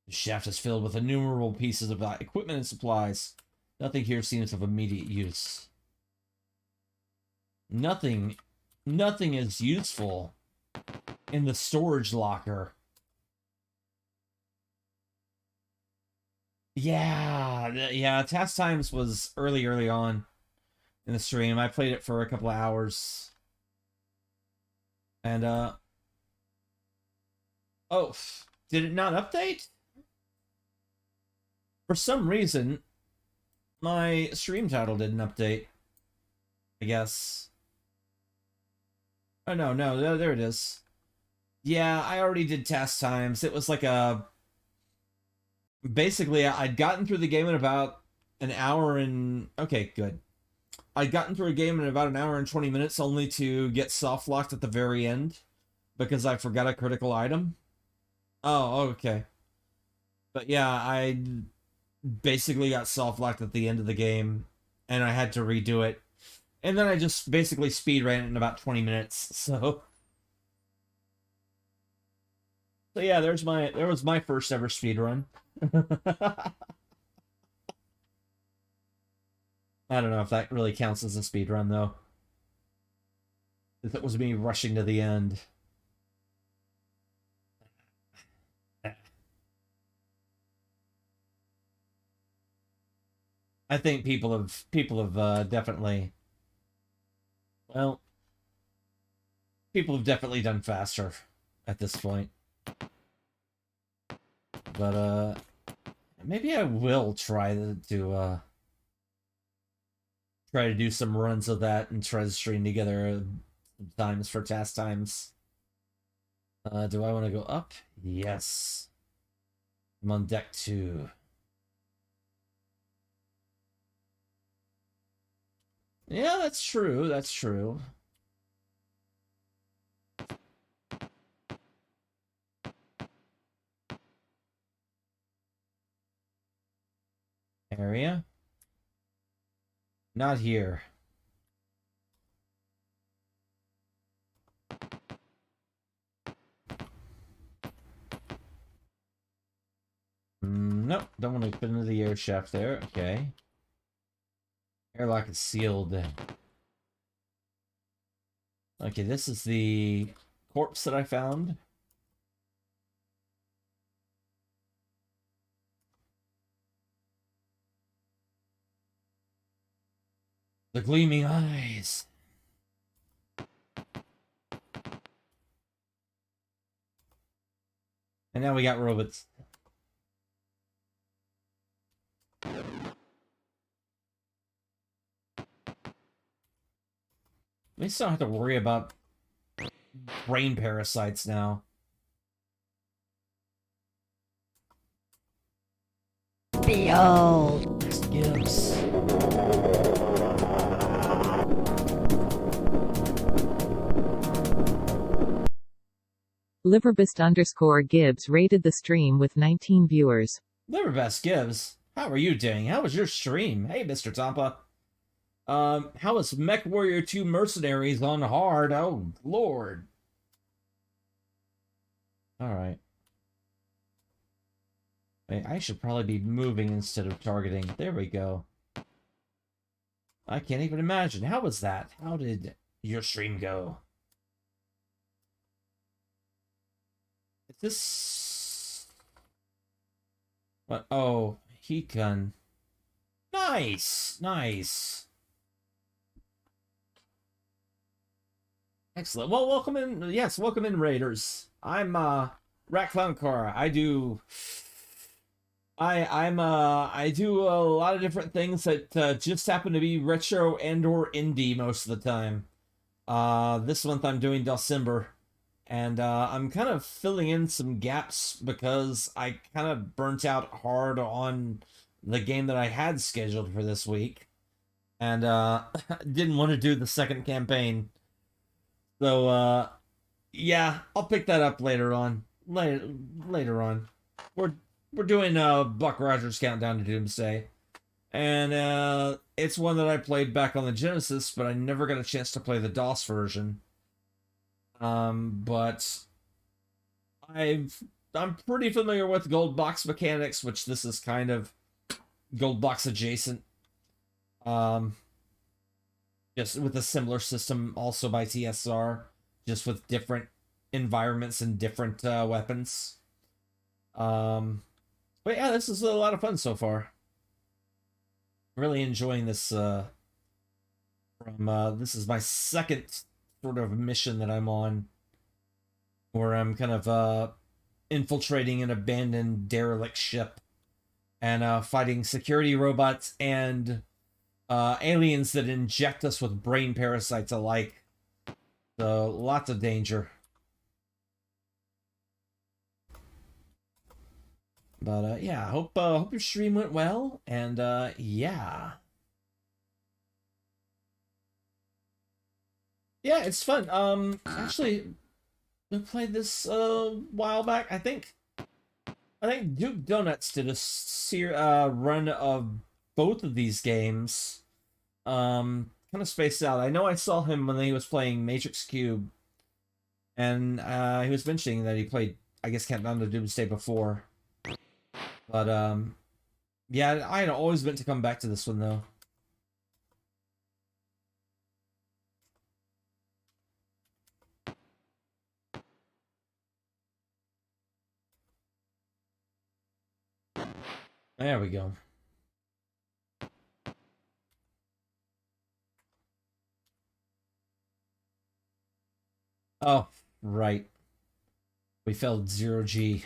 The shaft is filled with innumerable pieces of equipment and supplies. Nothing here seems of immediate use. Nothing is useful in the storage locker. Yeah, Task Times was early on in the stream. I played it for a couple of hours. And, oh, did it not update? For some reason, my stream title didn't update. I guess. Oh, no, there it is. Yeah, I already did Task Times. It was like a... Basically, I'd gotten through the game in about an hour and... Okay, good. I'd gotten through a game in about an hour and 20 minutes only to get soft-locked at the very end because I forgot a critical item. Oh, okay. But yeah, I basically got soft-locked at the end of the game and I had to redo it. And then I just basically speed ran it in about 20 minutes, so... So yeah, there was my first ever speed run. I don't know if that really counts as a speed run though. If it was me rushing to the end. I think people have definitely, well, people have definitely done faster at this point. But maybe I will try to do some runs of that and try to string together times for task times. Do I want to go up? Yes. I'm on deck 2. Yeah, that's true. That's true. Area? Not here. Nope, don't want to put into the air shaft there. Okay. Airlock is sealed. Okay, this is the corpse that I found. The gleaming eyes. And now we got robots. We still have to worry about brain parasites now. Behold. Gibbs. Liverbest_Gibbs rated the stream with 19 viewers. Liverbest Gibbs, how are you doing? How was your stream? Hey, Mr. Tampa. How was Mech Warrior 2 Mercenaries on hard? Oh, Lord. Alright. Wait, I should probably be moving instead of targeting. There we go. I can't even imagine. How was that? How did your stream go? Is this... What? Oh, heat gun. Nice! Nice! Excellent. Well, welcome in. Yes, welcome in, Raiders. I'm Rat Clown Car. I do a lot of different things that just happen to be retro and or indie most of the time. This month I'm doing DOSEMBER, and I'm kind of filling in some gaps because I kind of burnt out hard on the game that I had scheduled for this week, and didn't want to do the second campaign. So, yeah, I'll pick that up later on. Later on. We're doing Buck Rogers Countdown to Doomsday. And it's one that I played back on the Genesis, but I never got a chance to play the DOS version. But I'm pretty familiar with gold box mechanics, which this is kind of gold box adjacent. Just with a similar system also by TSR, just with different environments and different weapons. But yeah, this is a lot of fun so far. Really enjoying this. This is my second sort of mission that I'm on, where I'm kind of infiltrating an abandoned derelict ship and fighting security robots and aliens that inject us with brain parasites alike. So lots of danger. But yeah, hope your stream went well, and yeah. Yeah, it's fun. Actually, we played this a while back. I think Duke Donuts did a run of both of these games. Kind of spaced out. I know I saw him when he was playing Matrix Cube, and he was mentioning that he played I guess, countdown to Doomsday before. But, yeah, I had always meant to come back to this one, though. There we go. Oh, right. We failed 0G.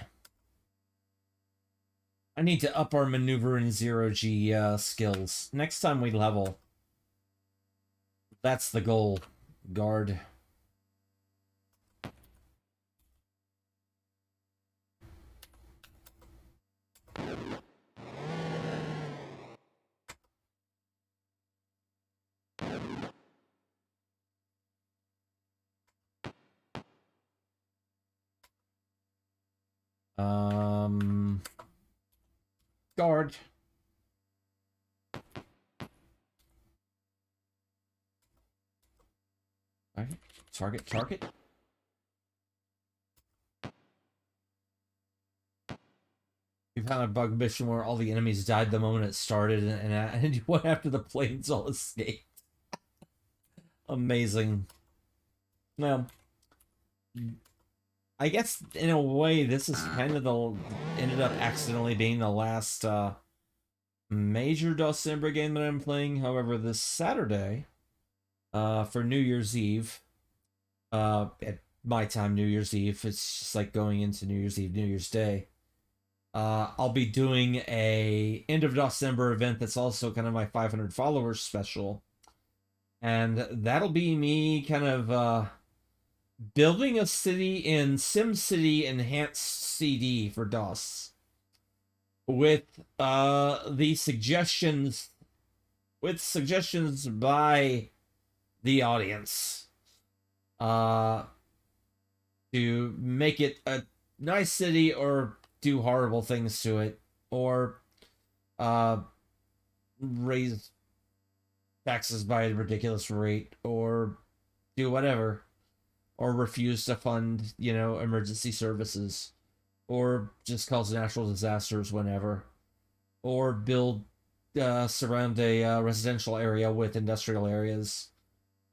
I need to up our maneuver in 0G skills. Next time we level. That's the goal. Guard. Guard. Target. We've had a bug mission where all the enemies died the moment it started, and what after the planes all escaped. Amazing. Well, I guess in a way this is kind of ended up accidentally being the last major DOSEMBER game that I'm playing. However, this Saturday, for New Year's Eve, at my time, New Year's Eve, it's just like going into New Year's Eve, New Year's Day. I'll be doing a end of DOSEMBER event that's also kind of my 500 followers special. And that'll be me kind of building a city in SimCity Enhanced CD for DOS. With the suggestions by the audience. To make it a nice city or do horrible things to it, or raise taxes by a ridiculous rate, or do whatever, or refuse to fund, emergency services, or just cause natural disasters whenever, or surround a residential area with industrial areas,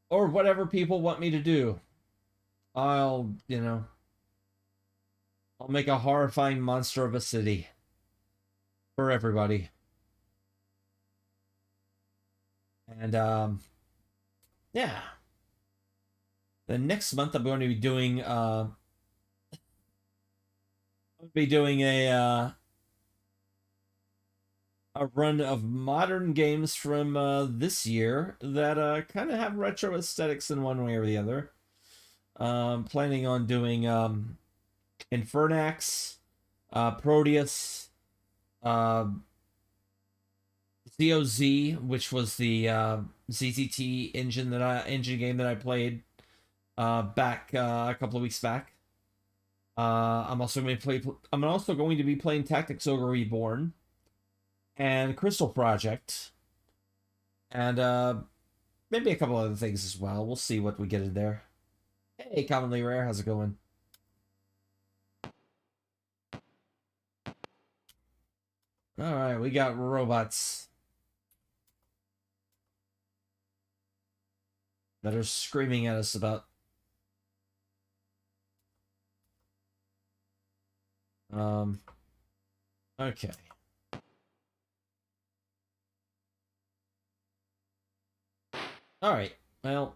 or whatever people want me to do. I'll make a horrifying monster of a city for everybody. And, yeah. The next month I'm going to be doing, a run of modern games from, this year that, kind of have retro aesthetics in one way or the other. Planning on doing, Infernax, Proteus, ZOZ, which was the ZZT engine game that I played back a couple of weeks back. I'm also going to be playing Tactics Ogre Reborn and Crystal Project, and maybe a couple other things as well. We'll see what we get in there. Hey, Commonly Rare, how's it going? Alright, we got robots that are screaming at us about okay. Alright, well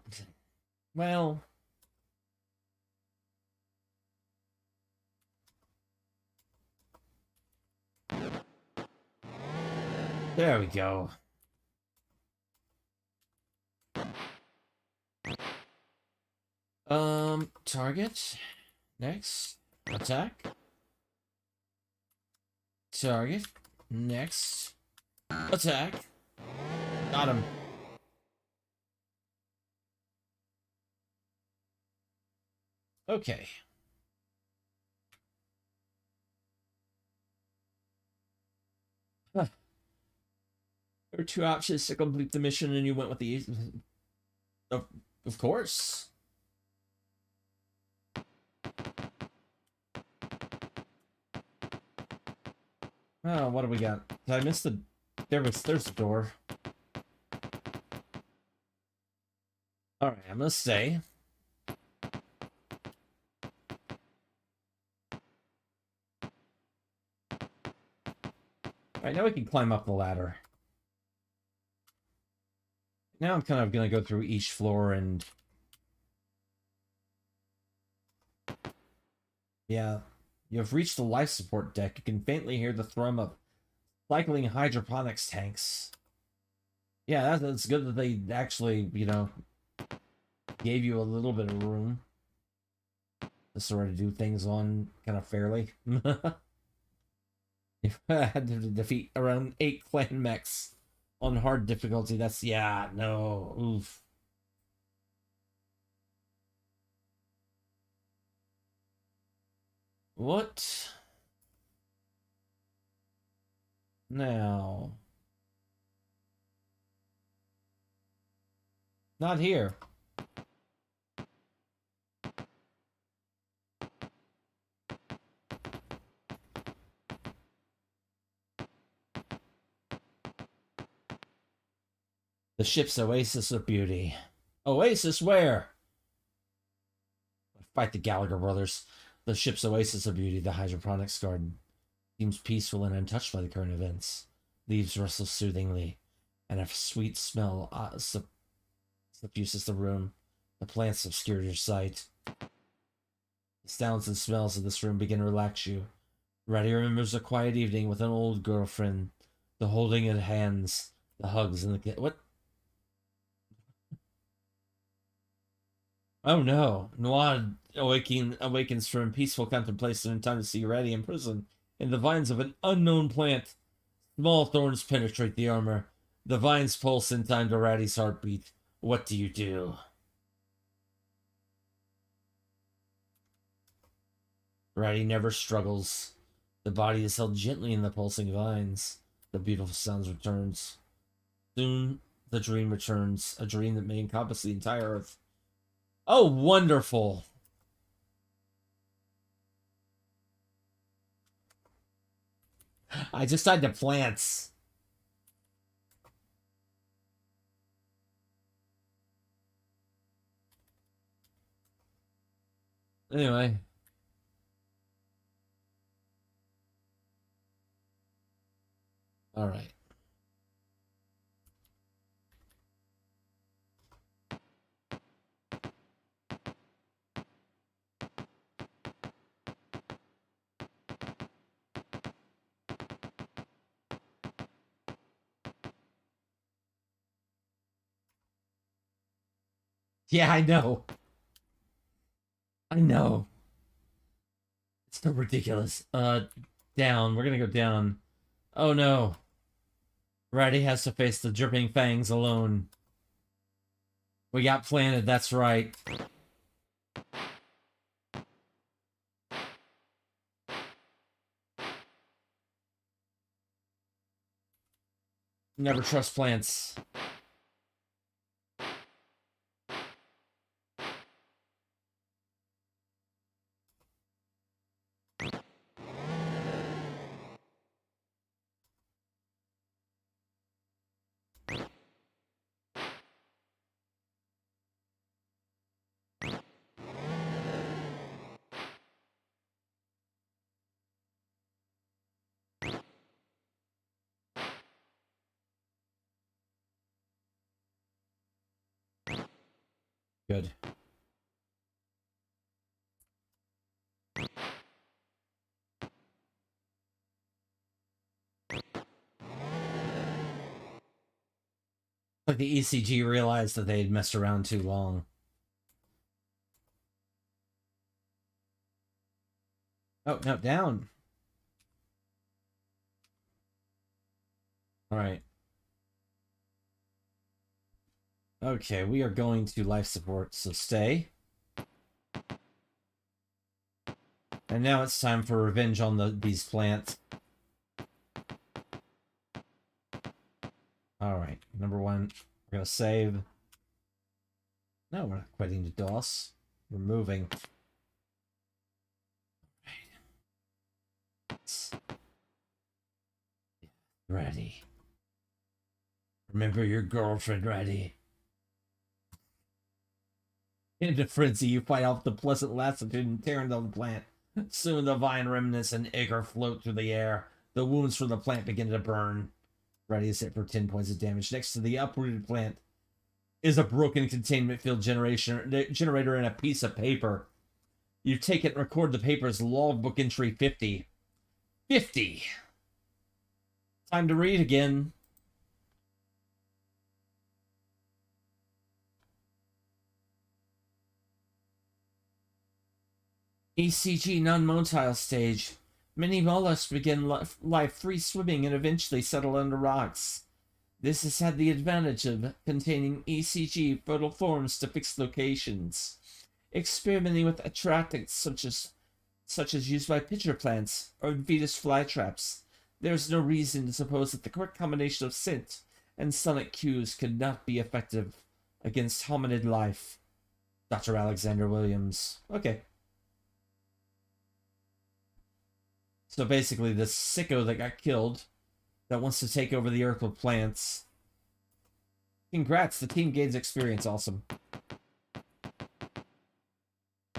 there we go. Target. Next. Attack. Target. Next. Attack. Got him. Okay. Huh. There are two options to complete the mission, and you went with the... Of course. Oh, what do we got? Did I miss the... There's the door. Alright, I'm gonna stay. Alright, now we can climb up the ladder. Now I'm kind of gonna go through each floor and... Yeah. You have reached the life support deck. You can faintly hear the thrum of cycling hydroponics tanks. Yeah, that's good that they actually, you know, gave you a little bit of room to sort of do things on kind of fairly. If I had to defeat around 8 clan mechs on hard difficulty, that's, yeah, no, oof. What? Now. Not here. The ship's oasis of beauty. Oasis where? Fight the Gallagher brothers. The ship's oasis of beauty, the hydroponics garden, seems peaceful and untouched by the current events. Leaves rustle soothingly, and a sweet smell suffuses the room. The plants obscure your sight. The sounds and smells of this room begin to relax you. Reddy remembers a quiet evening with an old girlfriend, the holding of hands, the hugs, and the... What? Oh no. Noir awakens from peaceful contemplation in time to see Reddy in prison in the vines of an unknown plant. Small thorns penetrate the armor. The vines pulse in time to Reddy's heartbeat. What do you do? Reddy never struggles. The body is held gently in the pulsing vines. The beautiful sounds returns. Soon, the dream returns. A dream that may encompass the entire earth. Oh, wonderful. I just had the plants. Anyway. All right. Yeah, I know. I know. It's so ridiculous. Down. We're gonna go down. Oh no. Reddy has to face the dripping fangs alone. We got planted, that's right. Never trust plants. Good. Like the ECG realized that they had messed around too long. Oh, no, down. Alright. Okay, we are going to life support, so stay. And now it's time for revenge on these plants. Alright, number one, we're gonna save. No, we're not quitting to DOS. We're moving. ready. Remember your girlfriend ready. In a frenzy, you fight off the pleasant lassitude and tear into the plant. Soon the vine remnants and ichor float through the air. The wounds from the plant begin to burn. Ready is hit for 10 points of damage. Next to the uprooted plant is a broken containment field generator and a piece of paper. You take it and record the paper as logbook entry 50. 50! Time to read again. ECG non-motile stage. Many mollusks begin life free swimming and eventually settle under rocks. This has had the advantage of containing ECG fertile forms to fixed locations. Experimenting with attractants such as used by pitcher plants or Venus flytraps, there is no reason to suppose that the correct combination of scent and sonic cues could not be effective against hominid life. Dr. Alexander Williams. Okay. So basically, the sicko that got killed, that wants to take over the earth with plants. Congrats, the team gains experience. Awesome.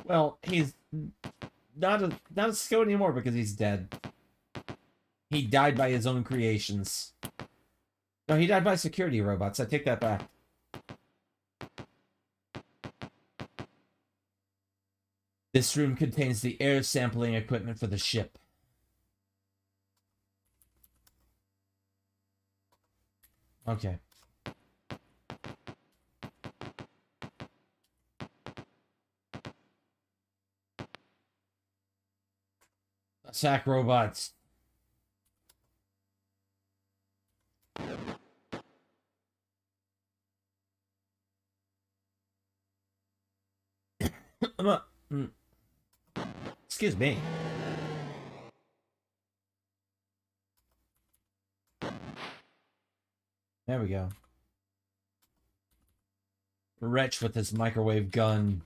Well, he's not a sicko anymore because he's dead. He died by his own creations. No, he died by security robots. I take that back. This room contains the air sampling equipment for the ship. Okay. Attack robots. Excuse me. There we go. Wretch with his microwave gun.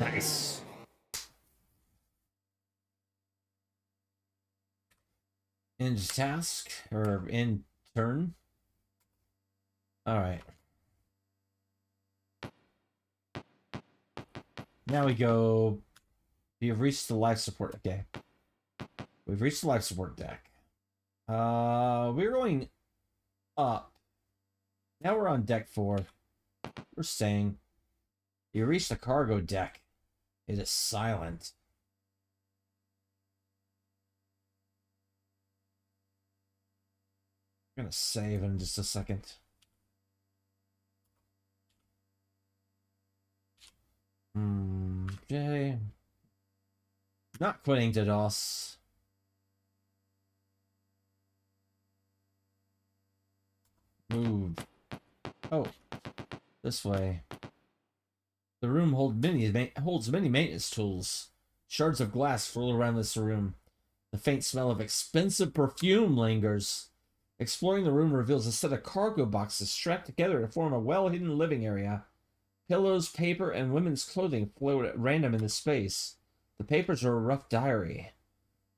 Nice. End task, or end turn. Alright. Now we go... You've reached the life support... Okay. We've reached the life support deck. We're going up. Now we're on deck 4. We're staying. You reached the cargo deck. It is silent. I'm gonna save in just a second. Okay. Not quitting to DOS. Move. Oh, this way. The room holds many maintenance tools. Shards of glass roll around this room. The faint smell of expensive perfume lingers. Exploring the room reveals a set of cargo boxes strapped together to form a well-hidden living area. Pillows, paper, and women's clothing float at random in the space. The papers are a rough diary.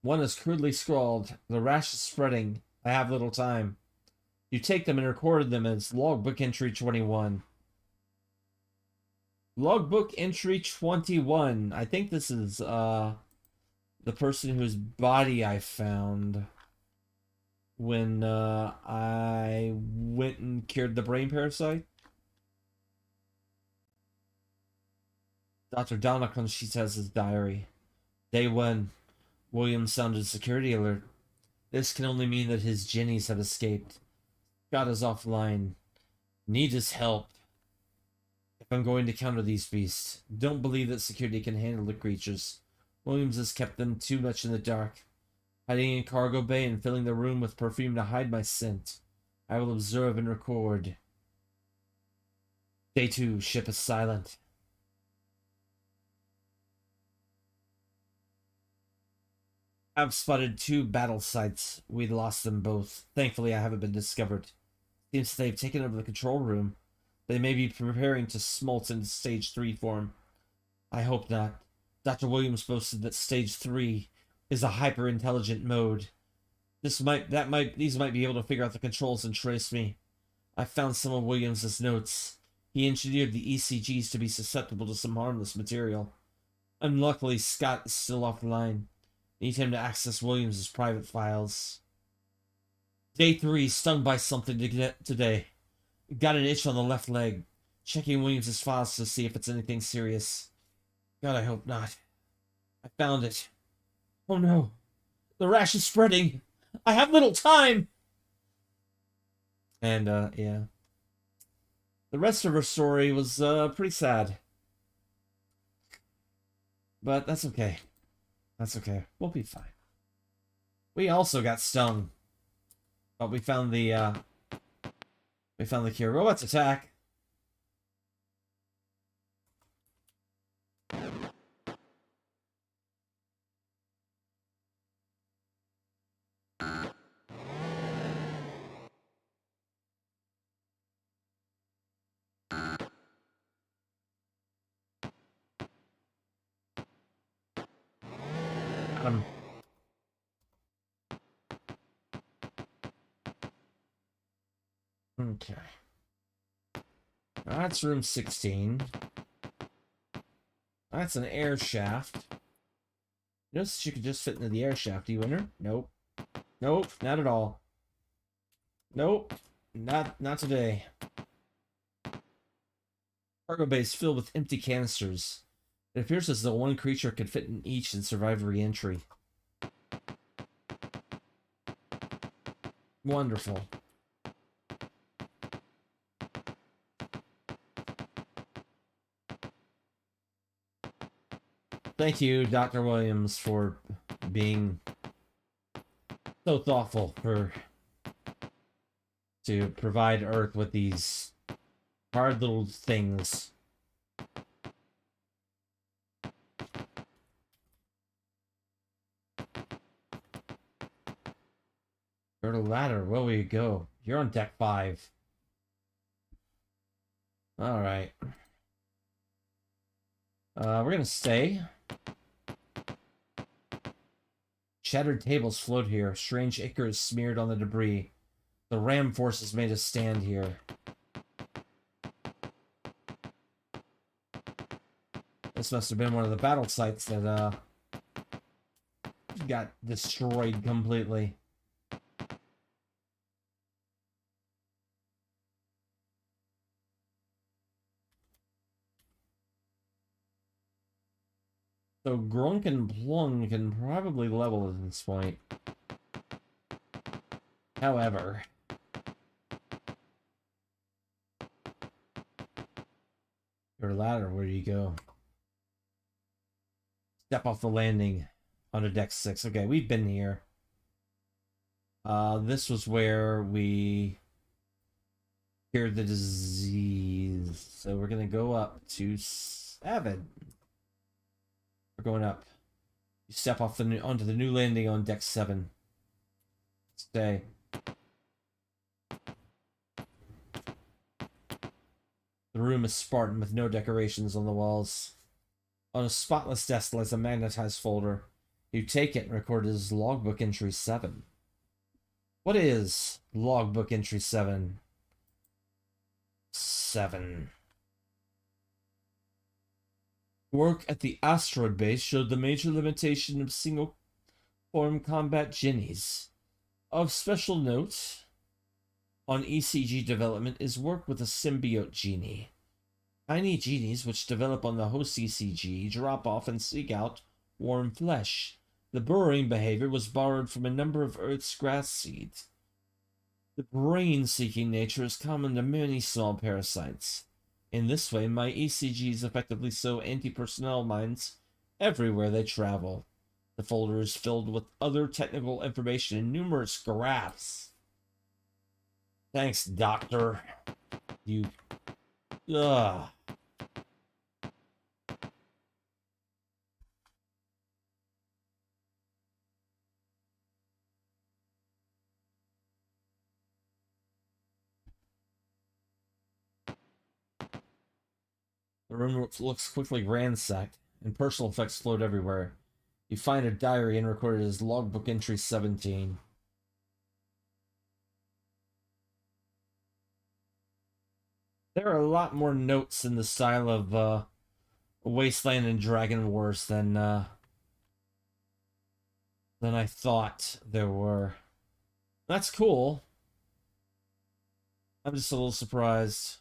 One is crudely scrawled. The rash is spreading. I have little time. You take them and record them as logbook entry 21. Logbook entry 21. I think this is the person whose body I found when I went and cured the brain parasite. Dr. Donegan, she says his diary. Day 1. William sounded security alert. This can only mean that his Jennies have escaped. Scott is offline. Need his help. If I'm going to counter these beasts, don't believe that security can handle the creatures. Williams has kept them too much in the dark. Hiding in cargo bay and filling the room with perfume to hide my scent. I will observe and record. Day 2. Ship is silent. I've spotted 2 battle sites. We lost them both. Thankfully, I haven't been discovered. Seems they've taken over the control room. They may be preparing to smolt into stage 3 form. I hope not. Dr. Williams boasted that stage 3 is a hyper-intelligent mode. These might be able to figure out the controls and trace me. I found some of Williams's notes. He engineered the ECGs to be susceptible to some harmless material. Unluckily, Scott is still offline. Need him to access Williams's private files. Day 3, stung by something today. Got an itch on the left leg. Checking Williams's files to see if it's anything serious. God, I hope not. I found it. Oh no. The rash is spreading. I have little time. And, yeah. The rest of her story was, pretty sad. But that's okay. That's okay. We'll be fine. We also got stung. But we found the cure. Robots attack. Okay. That's room 16. That's an air shaft. Notice you could just fit into the air shaft, you winner? Nope. Nope, not at all. Nope. Not today. Cargo bay is filled with empty canisters. It appears as though one creature could fit in each and survive re-entry. Wonderful. Thank you, Dr. Williams, for being so thoughtful to provide Earth with these hard little things. Go to ladder. Where will you go? You're on deck 5. Alright. We're gonna stay. Shattered tables float here. Strange ichor is smeared on the debris. The ram forces made us stand here. This must have been one of the battle sites that got destroyed completely. So Grunk and Plung can probably level at this point. However, your ladder, where do you go? Step off the landing onto deck 6. Okay, we've been here. This was where we cured the disease. So we're gonna go up to 7. We're going up. You step off onto the new landing on deck 7. Stay. The room is Spartan with no decorations on the walls. On a spotless desk lies a magnetized folder. You take it and record it as logbook entry 7. What is logbook entry 7? 7. Work at the asteroid base showed the major limitation of single-form combat Jinnies. Of special note on ECG development is work with a symbiote genie. Tiny genies which develop on the host ECG drop off and seek out warm flesh. The burrowing behavior was borrowed from a number of Earth's grass seeds. The brain-seeking nature is common to many small parasites. In this way, my ECGs effectively sow anti-personnel mines everywhere they travel. The folder is filled with other technical information and numerous graphs. Thanks, Doctor. You... Ugh. The room looks quickly ransacked, and personal effects float everywhere. You find a diary and recorded as logbook entry 17. There are a lot more notes in the style of Wasteland and Dragon Wars than I thought there were. That's cool. I'm just a little surprised.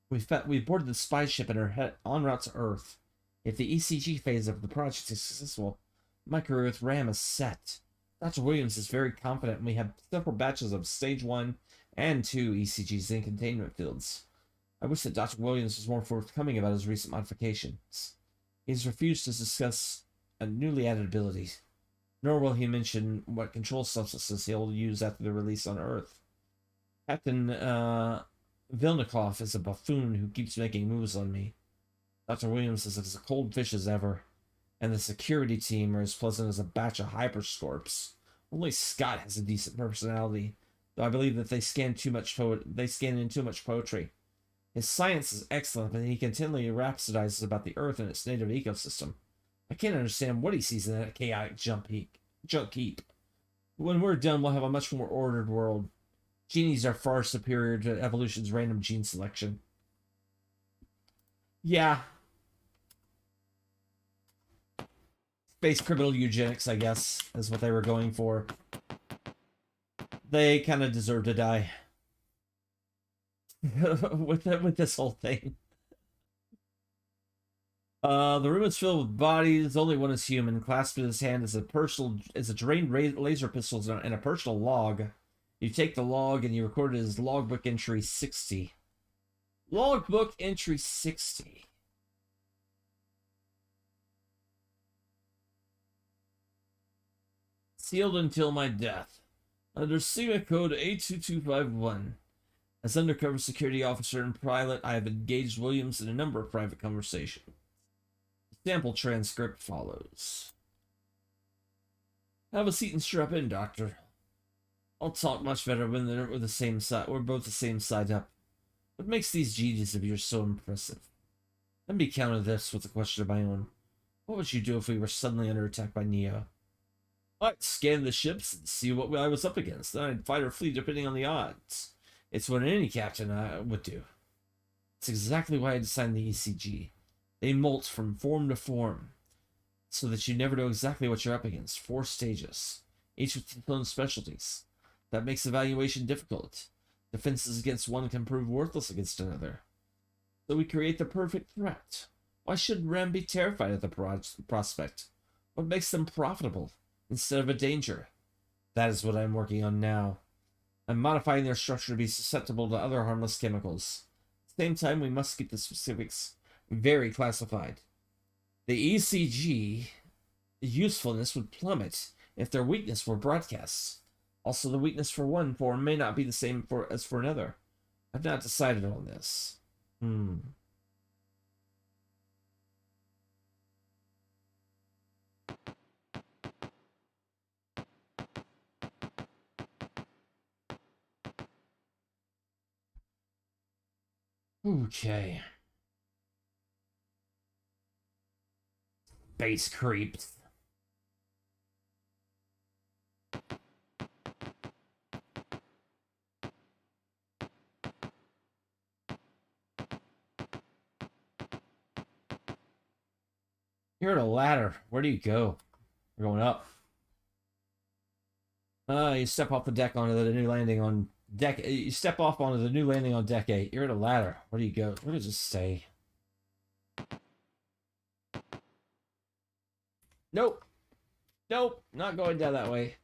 We boarded the spy ship and are en route to Earth. If the ECG phase of the project is successful, my career with RAM is set. Dr. Williams is very confident, and we have several batches of Stage 1 and 2 ECGs in containment fields. I wish that Dr. Williams was more forthcoming about his recent modifications. He has refused to discuss a newly added ability, nor will he mention what control substances he'll use after the release on Earth. Captain Vilnikov is a buffoon who keeps making moves on me. Dr. Williams is as cold fish as ever, and the security team are as pleasant as a batch of hyperscorps. Only Scott has a decent personality, though I believe that they scan in too much poetry. His science is excellent, but he continually rhapsodizes about the Earth and its native ecosystem. I can't understand what he sees in that chaotic junk heap. When we're done, we'll have a much more ordered world. Genies are far superior to evolution's random gene selection. Yeah. Space criminal eugenics, I guess, is what they were going for. They kind of deserve to die. with this whole thing. The room is filled with bodies. Only one is human. Clasped in his hand is a drained laser pistol and a personal log. You take the log and you record it as logbook entry 60. Logbook entry 60. Sealed until my death. Under Sigma code 82251. As undercover security officer and pilot, I have engaged Williams in a number of private conversations. The sample transcript follows. Have a seat and strap in, Doctor. I'll talk much better when we're the same side. We're both the same side up. What makes these geniuses of yours so impressive? Let me counter this with a question of my own. What would you do if we were suddenly under attack by Neo? I'd scan the ships and see what I was up against. Then I'd fight or flee depending on the odds. It's what any captain would do. It's exactly why I designed the ECG. They molt from form to form, so that you never know exactly what you're up against. 4 stages, each with its own specialties. That makes evaluation difficult. Defenses against one can prove worthless against another. So we create the perfect threat. Why should RAM be terrified at the prospect? What makes them profitable instead of a danger? That is what I'm working on now. I'm modifying their structure to be susceptible to other harmless chemicals. At the same time, we must keep the specifics very classified. The ECG usefulness would plummet if their weakness were broadcast. Also, the weakness for one form may not be the same as for another. I've not decided on this. Okay. Base creeps. You're at a ladder. Where do you go? We're going up. You step off the deck onto the new landing on deck. You step off onto the new landing on deck 8. You're at a ladder. Where do you go? Where does it stay? Nope. Nope. Not going down that way.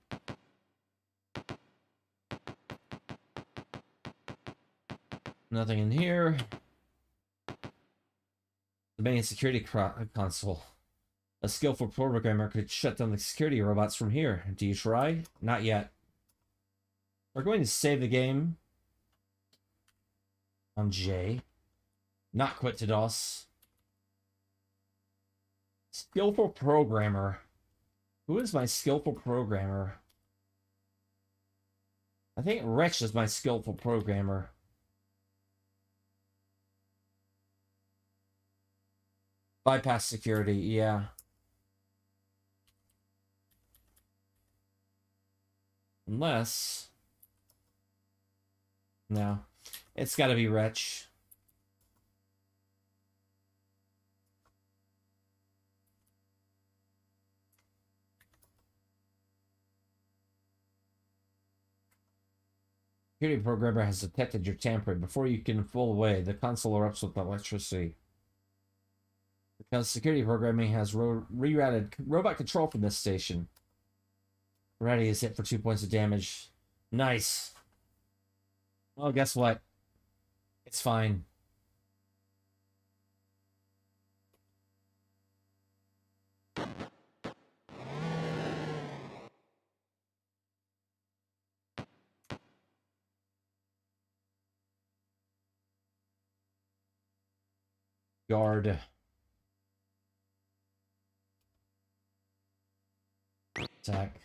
Nothing in here. The main security console. A skillful programmer could shut down the security robots from here. Do you try? Not yet. We're going to save the game on J. Not quit to DOS. Skillful programmer. Who is my skillful programmer? I think Wretch is my skillful programmer. Bypass security, yeah. Unless... No. It's gotta be Wretch. Security programmer has detected your tampering. Before you can pull away, the console erupts with electricity. Because security programming has rerouted robot control from this station. Ready is hit for 2 points of damage. Nice. Well, guess what? It's fine. Guard. Attack.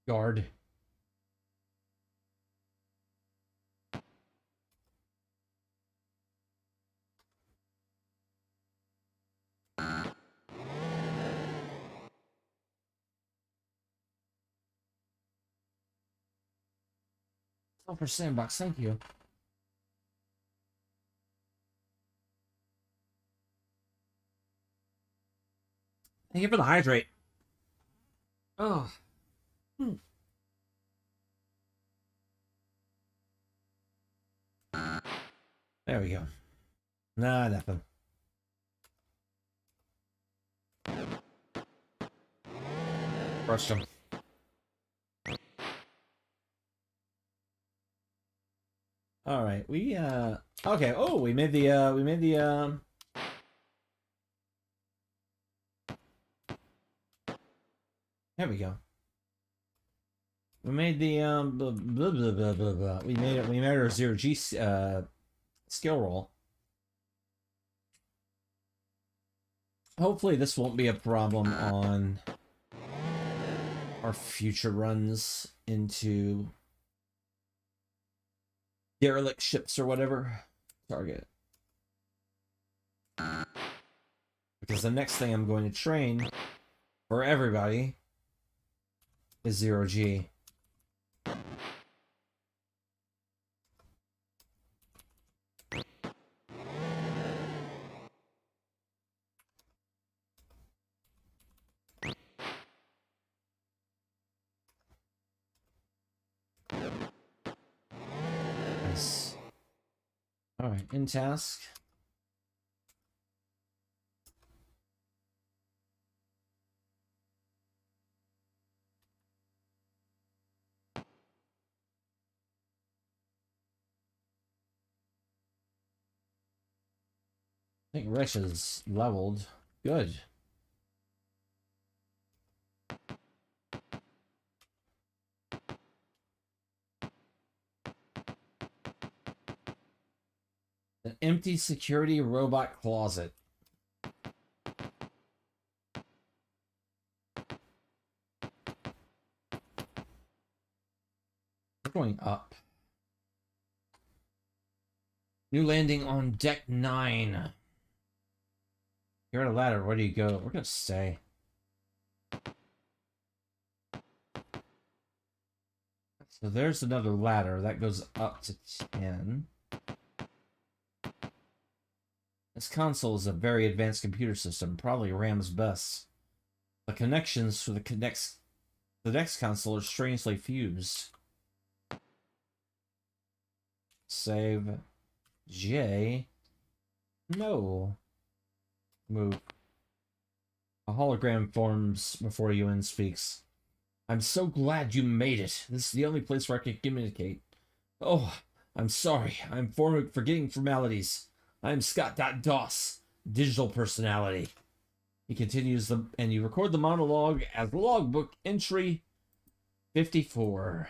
Guard. Oh, for sandbox, thank you. Thank you for the hydrate. Oh. There we go. Nah, nothing. Brushed him. All right, okay. Oh, we made the there we go. We made the blah, blah, blah, blah, blah, blah. We made our 0G skill roll. Hopefully this won't be a problem on our future runs into derelict ships or whatever. Target. Because the next thing I'm going to train for everybody is 0G. Nice. Alright, in task. I think Rich is leveled. Good. An empty security robot closet. We're going up. New landing on deck 9. You're at a ladder. Where do you go? We're gonna stay. So there's another ladder that goes up to 10. This console is a very advanced computer system, probably RAM's best. The connections for the next console are strangely fused. Save. J. No. Move. A hologram forms before Ewan speaks. I'm so glad you made it. This is the only place where I can communicate. Oh, I'm sorry. I'm forgetting formalities. I'm Scott.DOS, digital personality. He continues and you record the monologue as logbook entry 54.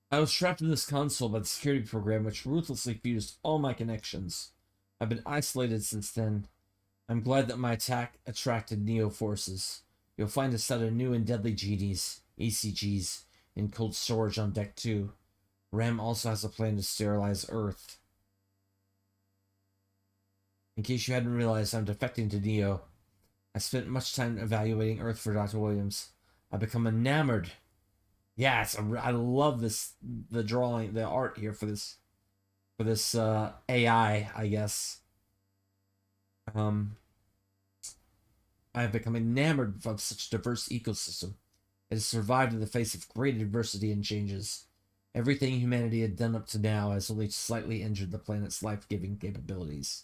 I was trapped in this console by the security program which ruthlessly fused all my connections. I've been isolated since then. I'm glad that my attack attracted Neo forces. You'll find a set of new and deadly GDs, ECGs, in cold storage on Deck 2. Ram also has a plan to sterilize Earth. In case you hadn't realized, I'm defecting to Neo. I spent much time evaluating Earth for Dr. Williams. I've become enamored. Yeah, I love this, the drawing, the art here for this AI, I guess. I've become enamored of such a diverse ecosystem. It has survived in the face of great adversity and changes. Everything humanity had done up to now has only slightly injured the planet's life-giving capabilities.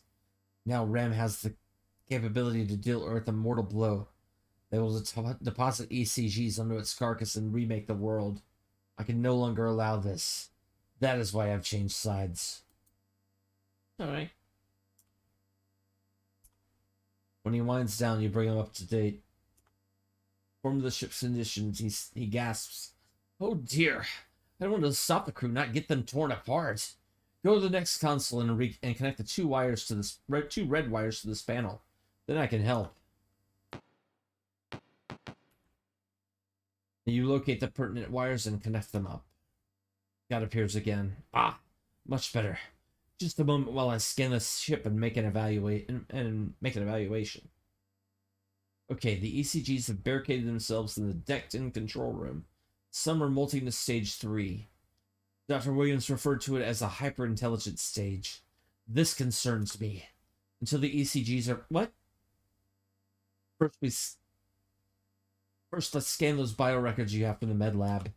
Now Ram has the capability to deal Earth a mortal blow. They will deposit ECGs onto its carcass and remake the world. I can no longer allow this. That is why I've changed sides. Alright. When he winds down, you bring him up to date. Informed of the ship's conditions, he gasps. Oh dear. I want to stop the crew, not get them torn apart. Go to the next console and connect the two red wires to this panel. Then I can help. You locate the pertinent wires and connect them up. God appears again. Ah, much better. Just a moment while I scan the ship and make an evaluation. Okay, the ECGs have barricaded themselves in the decked-in control room. Some are molting to stage 3. Dr. Williams referred to it as a hyper-intelligent stage. This concerns me. Until the ECGs are... What? First, let's scan those biorecords you have from the med lab.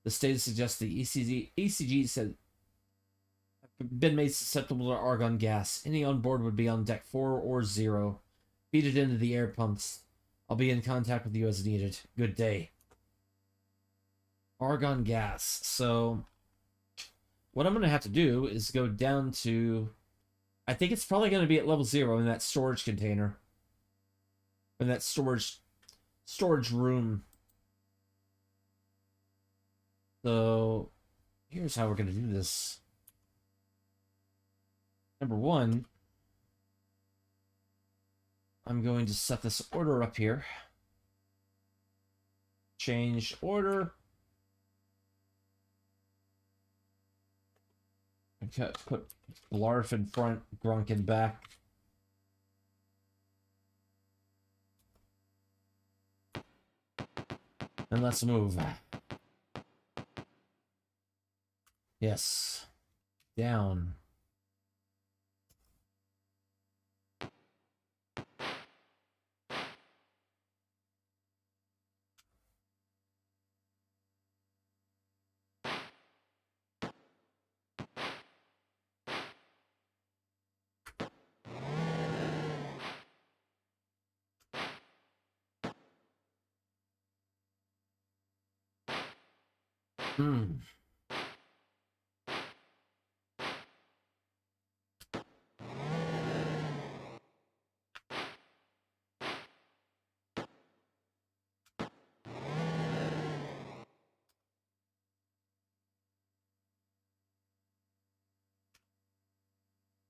The status suggests the ECGs have been made susceptible to argon gas. Any on board would be on deck 4 or 0. Feed it into the air pumps. I'll be in contact with you as needed. Good day. Argon gas. So, what I'm going to have to do is go down to... I think it's probably going to be at level 0 in that storage container. In that storage room. So, here's how we're going to do this. Number 1, I'm going to set this order up here. Change order. Put Blarf in front, Grunk in back. And let's move. Yes. Down.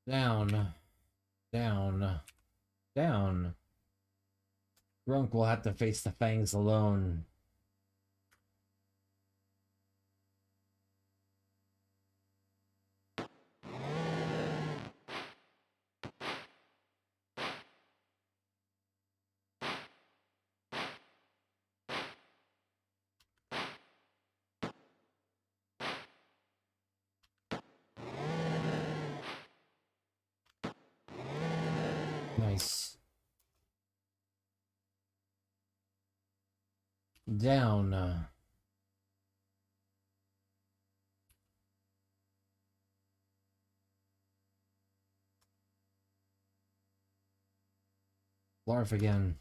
Down. Down. Down. Grunk will have to face the fangs alone. Nice. Down. Blarf again.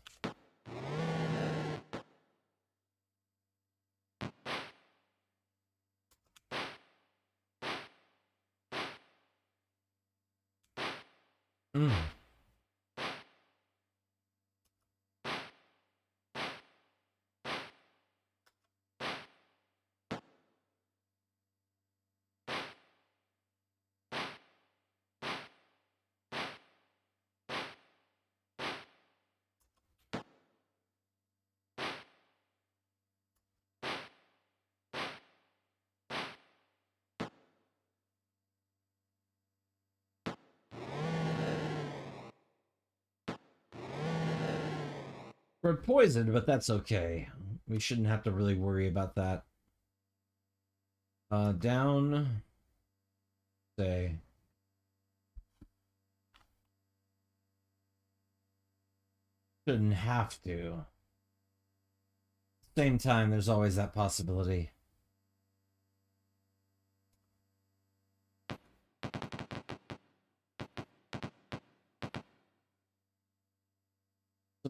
We're poisoned, but that's okay. We shouldn't have to really worry about that. Down. Say. Shouldn't have to. Same time, there's always that possibility.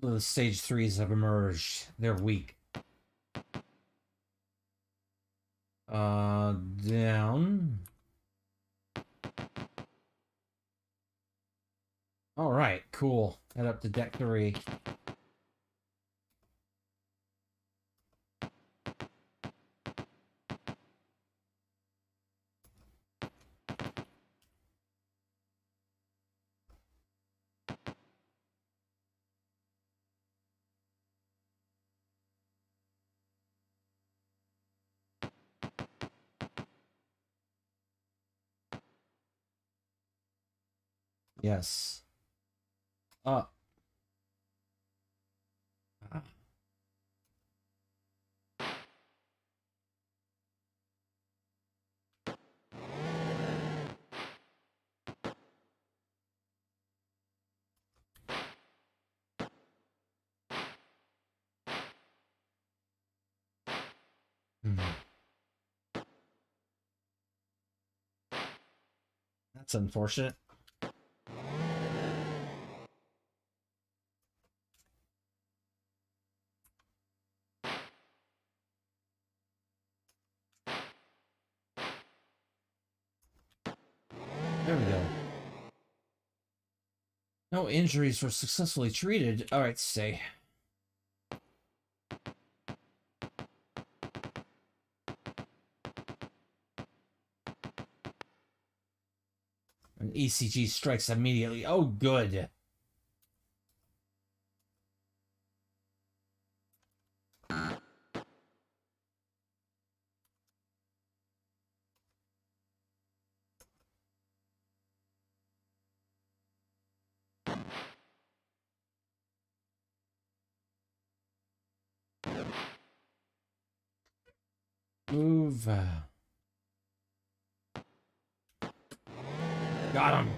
Some of the stage 3s have emerged. They're weak. Down. Alright, cool. Head up to deck 3. Yes. Up. That's unfortunate. There we go. No injuries were successfully treated. Alright, stay. An ECG strikes immediately. Oh, good. Move. Got him.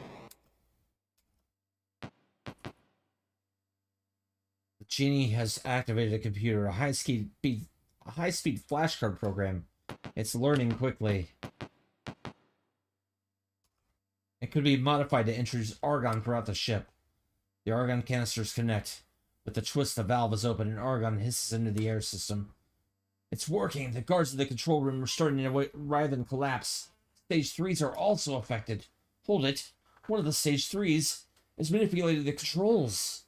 The genie has activated a computer, a high-speed flashcard program. It's learning quickly. It could be modified to introduce argon throughout the ship. The argon canisters connect. With the twist, the valve is open and argon hisses into the air system. It's working. The guards in the control room are starting to writhe and collapse. Stage 3s are also affected. Hold it. One of the stage 3s is manipulating the controls.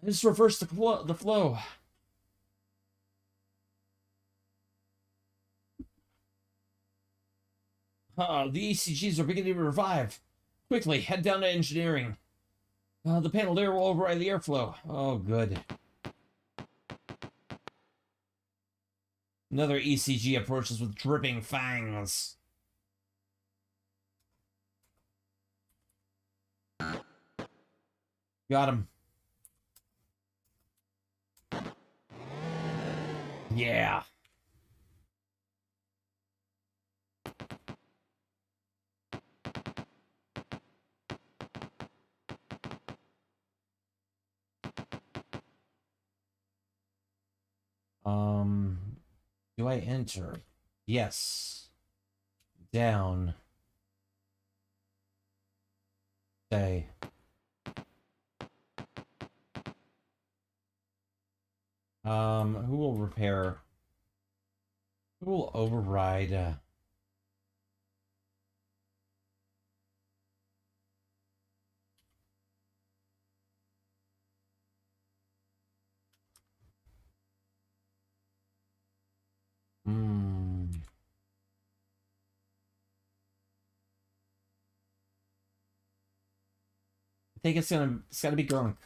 Just reverse the flow. The ECGs are beginning to revive. Quickly, head down to engineering. The panel there will override the airflow. Oh, good. Another ECG approaches with dripping fangs. Got him. Yeah. Do I enter? Yes. Down. Stay. Who will repair? Who will override? I think it's gotta be Grunk.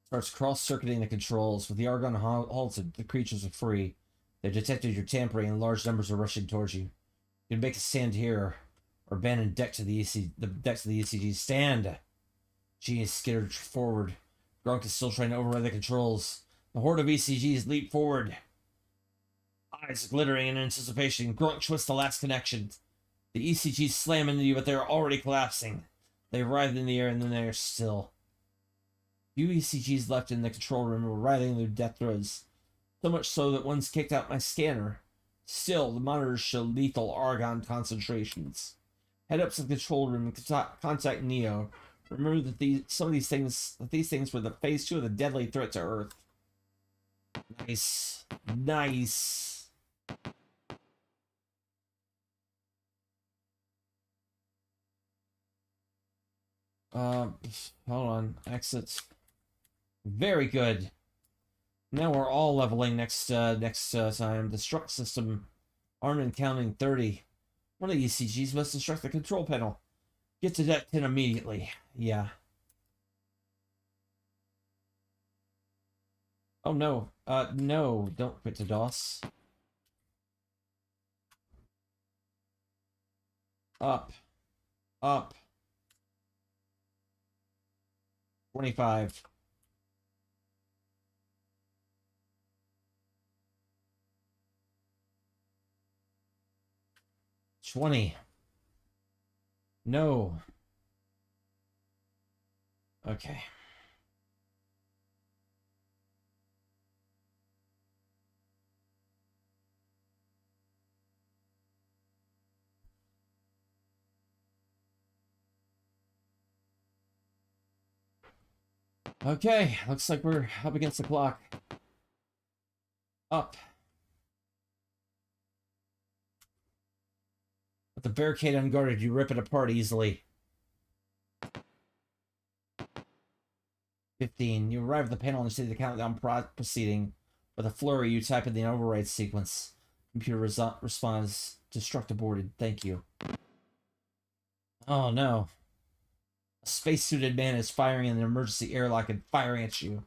Starts cross-circuiting the controls. With the argon halted, the creatures are free. They've detected your tampering and large numbers are rushing towards you. You can make a stand here or abandon decks of the ECG. Stand! Genius skittered forward, Grunk is still trying to override the controls. The horde of ECGs leap forward. Eyes glittering in anticipation. Grunk twists the last connection. The ECGs slam into you, but they're already collapsing. They writhe in the air, and then they are still. Few ECGs left in the control room were writhing their death throes. So much so that one's kicked out my scanner. Still, the monitors show lethal argon concentrations. Head up to the control room and contact Neo. Remember that these things were the phase 2 of the deadly threat to Earth. Nice. Nice. Hold on. Exit. Very good. Now we're all leveling next time. Destruct system. Armament counting 30. One of the ECGs must destruct the control panel. Get to that 10 immediately. Yeah. Oh no. No. Don't quit to DOS. Up. Up. 25. $20. No. Okay. Okay, looks like we're up against the clock. Up. With the barricade unguarded, you rip it apart easily. 15. You arrive at the panel and see the countdown proceeding. With a flurry, you type in the override sequence. Computer responds, destruct aborted. Thank you. Oh no. A spacesuited man is firing in an emergency airlock and firing at you.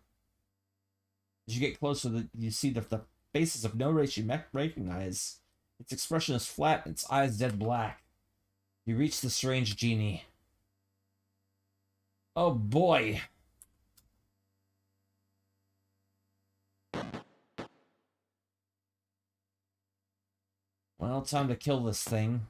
As you get closer, you see the faces of no race you recognize. Its expression is flat, its eyes dead black. You reach the strange genie. Oh boy. Well, time to kill this thing.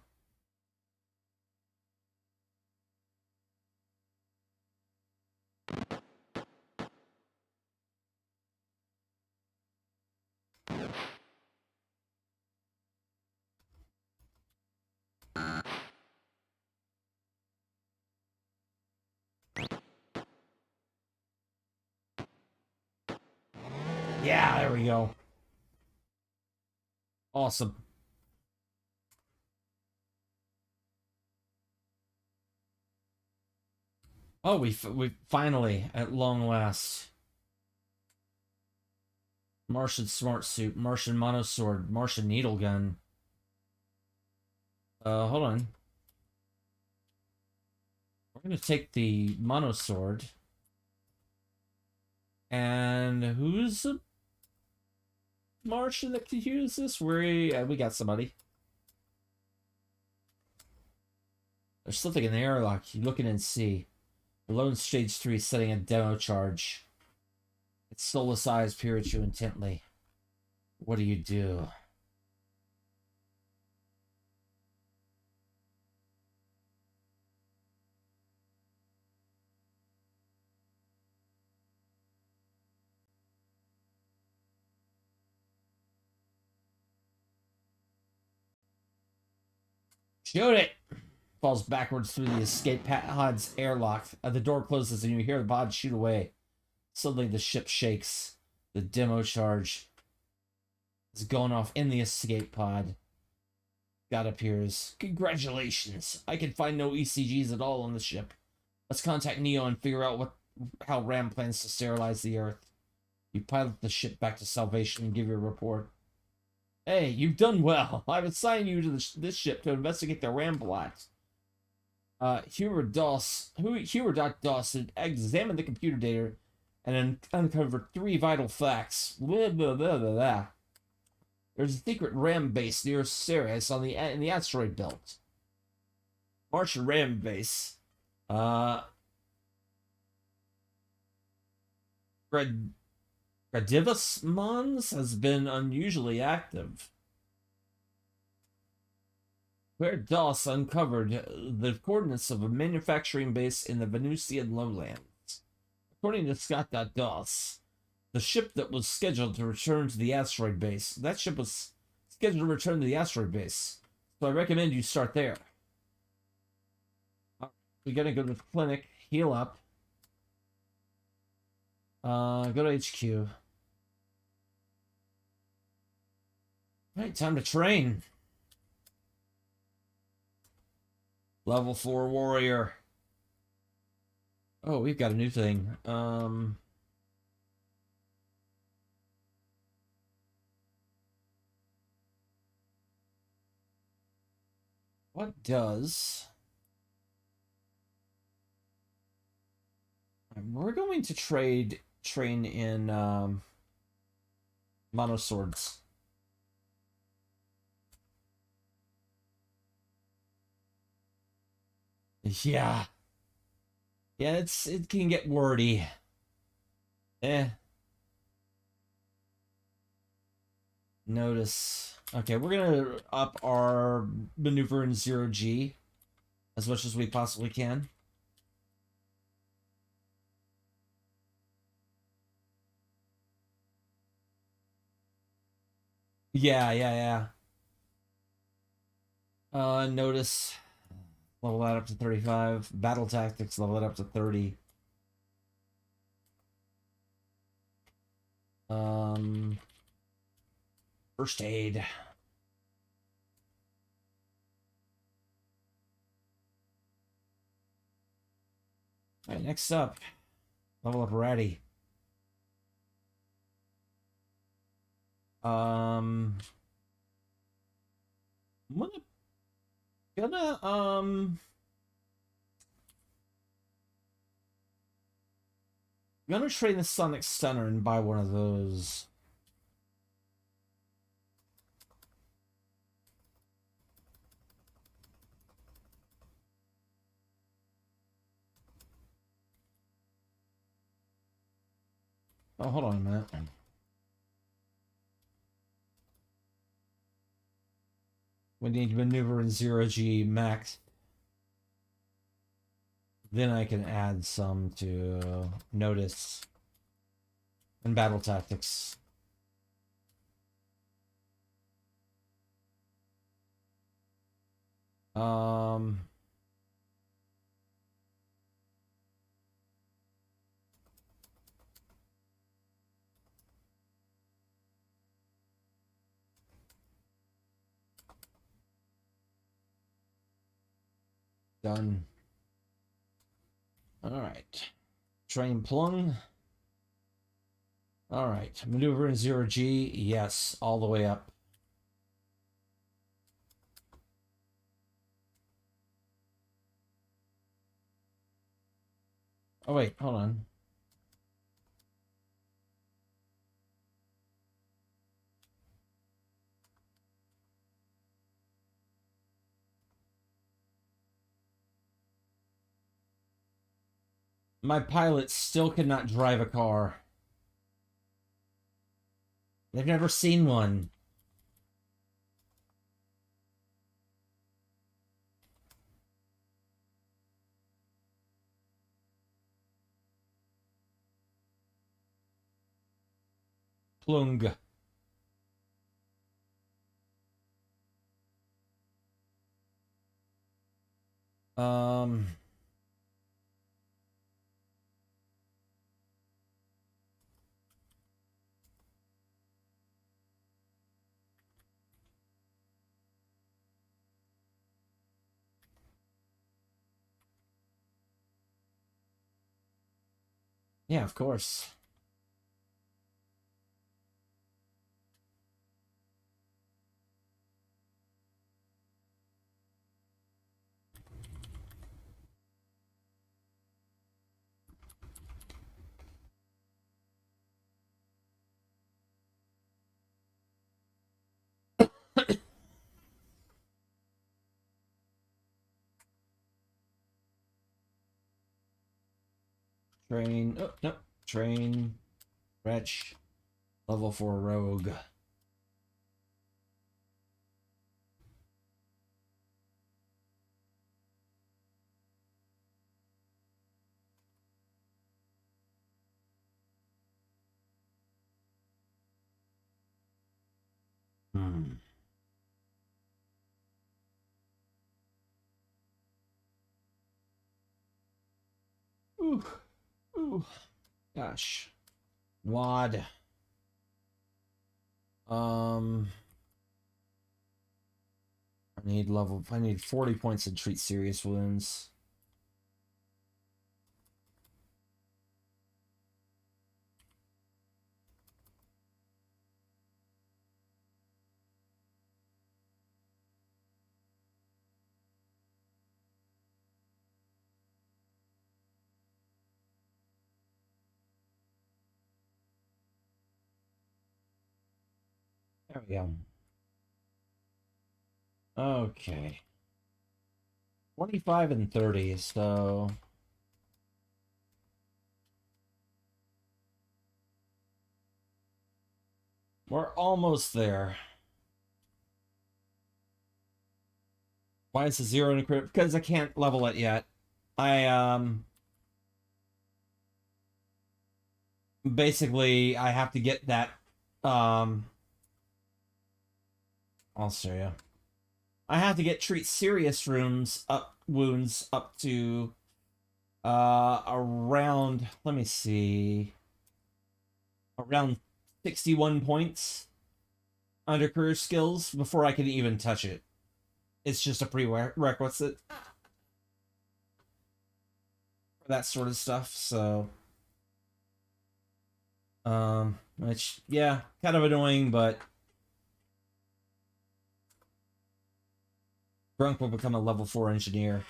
Yeah, there we go. Awesome. Oh, we finally, at long last. Martian smart suit, Martian monosword, Martian needle gun. Hold on. We're gonna take the monosword. And who's a Martian that could use this? We got somebody. There's something in the airlock. You look in and see. Below in stage 3, setting a demo charge. Its soulless eyes peer at you intently. What do you do? Shoot it! Falls backwards through the escape pod's airlock. The door closes and you hear the pod shoot away. Suddenly the ship shakes. The demo charge is going off in the escape pod. God appears. Congratulations. I can find no ECGs at all on the ship. Let's contact Neo and figure out how Ram plans to sterilize the Earth. You pilot the ship back to Salvation and give your report. Hey, you've done well. I've assigned you to this ship to investigate the Ram plot. Hubert Dawson examined the computer data and uncovered 3 vital facts. Blah, blah, blah, blah, blah. There's a secret Ram base near Ceres in the asteroid belt. Martian Ram base. Gradivus has been unusually active. Where DOS uncovered the coordinates of a manufacturing base in the Venusian lowlands. According to Scott.DOS, the ship that was scheduled to return to the asteroid base. That ship was scheduled to return to the asteroid base. So I recommend you start there. We gotta go to the clinic, heal up. Go to HQ. Alright, time to train. Level 4 warrior. Oh, we've got a new thing. What does... We're going to train in mono swords. Yeah. Yeah, it can get wordy. Notice. Okay, we're gonna up our maneuver in 0G as much as we possibly can. Yeah. Notice. Level that up to 35. Battle tactics, level it up to 30. First aid. Alright, next up. Level up Ratty. I'm gonna train the Sonic Stunner and buy one of those. Oh, hold on a minute. We need maneuver in 0G max. Then I can add some to notice and battle tactics. Done. All right. Train Plung. All right. Maneuver in 0G. Yes, all the way up. Oh, wait. Hold on. My pilots still cannot drive a car. They've never seen one. Plung. Yeah, of course. Train. Oh, no. Train. Wretch. Level 4 rogue. Hmm. Ooh. Ooh. Gosh. Wad. I need 40 points to treat serious wounds. There we go. Okay. 25 and 30, so we're almost there. Why is it 0 in crit? Because I can't level it yet. Basically I have to get that I'll show you. I have to get treat serious wounds up to around, let me see, around 61 points under career skills before I can even touch it. It's just a prerequisite for that sort of stuff, so which, yeah, kind of annoying, but Grunk will become a level 4 engineer.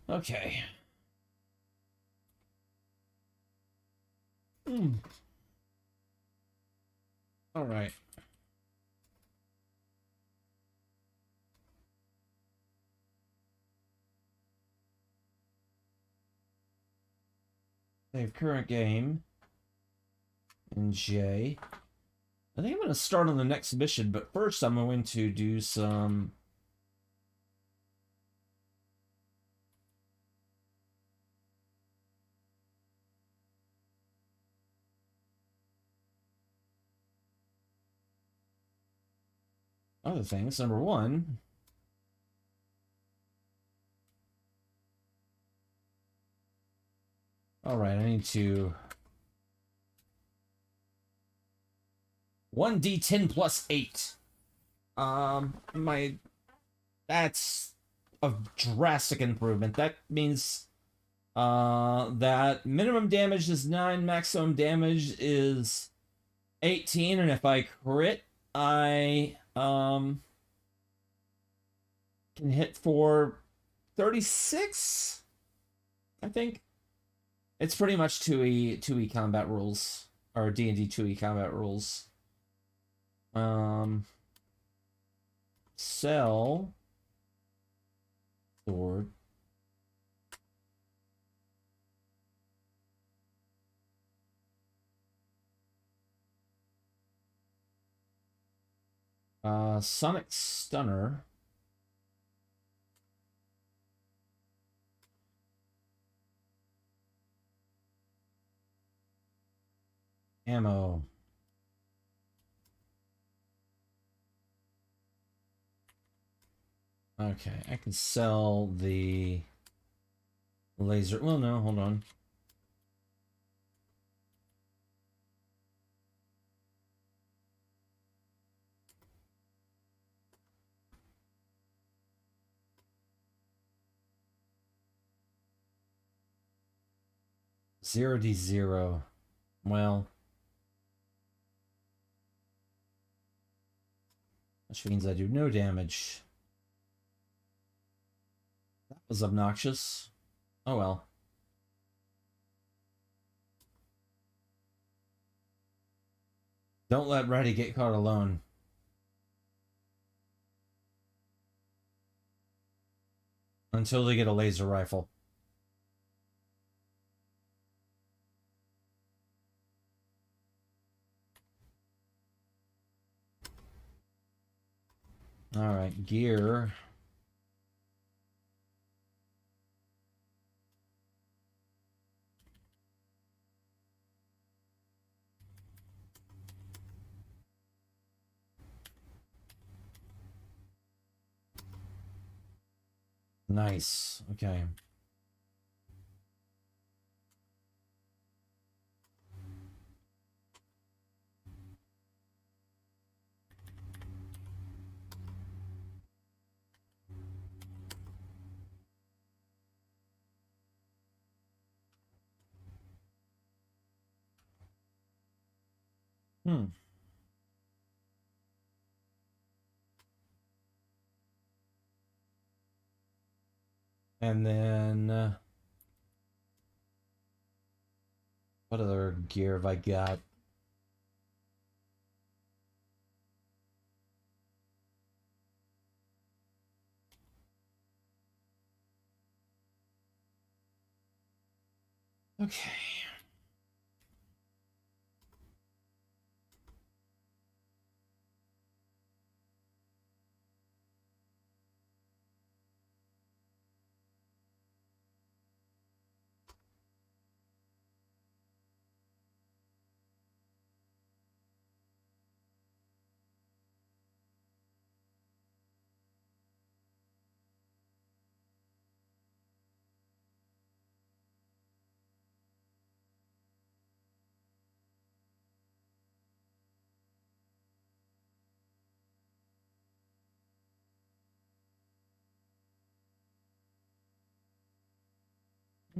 Okay. All right. Save current game. And J. I think I'm going to start on the next mission, but first I'm going to do some... other things. Number one... Alright, I need to... 1d10 plus 8. That's a drastic improvement. That means that minimum damage is 9, maximum damage is 18, and if I crit, I can hit for 36, I think. It's pretty much 2e combat rules, or D&D 2e combat rules. Sell sword. Sonic Stunner. Ammo. Okay, I can sell the laser. Well, no, hold on. Zero D0. Well, which means I do no damage. That was obnoxious. Oh well. Don't let Reddy get caught alone. Until they get a laser rifle. Alright, gear. Nice. Okay. Hmm. And then what other gear have I got? Okay.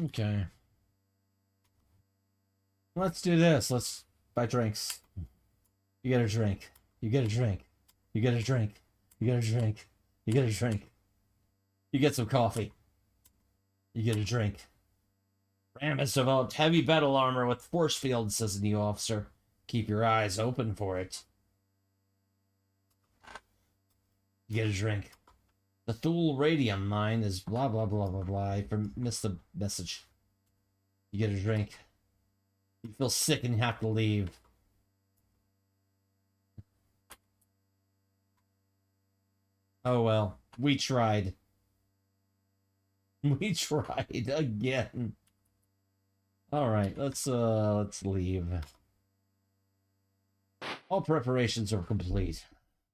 Okay. Let's do this. Let's buy drinks. You get a drink. You get a drink. You get a drink. You get a drink. You get a drink. You get some coffee. You get a drink. Ram has developed heavy battle armor with force fields, says the new officer. Keep your eyes open for it. You get a drink. The Thule radium mine is blah blah blah blah blah. I missed the message. You get a drink. You feel sick and you have to leave. Oh well, we tried. We tried again. All right, let's leave. All preparations are complete.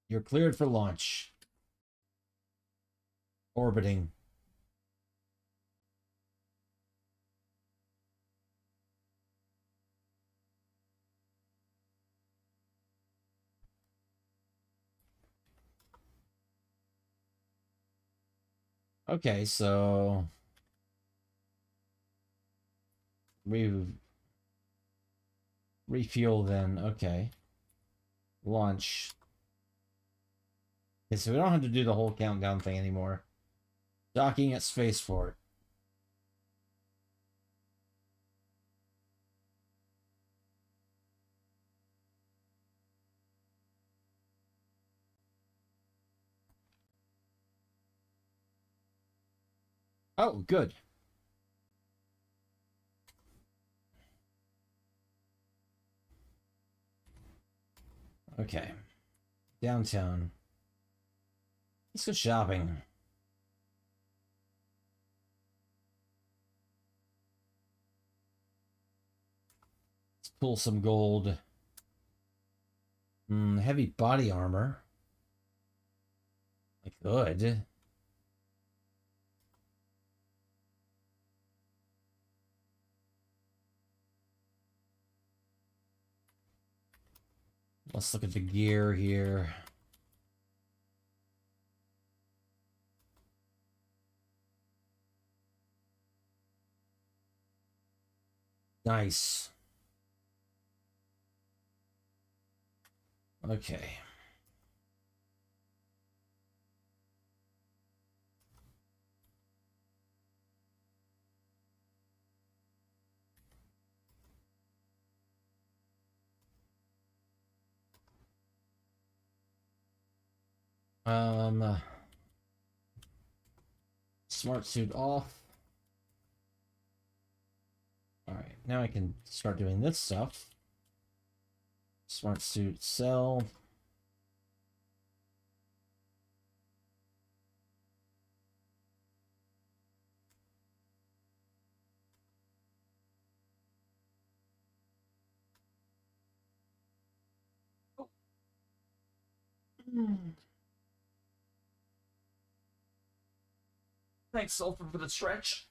You're cleared for launch. Orbiting. Okay, so refuel then. Okay. Launch. Okay, so we don't have to do the whole countdown thing anymore. Docking at spaceport. Oh, good. Okay. Downtown. Let's go shopping. Let's pull some gold. Heavy body armor. I could. Let's look at the gear here. Nice. Okay. Smart suit off. All right, now I can start doing this stuff. Smart suit sell. Thanks, Sulfur, for the stretch.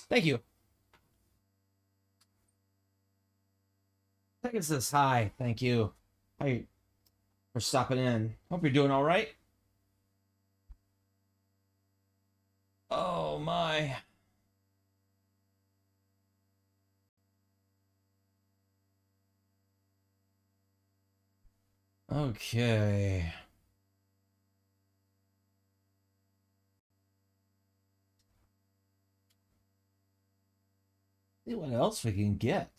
Thank you. Thank you says hi. Thank you. Hi for stopping in. Hope you're doing all right. Oh my. Okay. See what else we can get.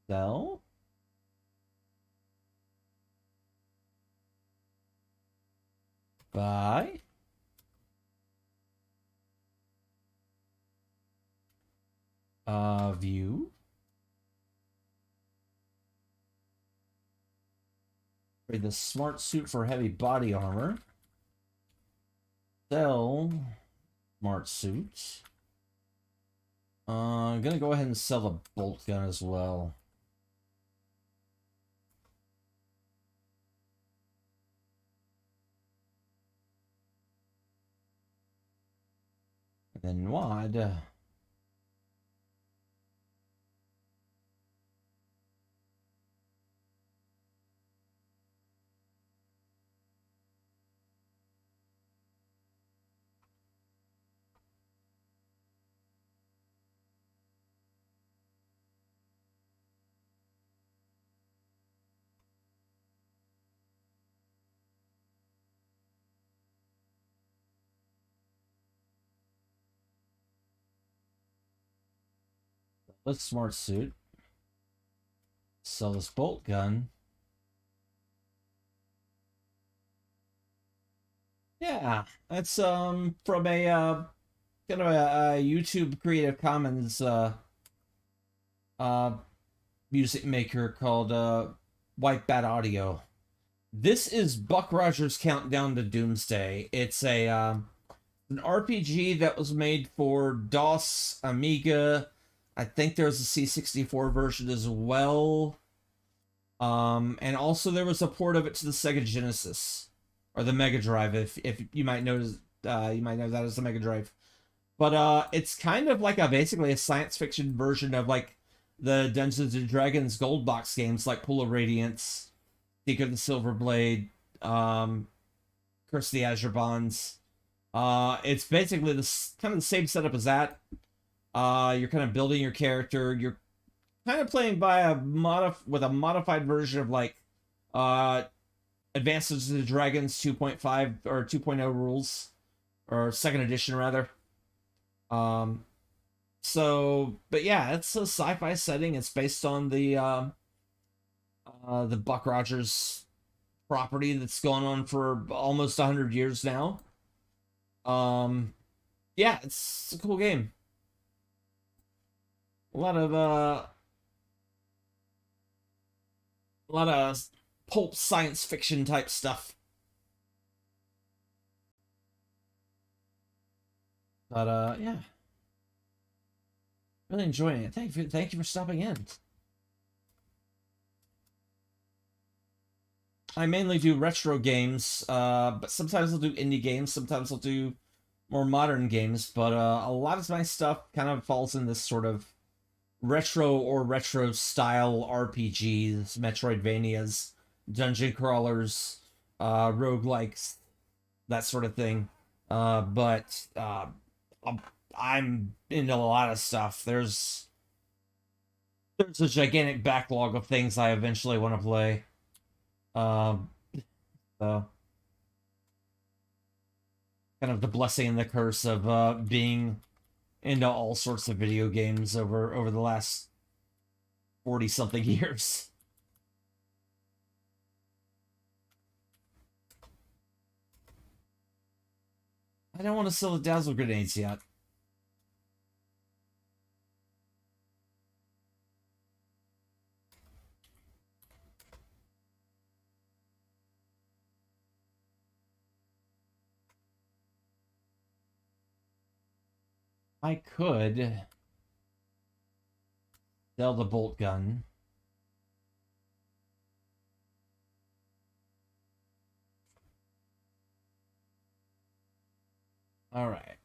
Sell. Buy. View. Trade the smart suit for heavy body armor. Sell smart suit. I'm gonna go ahead and sell the bolt gun as well. And then WAD. Let's smart suit. Sell this bolt gun. Yeah, that's from a kind of a YouTube Creative Commons music maker called White Bat Audio. This is Buck Rogers' Countdown to Doomsday. It's a an RPG that was made for DOS, Amiga. I think there's a C64 version as well. And also there was a port of it to the Sega Genesis or the Mega Drive, if you might notice, you might know that as the Mega Drive. But it's kind of like basically a science fiction version of like the Dungeons and Dragons Gold Box games, like Pool of Radiance, Seeker the Silver Blade, Curse of the Azure Bonds. It's basically this kind of the same setup as that. You're kind of building your character. You're kind of playing by with a modified version of like Advances to the Dragons 2.5 or 2.0 rules, or second edition rather. But yeah, it's a sci-fi setting. It's based on the Buck Rogers property that's gone on for almost 100 years now. Yeah, it's a cool game. A lot of pulp science fiction type stuff. But yeah. Really enjoying it. Thank you for stopping in. I mainly do retro games, but sometimes I'll do indie games, sometimes I'll do more modern games, but a lot of my stuff kind of falls in this sort of retro or retro style RPGs, Metroidvanias, dungeon crawlers, roguelikes, that sort of thing. But I'm into a lot of stuff. There's there's a gigantic backlog of things I eventually want to play. So kind of the blessing and the curse of being into all sorts of video games over the last 40 something years. I don't want to sell the dazzle grenades yet. I could sell the bolt gun. All right.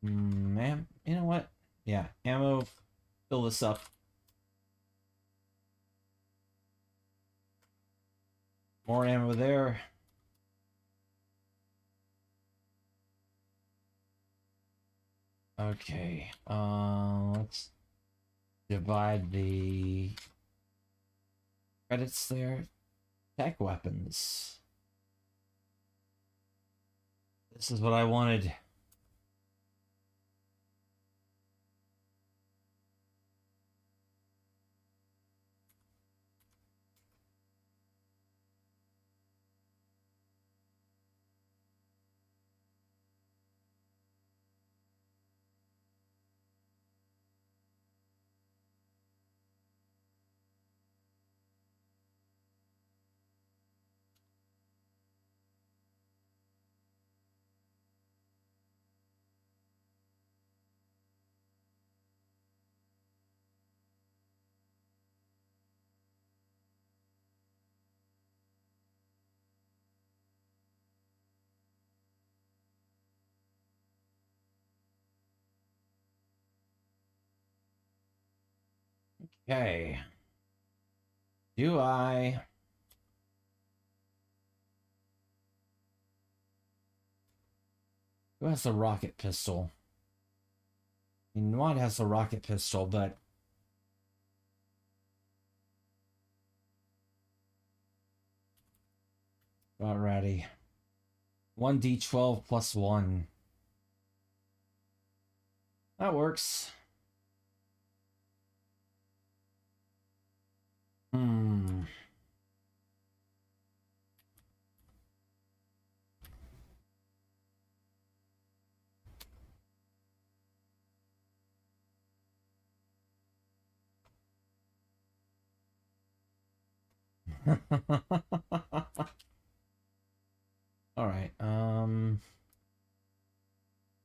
Man, you know what? Yeah, ammo. Fill this up. More ammo there. Okay. Let's divide the credits there. Tech weapons. This is what I wanted. Okay. Do I... Who has a rocket pistol? I mean, Nwad has a rocket pistol, but... Alrighty. 1d12 plus 1. That works. All right. All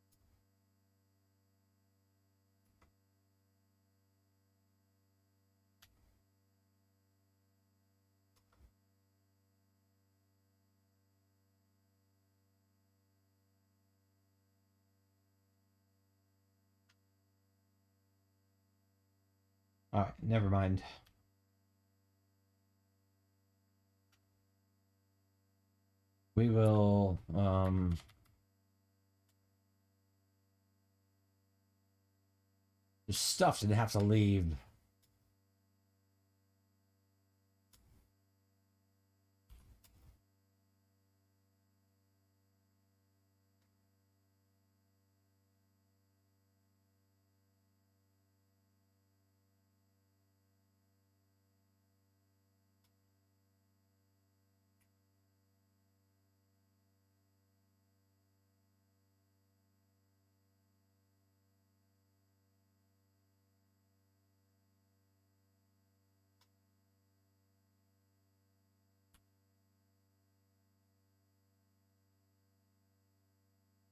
right, never mind. We will, the stuff didn't have to leave.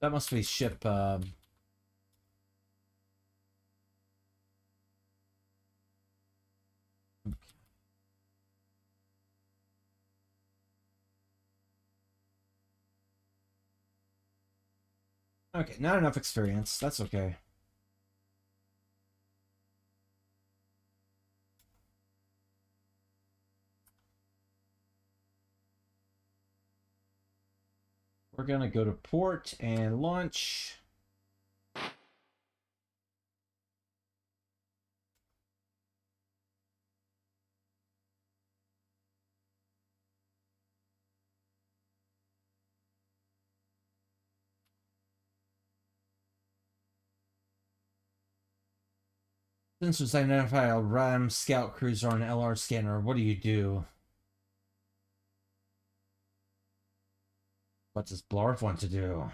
That must be ship, okay, not enough experience. That's okay. We're going to go to port and launch. Sensors identify a RAM scout cruiser on an LR scanner. What do you do? What does Blarf want to do?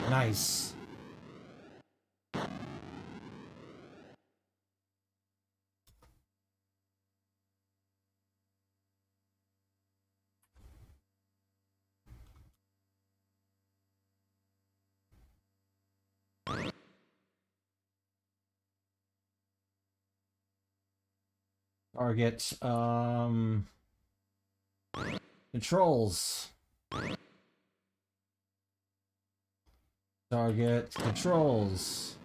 Nice. Target, controls. Target, controls.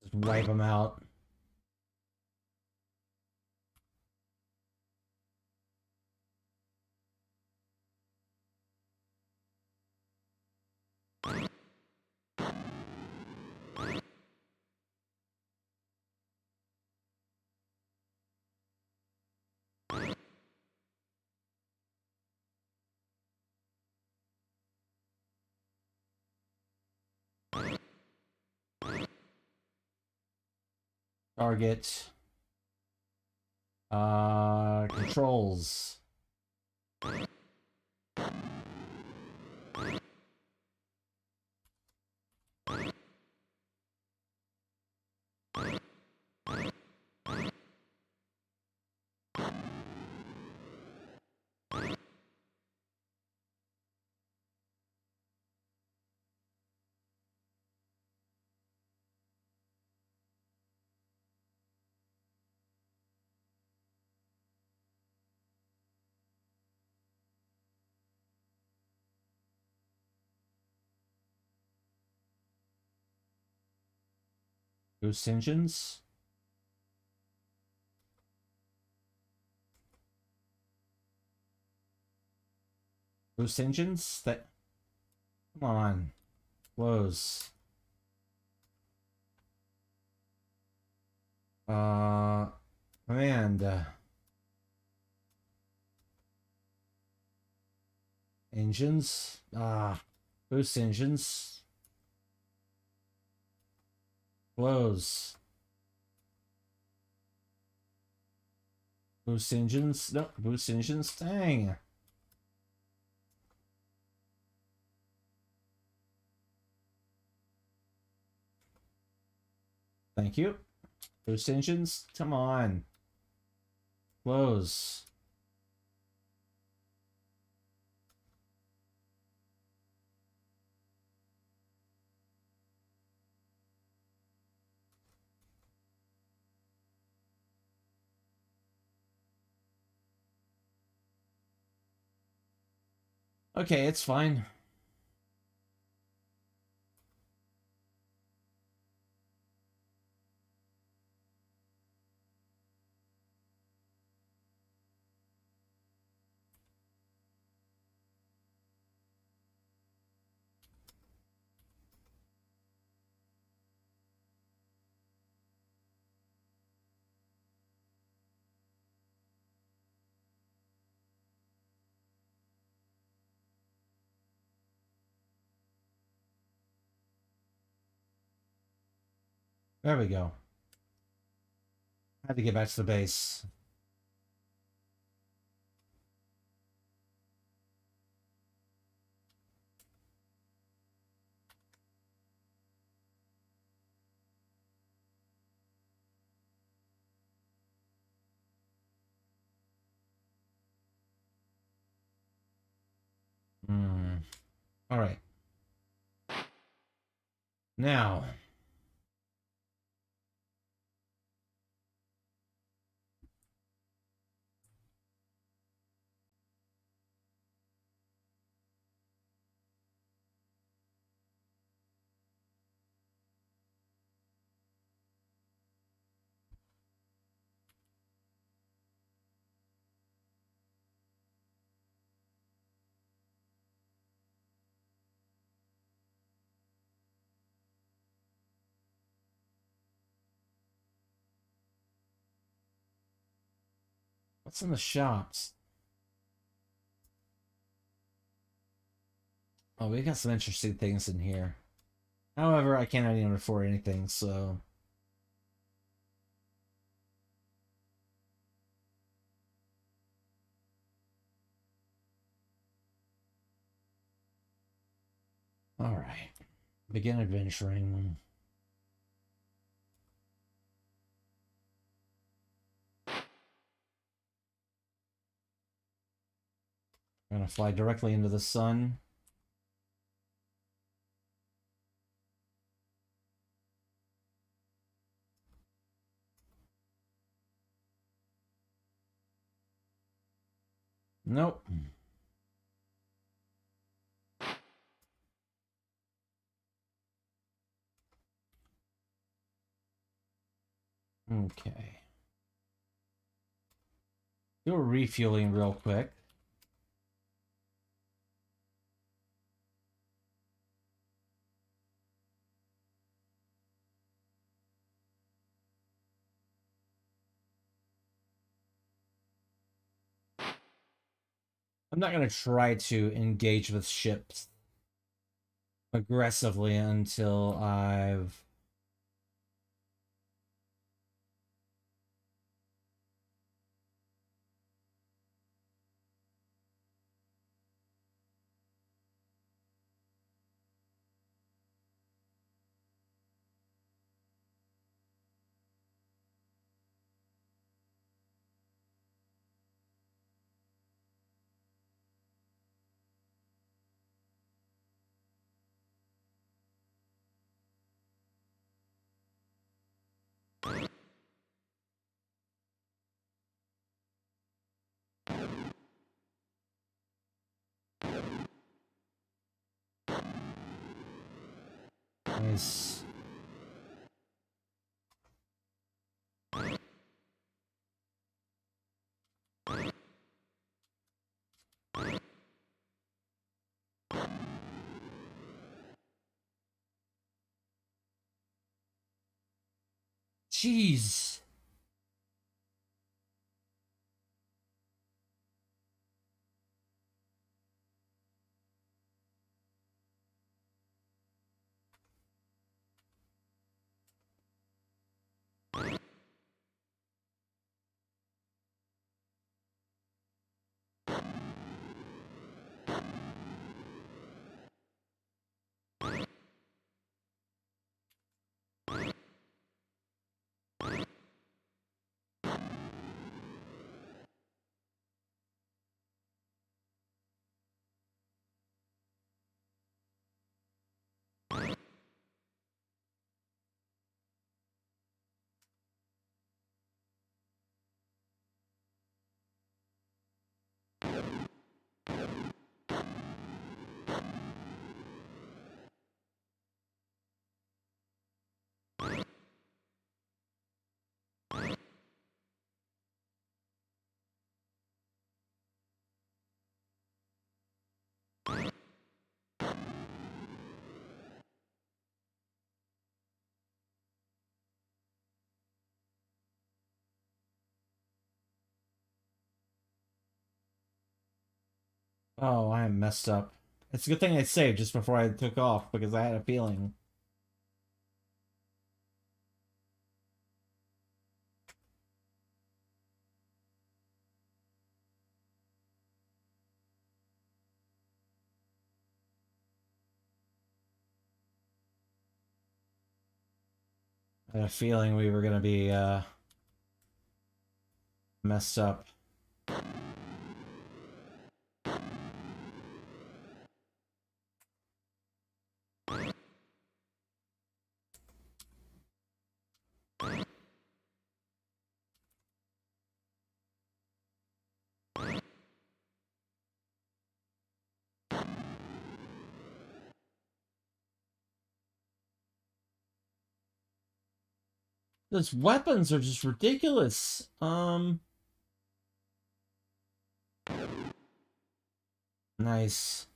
Just wipe them out. Target, controls. Boost engines. Boost engines? That... Come on. Close. Command. Engines. Boost engines. Close. Boost engines. No, boost engines. Dang. Thank you. Boost engines. Come on. Close. Okay, it's fine. There we go. I had to get back to the base. All right. Now. What's in the shops? Oh, we got some interesting things in here. However, I can't even afford anything, so... Alright. Begin adventuring. I'm gonna fly directly into the sun. Nope. Okay. Do a refueling real quick. I'm not going to try to engage with ships aggressively until I've... Nice. Jeez. Oh, I am messed up. It's a good thing I saved just before I took off, because I had a feeling. I had a feeling we were gonna be messed up. Those weapons are just ridiculous. Nice.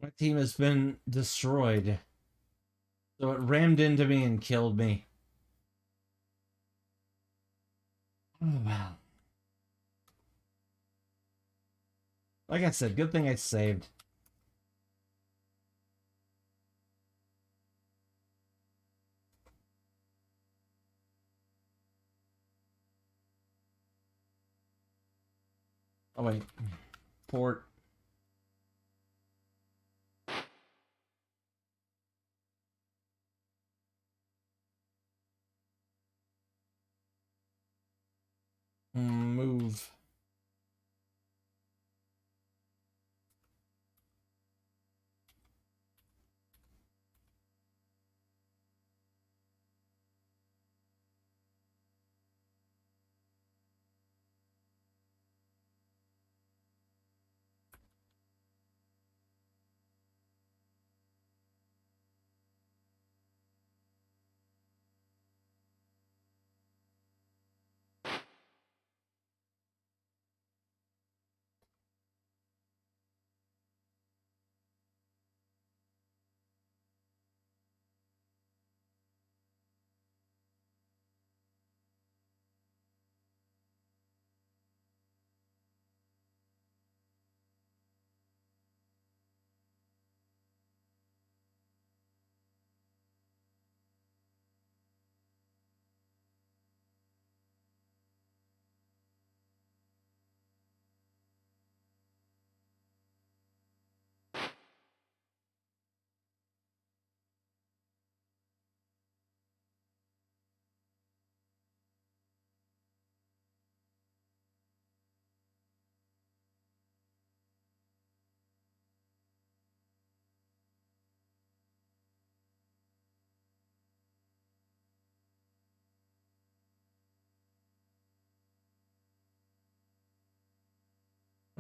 My team has been destroyed. So it rammed into me and killed me. Oh, wow. Like I said, good thing I saved. Oh, wait. Port. Move.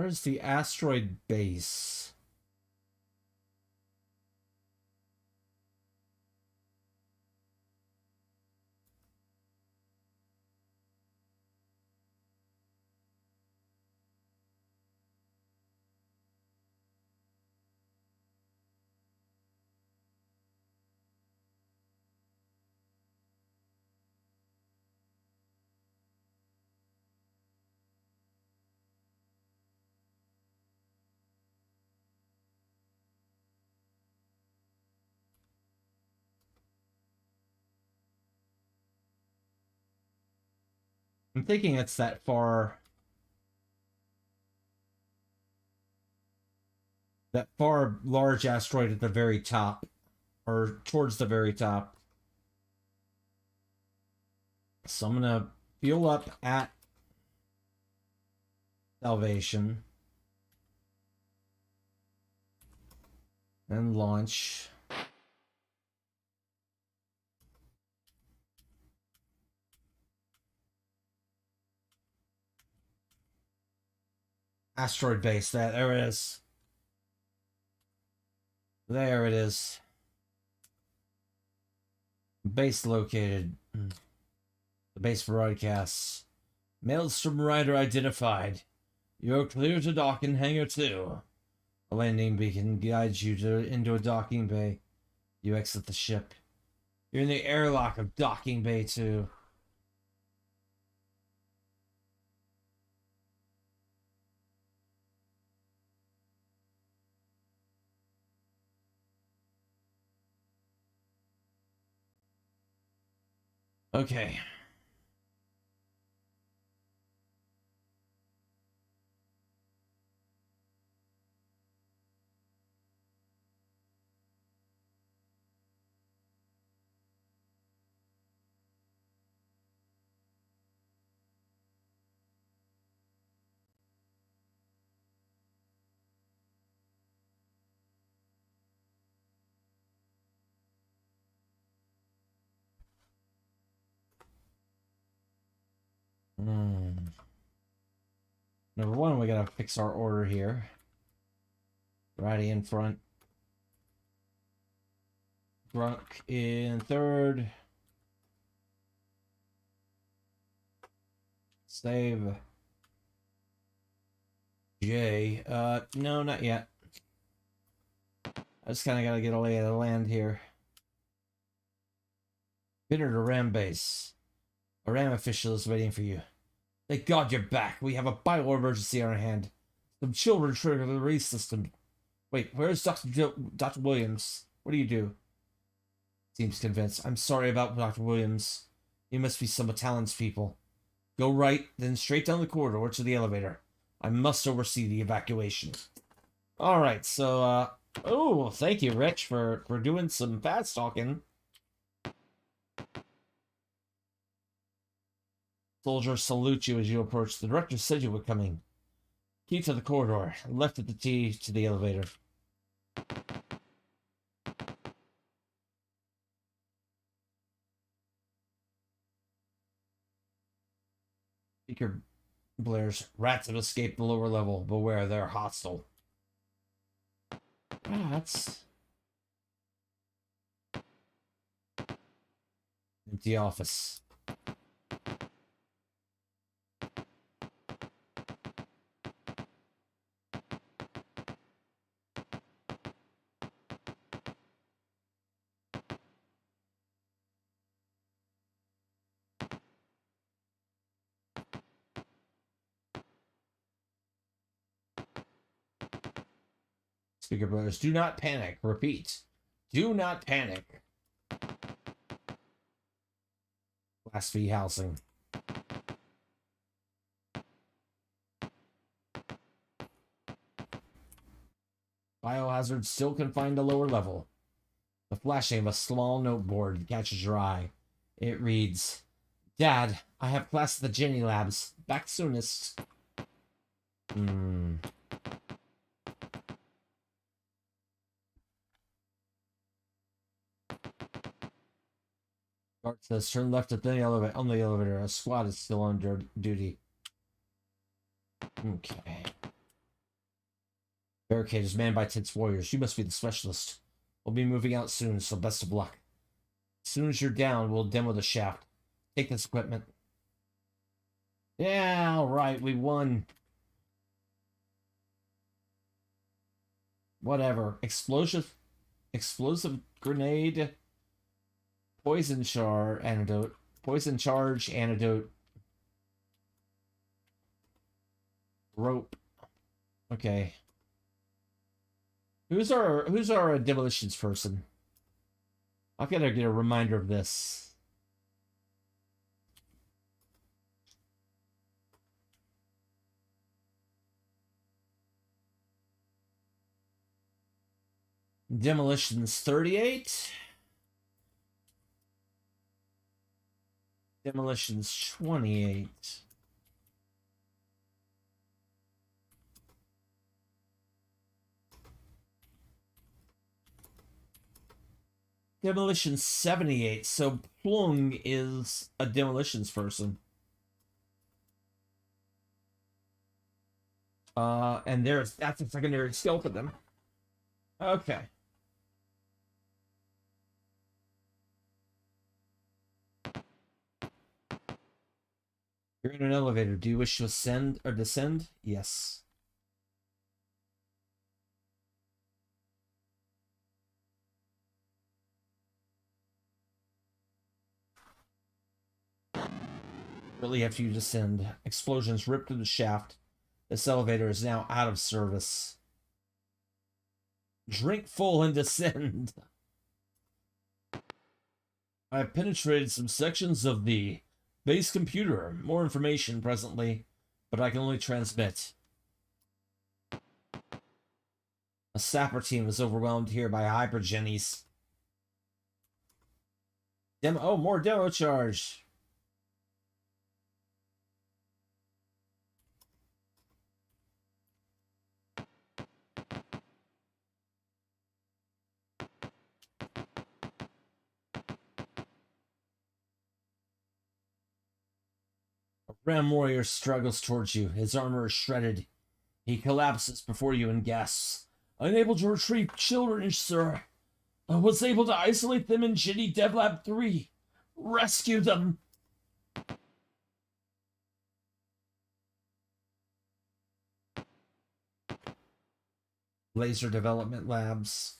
Where's the asteroid base? I'm thinking it's that far large asteroid at the very top, or towards the very top. So I'm gonna fuel up at Salvation and launch. Asteroid base. There it is. There it is. Base located. The base broadcasts. Maelstrom Rider identified. You're clear to dock in Hangar 2. A landing beacon guides you into a docking bay. You exit the ship. You're in the airlock of Docking Bay 2. Okay. Number one, we gotta fix our order here. Righty in front. Grunk in third. Save. J. No, not yet. I just kind of gotta get a lay of the land here. Bitter to Ram base. A Ram official is waiting for you. Thank God you're back. We have a bio emergency on our hand. Some children trigger the release system. Wait, where's Dr. Williams? What do you do? Seems convinced. I'm sorry about Dr. Williams. You must be some of Talon's people. Go right, then straight down the corridor to the elevator. I must oversee the evacuation. Alright, so, oh, thank you, Rich, for doing some fast talking. Soldiers salute you as you approach. The director said you were coming. Key to the corridor. Left at the T to the elevator. Speaker blares. Rats have escaped the lower level. Beware, they're hostile. Rats. Empty office. Speaker brothers, do not panic. Repeat. Do not panic. Class V housing. Biohazard still confined to lower level. The flashing of a small noteboard catches your eye. It reads, Dad, I have class at the Jenny Labs. Back soonest. Guard says, turn left at the elevator. On the elevator, a squad is still on duty. Okay. Barricade is manned by tense warriors. You must be the specialist. We'll be moving out soon, so best of luck. As soon as you're down, we'll demo the shaft. Take this equipment. Yeah, alright, we won. Whatever. Explosive grenade. Poison charge antidote. Rope. Okay. Who's our demolitions person? I've got to get a reminder of this. Demolitions 38. Demolitions 28. Demolition 78. So Plung is a demolitions person. And that's a secondary skill for them. Okay. You're in an elevator. Do you wish to ascend or descend? Yes. Really after you descend, explosions rip through the shaft. This elevator is now out of service. Drink full and descend. I have penetrated some sections of the base computer. More information presently, but I can only transmit. A sapper team is overwhelmed here by hypergenies. Oh, more demo charge. A Ram warrior struggles towards you. His armor is shredded. He collapses before you and gasps. Unable to retrieve children, sir. I was able to isolate them in Ginny DevLab 3. Rescue them. Laser development labs.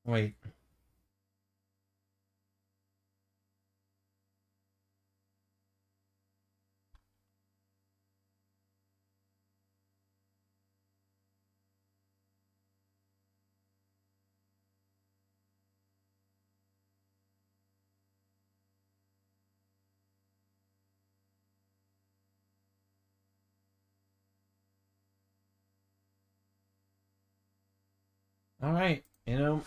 Wait. All right, you know.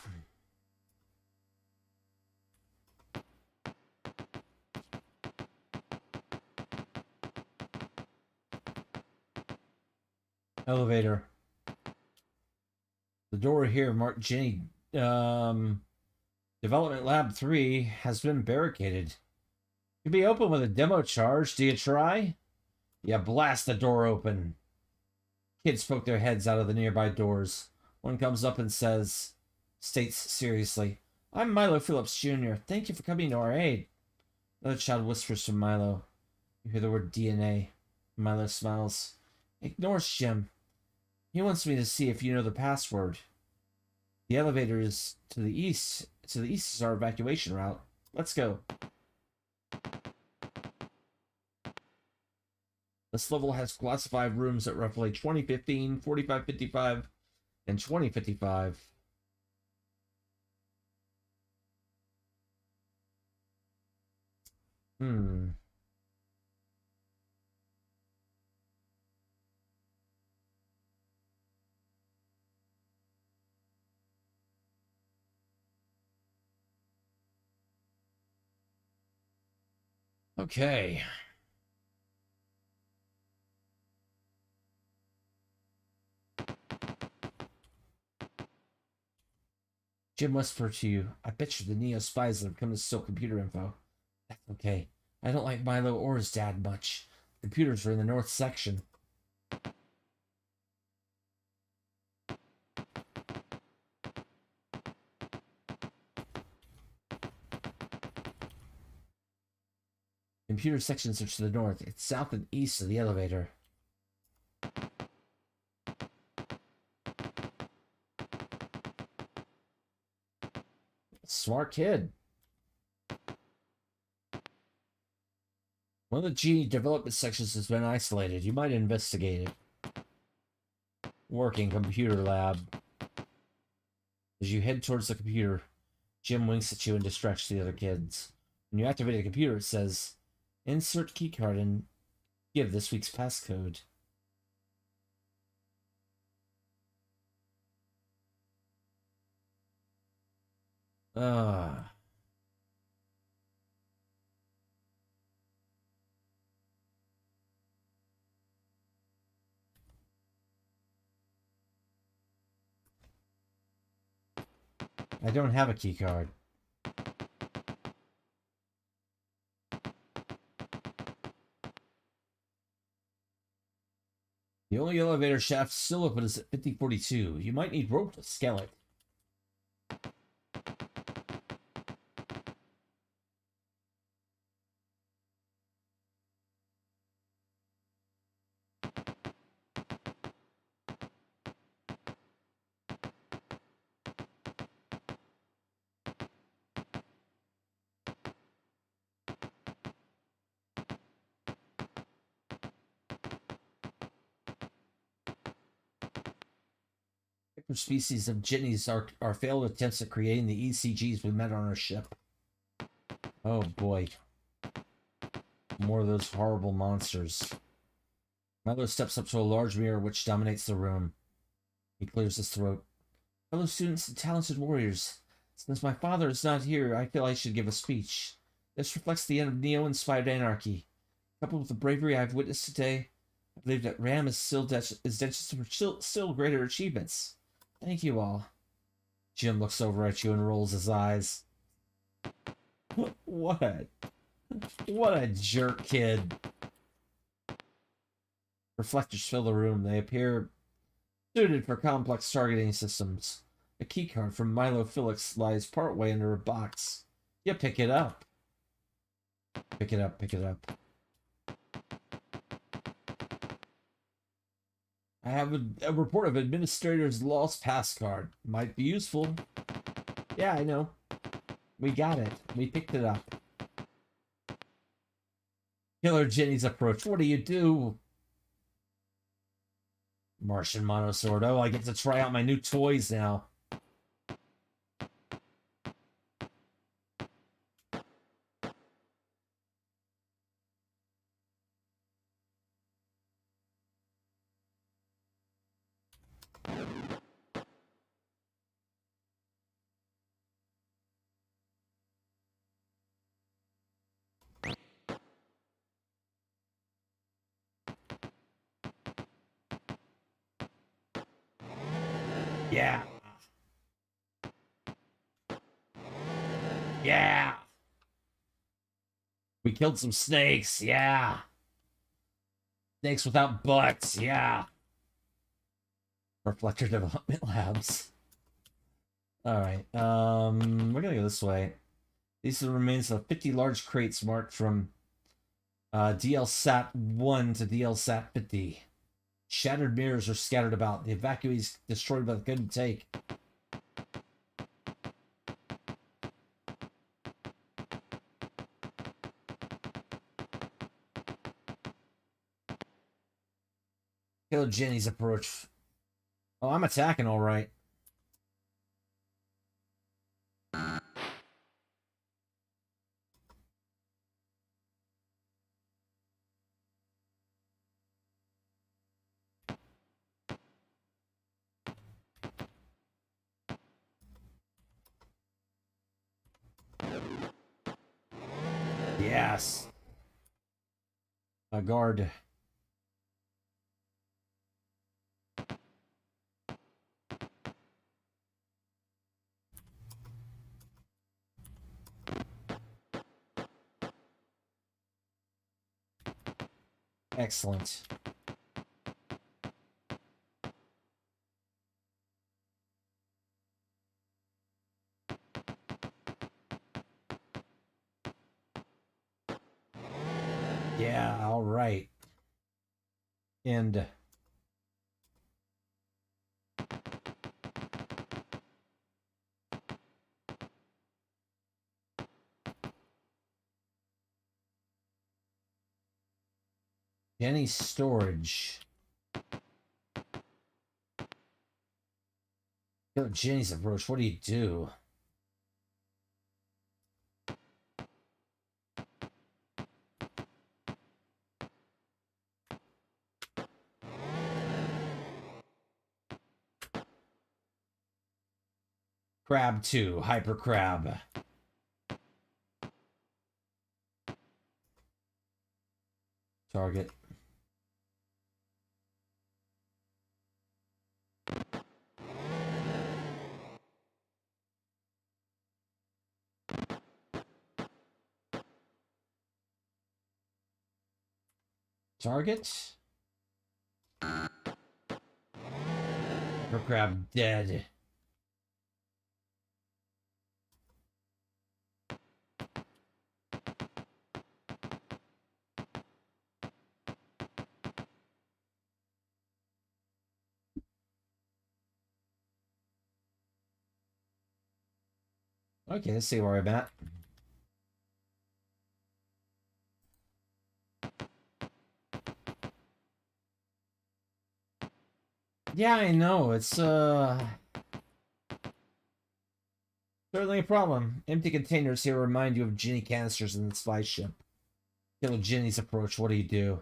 Elevator. The door here marked Ginny Development Lab 3 has been barricaded. Could be open with a demo charge. Do you try? Yeah, blast the door open. Kids poke their heads out of the nearby doors. One comes up and states seriously, I'm Milo Phillips Jr. Thank you for coming to our aid. Another child whispers to Milo. You hear the word DNA. Milo smiles. Ignores Jim. He wants me to see if you know the password. The elevator is to the east. To the east is our evacuation route. Let's go. This level has classified rooms at roughly 2015, 4555, and 2055. Okay. Jim whispered to you, I bet you the Neo spies have come to steal computer info. That's okay. I don't like Milo or his dad much. Computers are in the north section. Computer sections are to the north. It's south and east of the elevator. Smart kid. One of the G development sections has been isolated. You might investigate it. Working computer lab. As you head towards the computer, Jim winks at you and distracts the other kids. When you activate the computer, it says, insert keycard and give this week's passcode. I don't have a key card. The only elevator shaft still open is at 5042. You might need rope to scale it. Species of jitneys are failed attempts at creating the ECGs we met on our ship. Oh boy. More of those horrible monsters. Milo steps up to a large mirror which dominates the room. He clears his throat. Fellow students and talented warriors, since my father is not here, I feel I should give a speech. This reflects the end of Neo-inspired anarchy. Coupled with the bravery I've witnessed today, I believe that RAM is destined for still greater achievements. Thank you all. Jim looks over at you and rolls his eyes. What a jerk kid. Reflectors fill the room. They appear suited for complex targeting systems. A keycard from Milo Felix lies partway under a box. You pick it up. Pick it up, pick it up. I have a report of administrator's lost pass card. Might be useful. Yeah, I know. We got it. We picked it up. Killer Jenny's approach. What do you do? Martian Monosword. Oh, I get to try out my new toys now. Yeah. Yeah. We killed some snakes. Yeah. Snakes without butts. Yeah. Reflector Development Labs. Alright. We're gonna go this way. These are the remains of 50 large crates marked from DL-SAT 1 to DL-SAT 50. Shattered mirrors are scattered about. The evacuees destroyed by the good and take. Kill Jenny's approach. Oh, I'm attacking all right. Yes. A guard. Excellent. Yeah, all right. And Jenny's storage. Kill Jenny's approach. What do you do? Crab 2, Hyper Crab. Target. Target. Her crab dead. Okay, let's see where I'm at. Yeah, I know. It's certainly a problem. Empty containers here remind you of Ginny canisters in the spy ship. Kill Ginny's approach. What do you do?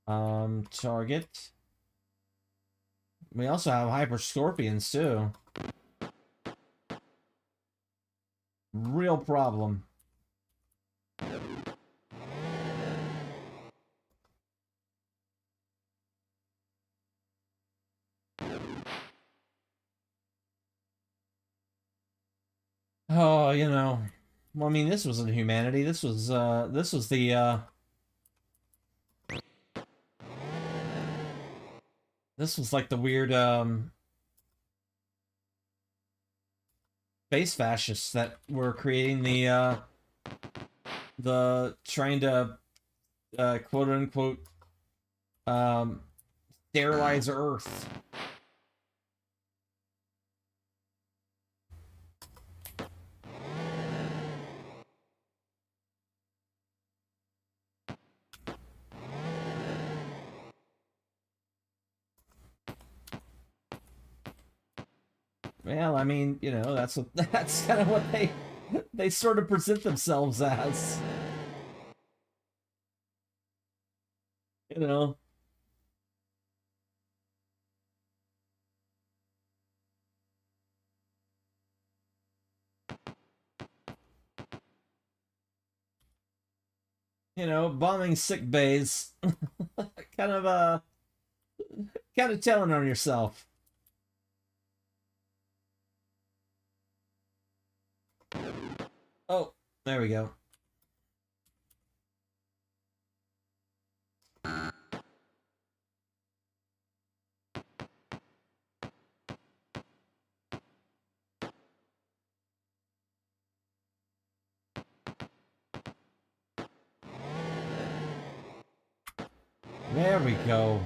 Target. We also have hyper scorpions too. Real problem. Oh, you know. Well, I mean, this wasn't humanity. This was the this was like the weird space fascists that were creating the trying to quote unquote sterilize Earth. Well, I mean, you know, that's what that's kind of what they sort of present themselves as. You know. You know, bombing sick bays. kind of kind of telling on yourself. Oh, there we go. There we go.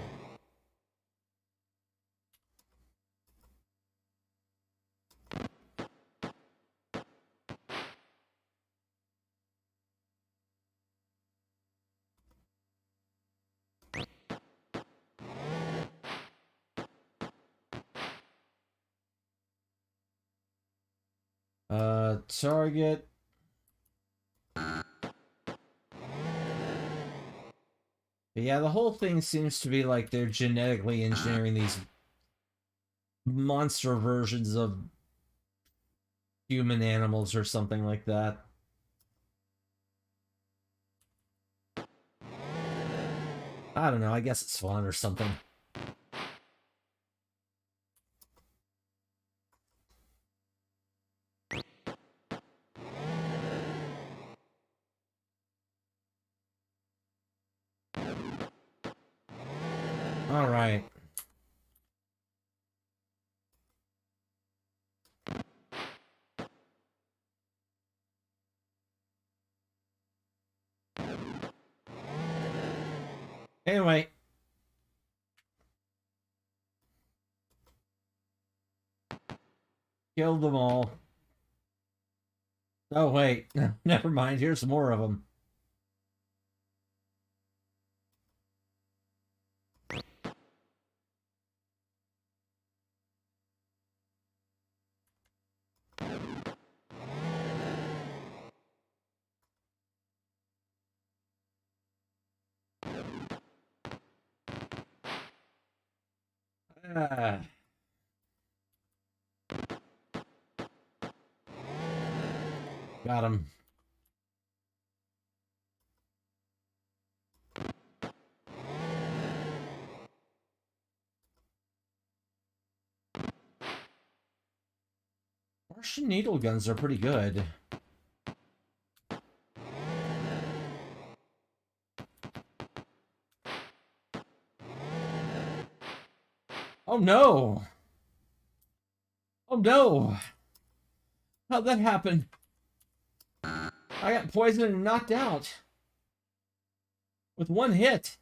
Target. But yeah, the whole thing seems to be like they're genetically engineering these monster versions of human animals or something like that. I don't know, I guess it's fun or something. All right. Anyway. Killed them all. Oh, wait. Never mind. Here's more of them. Ah. Got him. Martian needle guns are pretty good. Oh no! Oh no! How'd that happen? I got poisoned and knocked out. With one hit.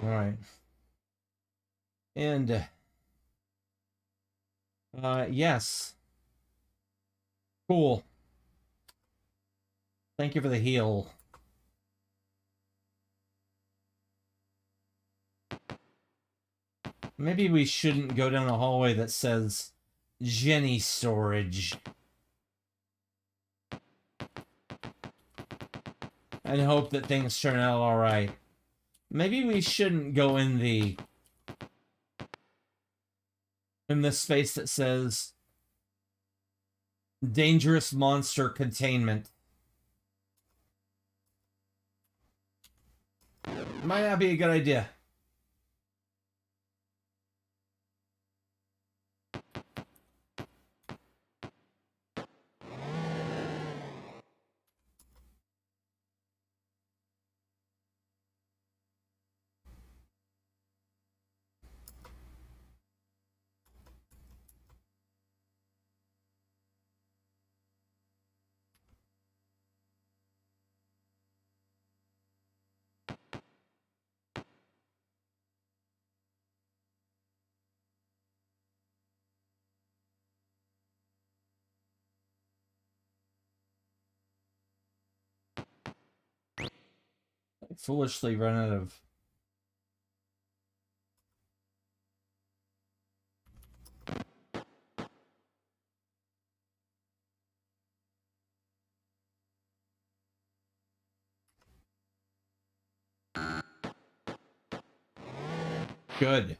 Alright. And, yes. Cool. Thank you for the heal. Maybe we shouldn't go down a hallway that says Jenny storage. And hope that things turn out alright. Maybe we shouldn't go in the space that says dangerous monster containment. Might not be a good idea. I foolishly run out of... Good.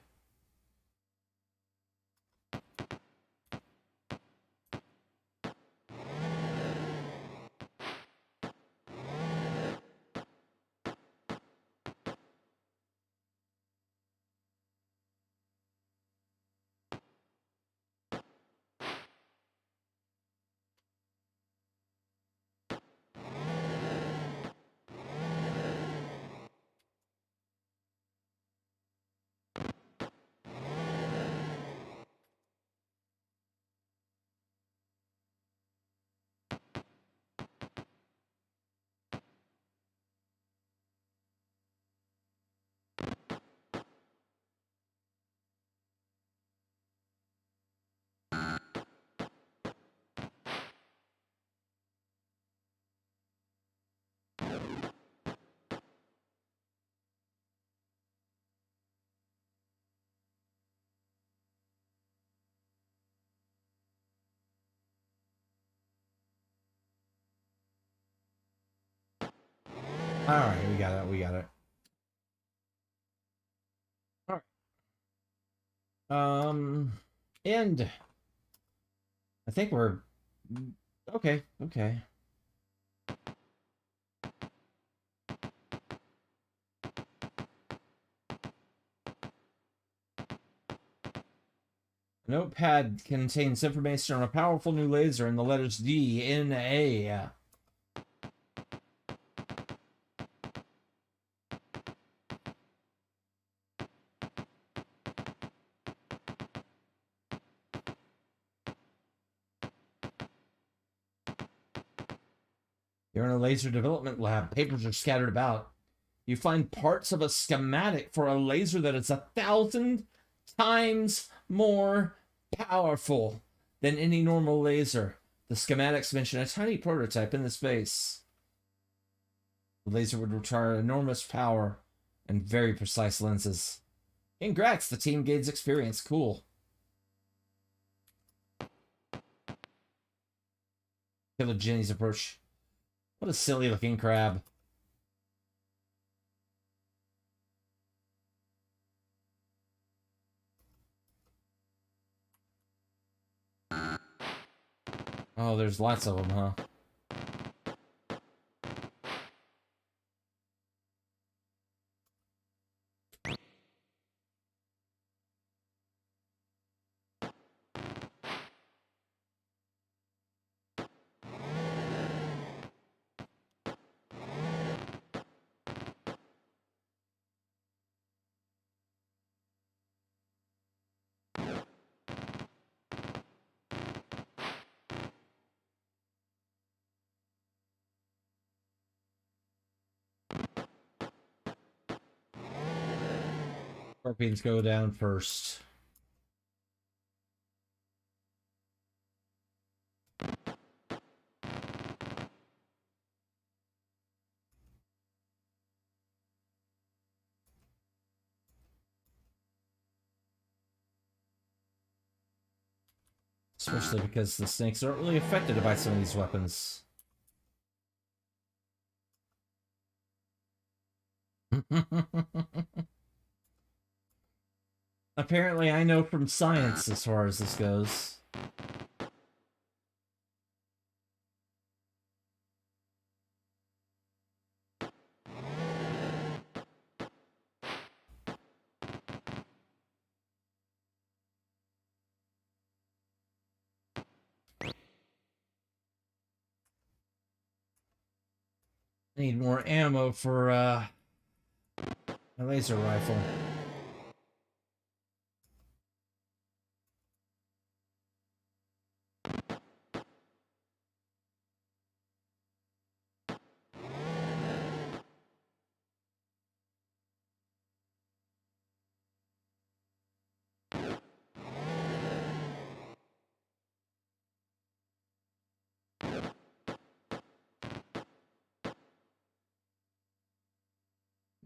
Alright, we got it, we got it. Alright. And... I think we're... Okay, okay. A notepad contains information on a powerful new laser and the letters D, N, A. You're in a laser development lab. Papers are scattered about. You find parts of a schematic for a laser that is 1,000 times more powerful than any normal laser. The schematics mention a tiny prototype in the space. The laser would require enormous power and very precise lenses. Congrats, the team gains experience. Cool. Killer Jenny's approach. What a silly looking crab. Oh, there's lots of them, huh? Scorpions go down first. Especially because the snakes aren't really affected by some of these weapons. Apparently, I know from science as far as this goes. Need more ammo for a laser rifle.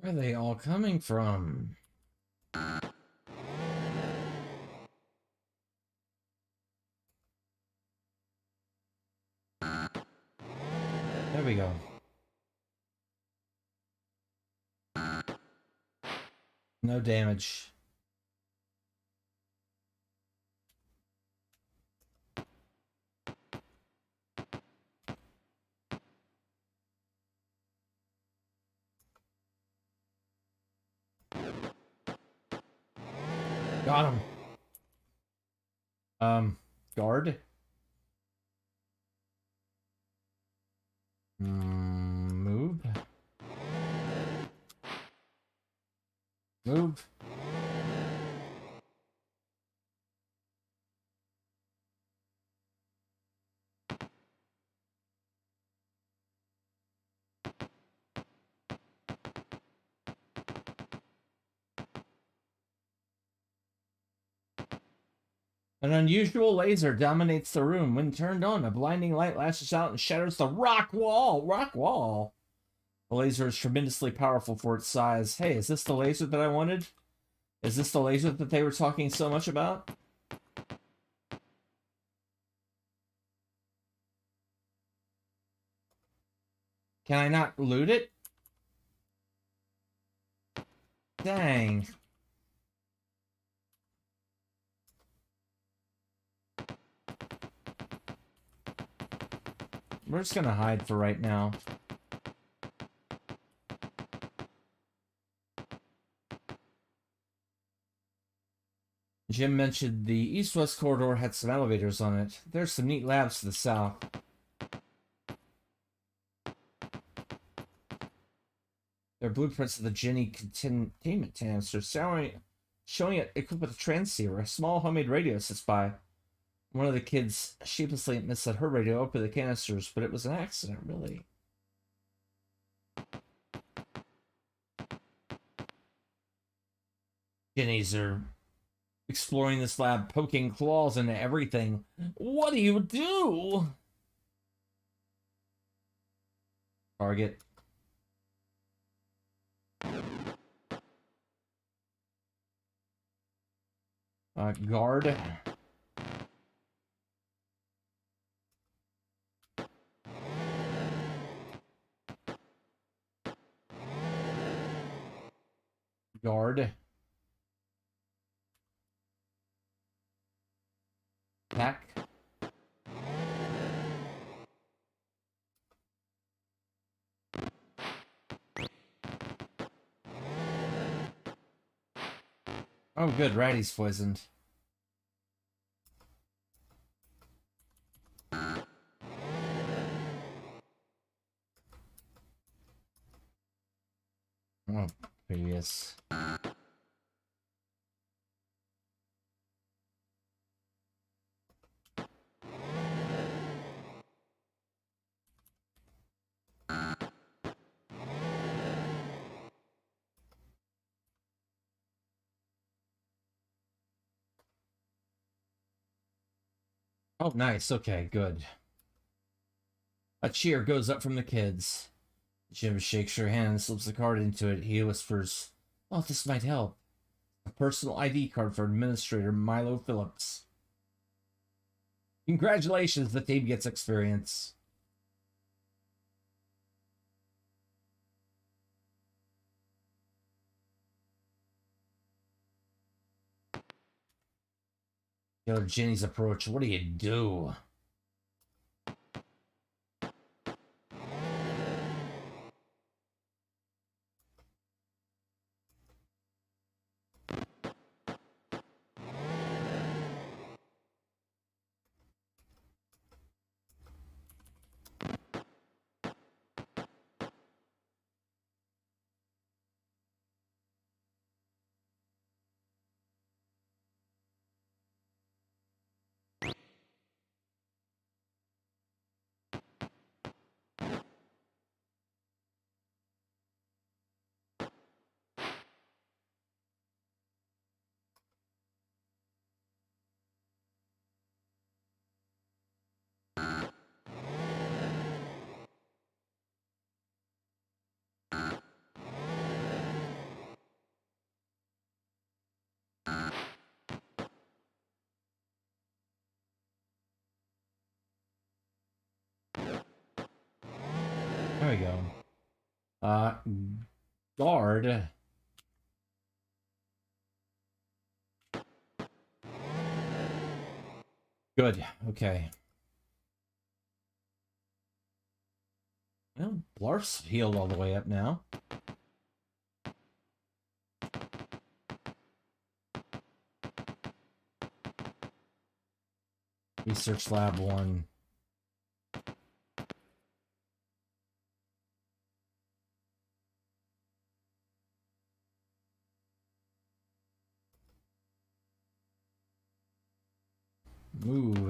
Where are they all coming from? There we go. No damage. Got him. Guard. Move. Move. An unusual laser dominates the room. When turned on, a blinding light lashes out and shatters the rock wall. Rock wall. The laser is tremendously powerful for its size. Hey, is this the laser that I wanted? Is this the laser that they were talking so much about? Can I not loot it? Dang. We're just gonna hide for right now. Jim mentioned the east-west corridor had some elevators on it. There's some neat labs to the south. They're blueprints of the Jenny containment canister, showing it equipped with a transceiver. A small homemade radio sits by. One of the kids sheepishly admits that her radio opened the canisters, but it was an accident, really. Jennies are exploring this lab, poking claws into everything. What do you do? Target. Guard. Guard. Pack. Oh, good. Ratty's poisoned. Oh, previous. Oh, nice. Okay, good. A cheer goes up from the kids. Jim shakes her hand and slips the card into it. He whispers, "Oh, this might help. A personal ID card for Administrator Milo Phillips. Congratulations, the team gets experience." Taylor Jenny's approach. What do you do? There we go. Guard. Good. Okay. Well, Blarf's healed all the way up now. Research Lab 1. Move.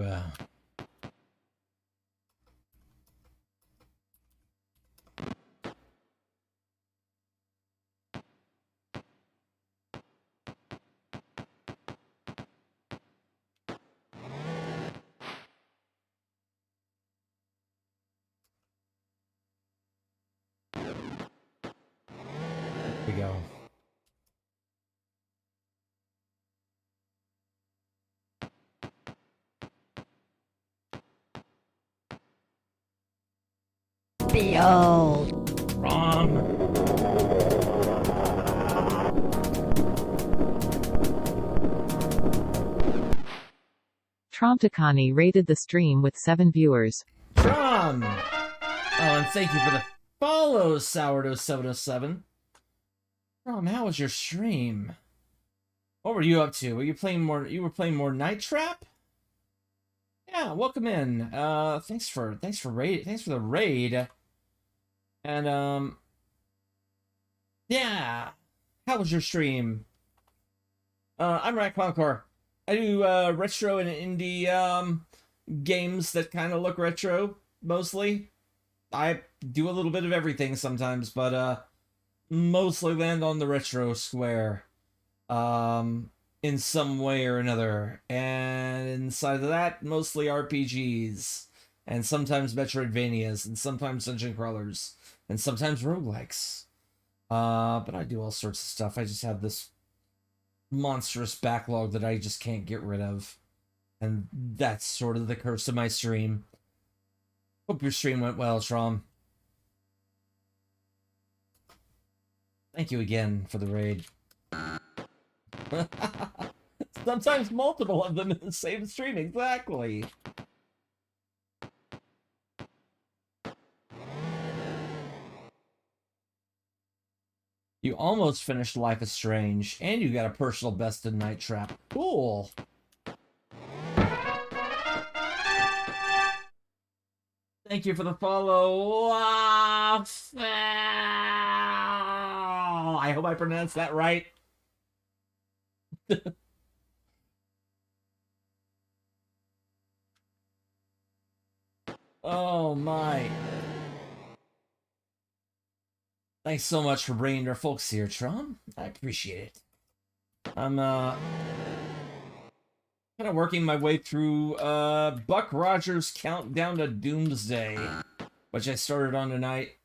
There we go. Behold. Wrong. Tromticani rated the stream with 7 viewers. Trom! Oh, and thank you for the follow, Sourdough707. Trom, how was your stream? What were you up to? Were you playing more? You were playing more Night Trap? Yeah, welcome in. Thanks for the raid. And yeah. How was your stream? I'm Rat Conquer. I do retro and indie games that kind of look retro mostly. I do a little bit of everything sometimes, but mostly land on the retro square in some way or another. And inside of that, mostly RPGs, and sometimes Metroidvanias, and sometimes dungeon crawlers, and sometimes roguelikes. But I do all sorts of stuff. I just have this monstrous backlog that I just can't get rid of. And that's sort of the curse of my stream. Hope your stream went well, Trom. Thank you again for the raid. Sometimes multiple of them in the same stream, exactly. You almost finished Life is Strange, and you got a personal best in Night Trap. Cool. Thank you for the follow. I hope I pronounced that right. Oh my. Thanks so much for bringing our folks here, Tron. I appreciate it. I'm Kind of working my way through Buck Rogers' Countdown to Doomsday, which I started on tonight.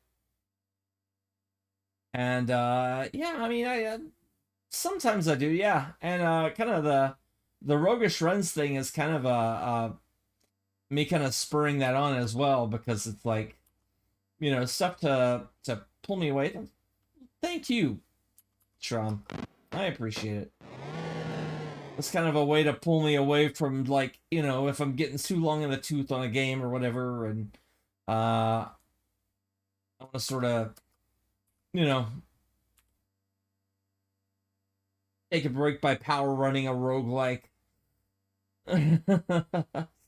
And yeah, I mean, I sometimes I do, yeah. And kind of the roguish runs thing is kind of me kind of spurring that on as well, because it's like, you know, stuff to pull me away. Thank you, Tron. I appreciate it. It's kind of a way to pull me away from, like, you know, if I'm getting too long in the tooth on a game or whatever, and I want to sort of, you know, take a break by power running a roguelike.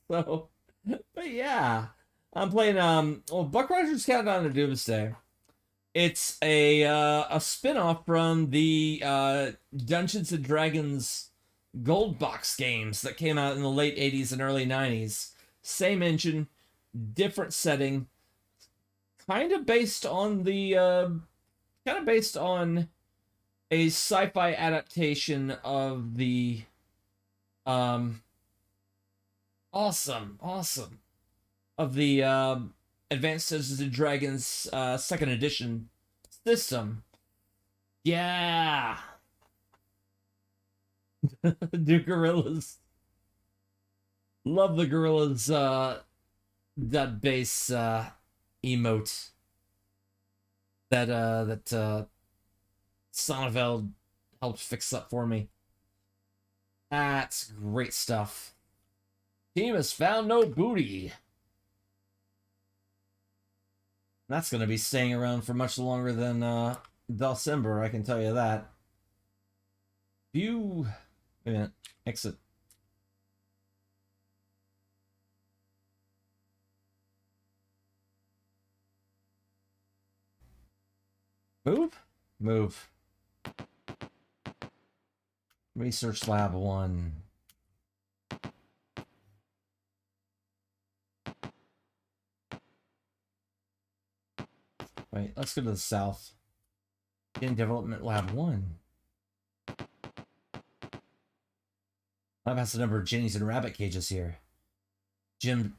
So, but yeah, I'm playing well, Buck Rogers Countdown to Doomsday. It's a spin-off from the Dungeons and Dragons Gold Box games that came out in the late 80s and early 90s. Same engine, different setting, kind of based on a sci-fi adaptation of the awesome of the Advanced Dungeons and Dragons second edition system. Yeah. Do gorillas. Love the gorillas that base emote that Sonneveld helped fix up for me. That's great stuff. Team has found no booty. That's going to be staying around for much longer than DOSEMBER, I can tell you that. View... Wait a minute. Exit. Move? Move. Research Lab 1. Wait, let's go to the south. In Development Lab 1. Lab has a number of Jennies and rabbit cages here. Jim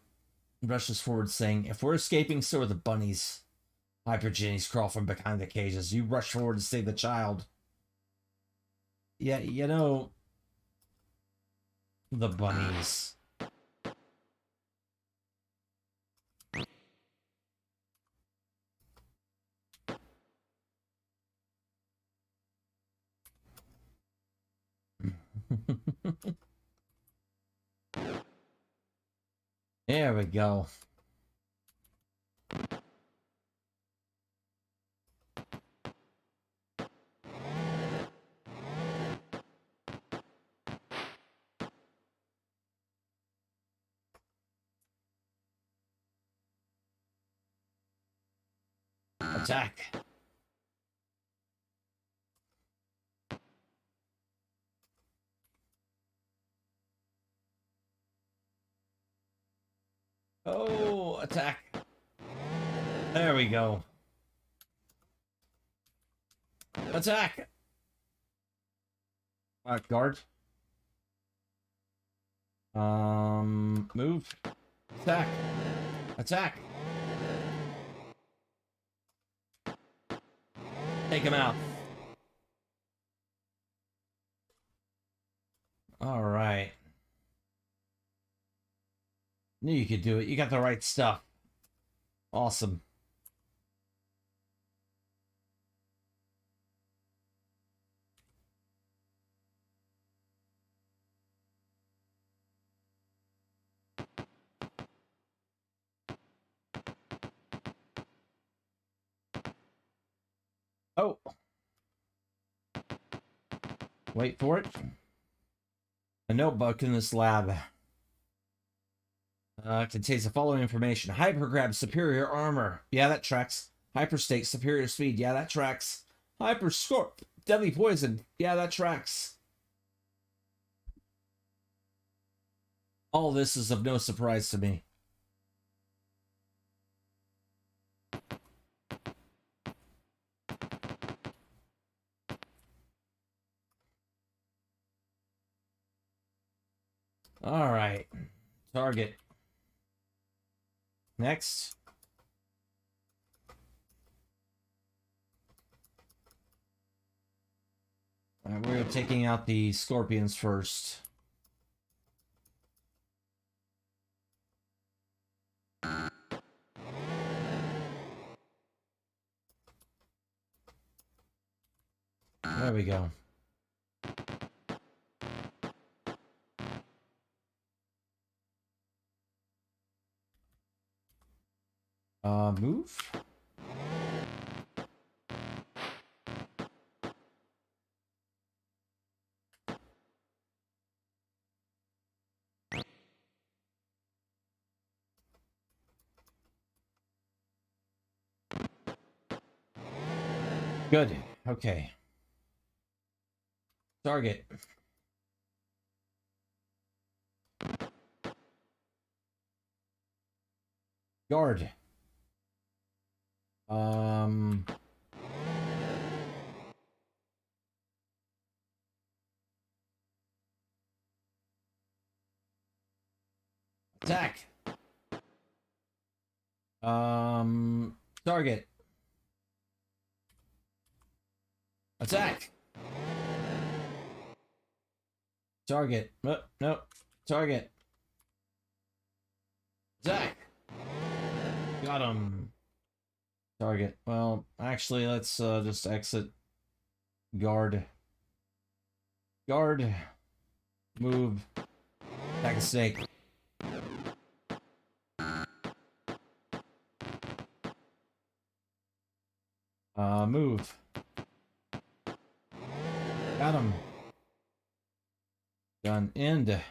rushes forward, saying, "If we're escaping, so are the bunnies." Hyper Jennies crawl from behind the cages. You rush forward to save the child. Yeah, you know, the bunnies. There we go. Attack. Oh, attack. There we go. Attack. Guard. Move. Attack. Attack. Take him out. All right. Knew you could do it. You got the right stuff. Awesome. Oh. Wait for it. A notebook in this lab. Contains the following information. Hypergrab, superior armor. Yeah, that tracks. Hyperstake, superior speed. Yeah, that tracks. Hyperscorp, deadly poison. Yeah, that tracks. All this is of no surprise to me. All right. Target. Next. All right, we're taking out the scorpions first. There we go. Move. Good. Okay. Target. Guard. Attack. Target. Attack. Target. No. Target. Attack. Got him. Target. Well, actually, let's just exit. Guard. Guard. Move. Attack a snake. Move. Got him. Gun end. Are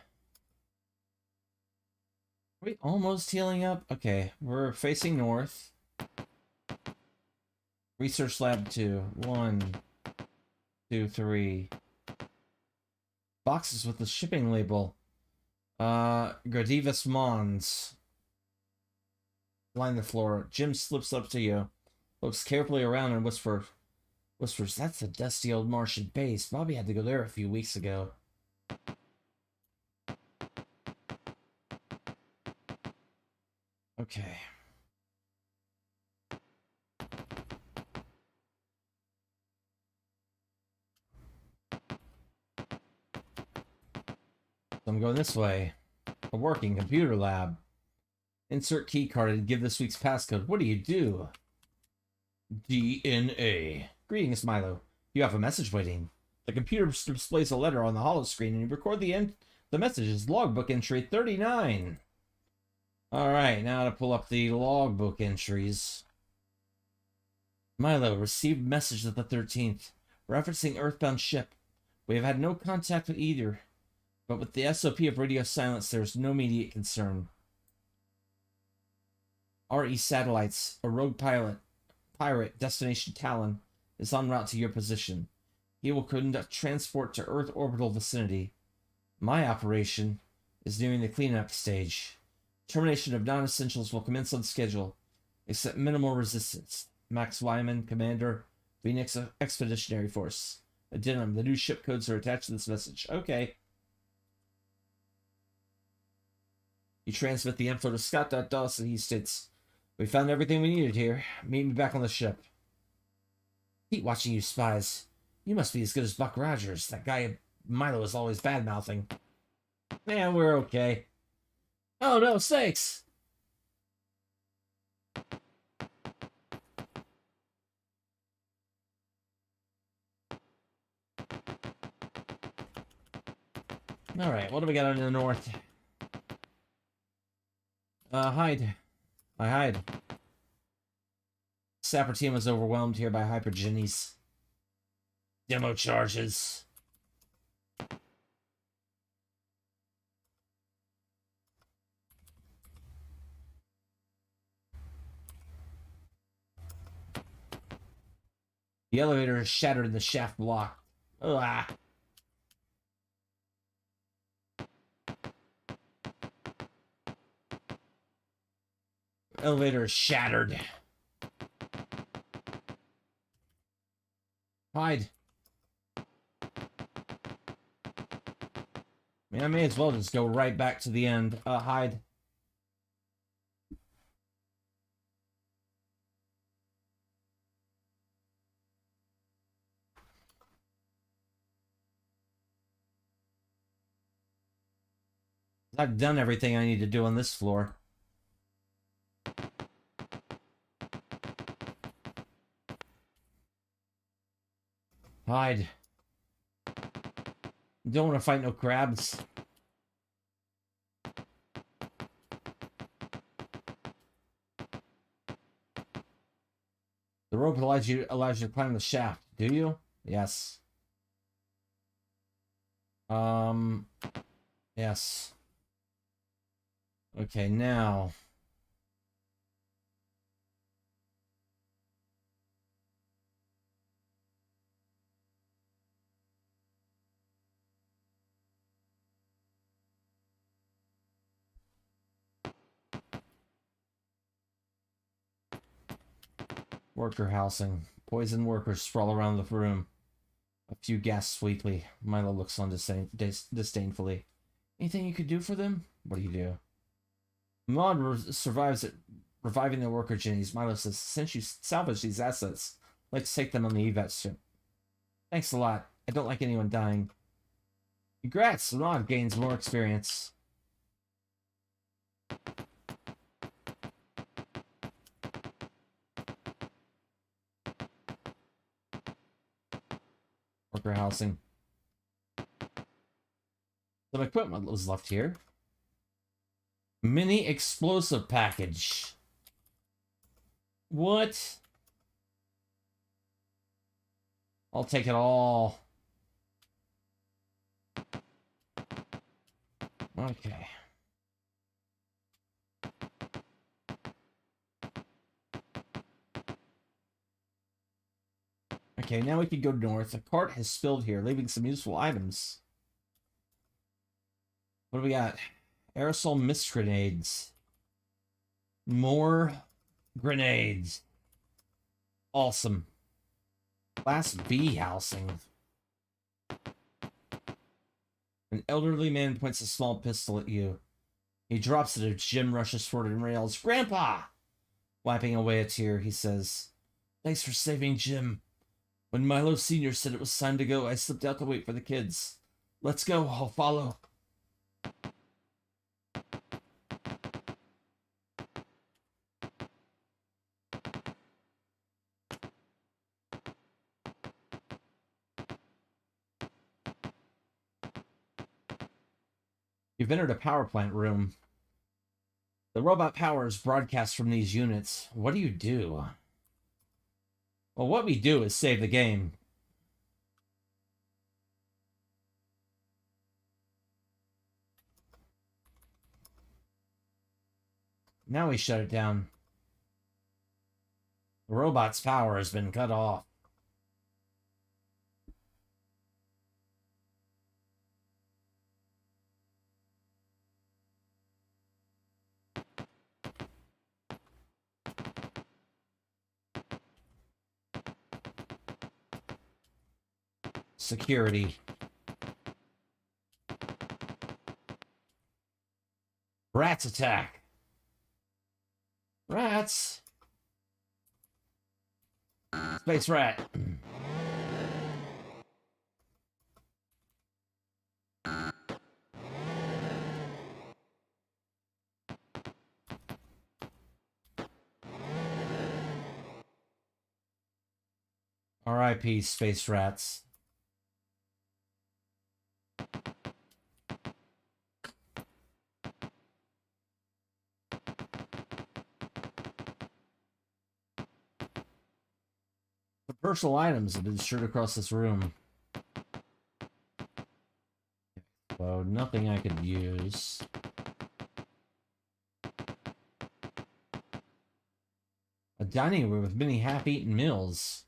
we almost healing up? Okay, we're facing north. Research lab 2. 1, 2, 3. Boxes with the shipping label. Gradivus Mons. Line the floor. Jim slips up to you. Looks carefully around and whispers, "That's a dusty old Martian base. Bobby had to go there a few weeks ago." Okay. So I'm going this way. A working computer lab. Insert key card and give this week's passcode. What do you do? DNA. Greetings, Milo. You have a message waiting. The computer displays a letter on the holo screen, and you record the message as logbook entry 39. Alright, now to pull up the logbook entries. Milo, received message of the 13th, referencing earthbound ship. We have had no contact with either, but with the SOP of radio silence, there is no immediate concern. RE satellites, a rogue pirate, destination Talon, is en route to your position. He will conduct transport to Earth orbital vicinity. My operation is nearing the cleanup stage. Termination of non-essentials will commence on schedule, except minimal resistance. Max Wyman, Commander, Phoenix Expeditionary Force. Addendum, the new ship codes are attached to this message. Okay. You transmit the info to Scott.Dawson. He states, "We found everything we needed here. Meet me back on the ship." "Keep watching, you spies. You must be as good as Buck Rogers. That guy Milo is always bad-mouthing." "Man, we're okay." "Oh no, sakes!" Alright, what do we got in the north? Hide. I hide. Sapper team was overwhelmed here by hypergenies. Demo charges. The elevator is shattered in the shaft block. Ugh. Elevator is shattered. Hide. I mean, I may as well just go right back to the end. Hide. I've done everything I need to do on this floor. Hide. Don't want to fight no crabs. The rope allows you to climb the shaft. Do you? Yes. Yes. Okay, now. Worker housing. Poison workers sprawl around the room. A few gasp weakly. Milo looks on disdainfully. Anything you could do for them? What do you do? Maud survives at reviving the worker Jennies. Milo says, since you salvage these assets, let's take them on the evac ship. Thanks a lot. I don't like anyone dying. Congrats! Maud gains more experience. Worker housing. Some equipment was left here. Mini explosive package. What? I'll take it all. Okay. Okay, now we can go north. The cart has spilled here, leaving some useful items. What do we got? Aerosol mist grenades. More grenades. Awesome. Class B housing. An elderly man points a small pistol at you. He drops it as Jim rushes forward and rails, Grandpa! Wiping away a tear, he says, Thanks for saving Jim. When Milo Sr. said it was time to go, I slipped out to wait for the kids. Let's go, I'll follow. You've entered a power plant room. The robot power is broadcast from these units. What do you do? Well, what we do is save the game. Now we shut it down. The robot's power has been cut off. Security. Rats attack. Rats. Space rat. R.I.P. Space Rats. The personal items have been strewed across this room. So nothing I could use. A dining room with many half-eaten meals.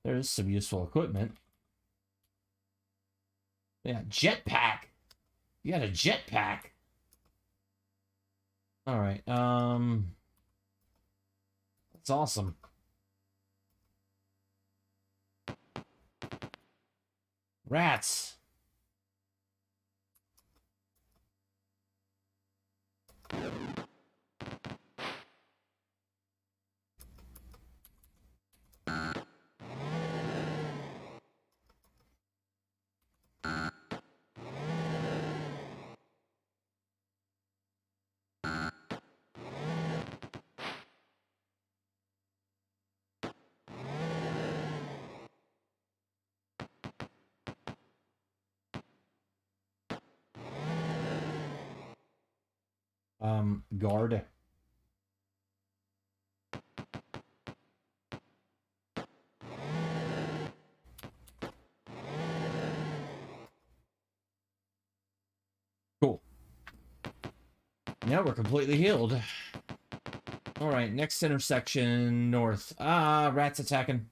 There's some useful equipment. Yeah, jetpack. You got a jetpack. All right. That's awesome. Rats. Guard. Cool. Now we're completely healed. Alright, next intersection, north. Ah, rats attacking.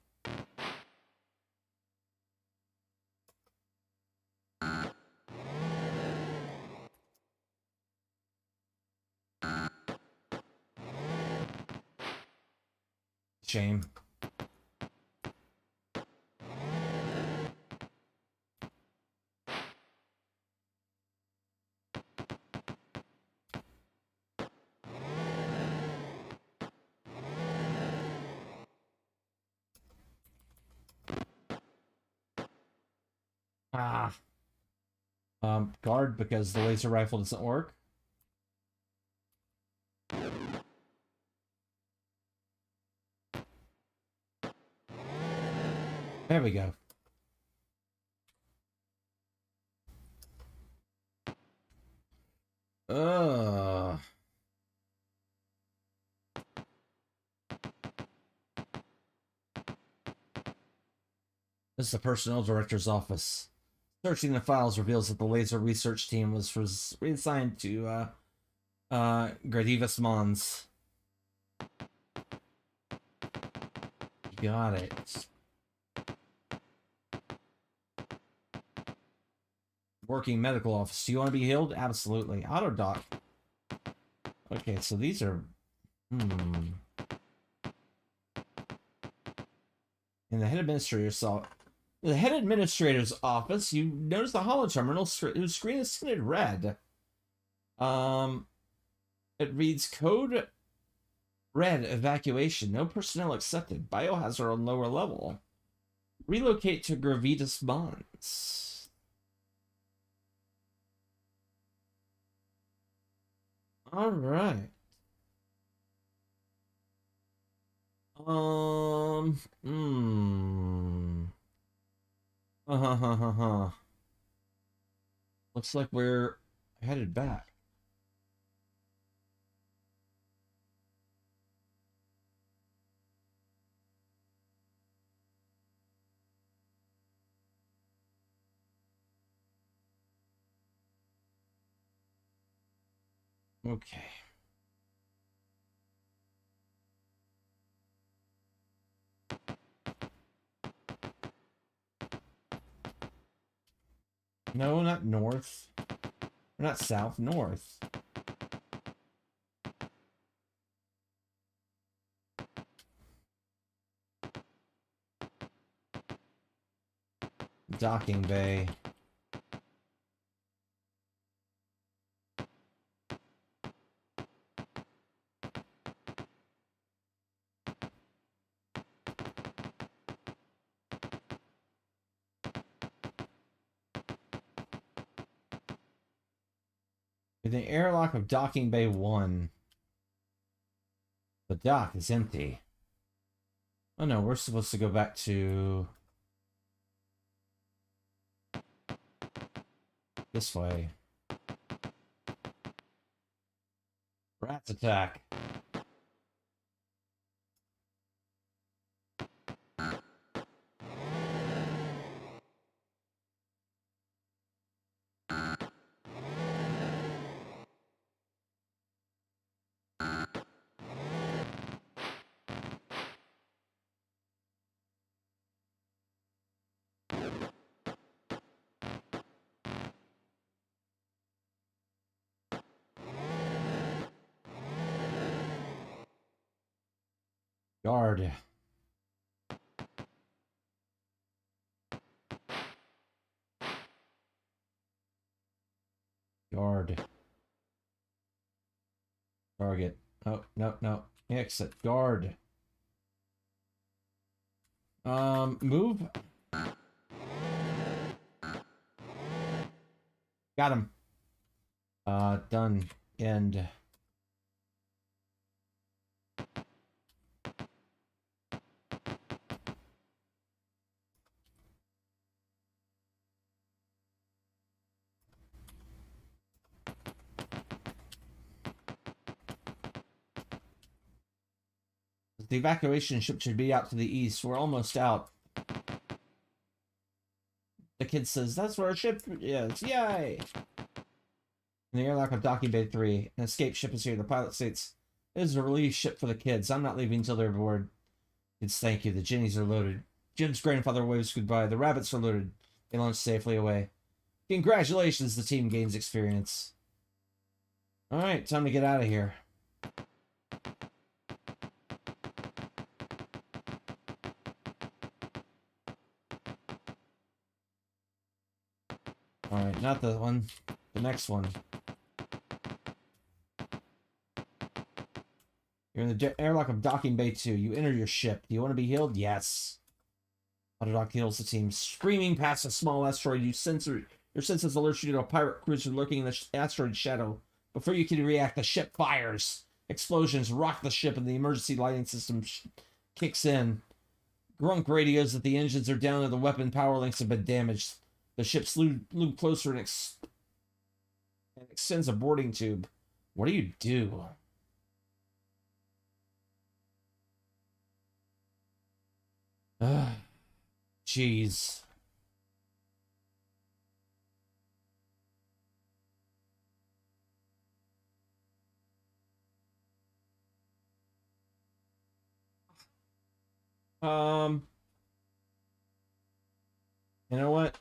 Shame. Ah. Guard because the laser rifle doesn't work. There we go. This is the personnel director's office. Searching the files reveals that the laser research team was reassigned to Gradivus Mons. Got it. Working medical office. Do you want to be healed? Absolutely. Auto doc. Okay, so these are... In the head administrator's office, you notice the holo terminal whose screen is tinted red. It reads code red evacuation. No personnel accepted. Biohazard on lower level. Relocate to Gravitas Mons. All right. Looks like we're headed back. Okay. No, not north. Not south, north. Docking bay. With the airlock of docking bay 1. The dock is empty. Oh no, we're supposed to go back to... this way. Rats attack. Guard. Guard. Target. Oh, no, no. Exit. Guard. Move. Got him. Done. End. The evacuation ship should be out to the east. We're almost out. The kid says, that's where our ship is. Yay! In the airlock of Docking Bay 3, an escape ship is here. The pilot states, it is a relief ship for the kids. I'm not leaving until they're aboard. It's thank you. The Jennies are loaded. Jim's grandfather waves goodbye. The rabbits are loaded. They launch safely away. Congratulations, the team gains experience. Alright, time to get out of here. Alright, not the one. The next one. You're in the airlock of Docking Bay 2. You enter your ship. Do you want to be healed? Yes. Autodoc heals the team. Screaming past a small asteroid, your senses alert you to a pirate cruiser lurking in the asteroid shadow. Before you can react, the ship fires. Explosions rock the ship and the emergency lighting system kicks in. Grunk radios that the engines are down and the weapon power links have been damaged. The ship loop closer and extends a boarding tube. What do you do? Jeez. You know what?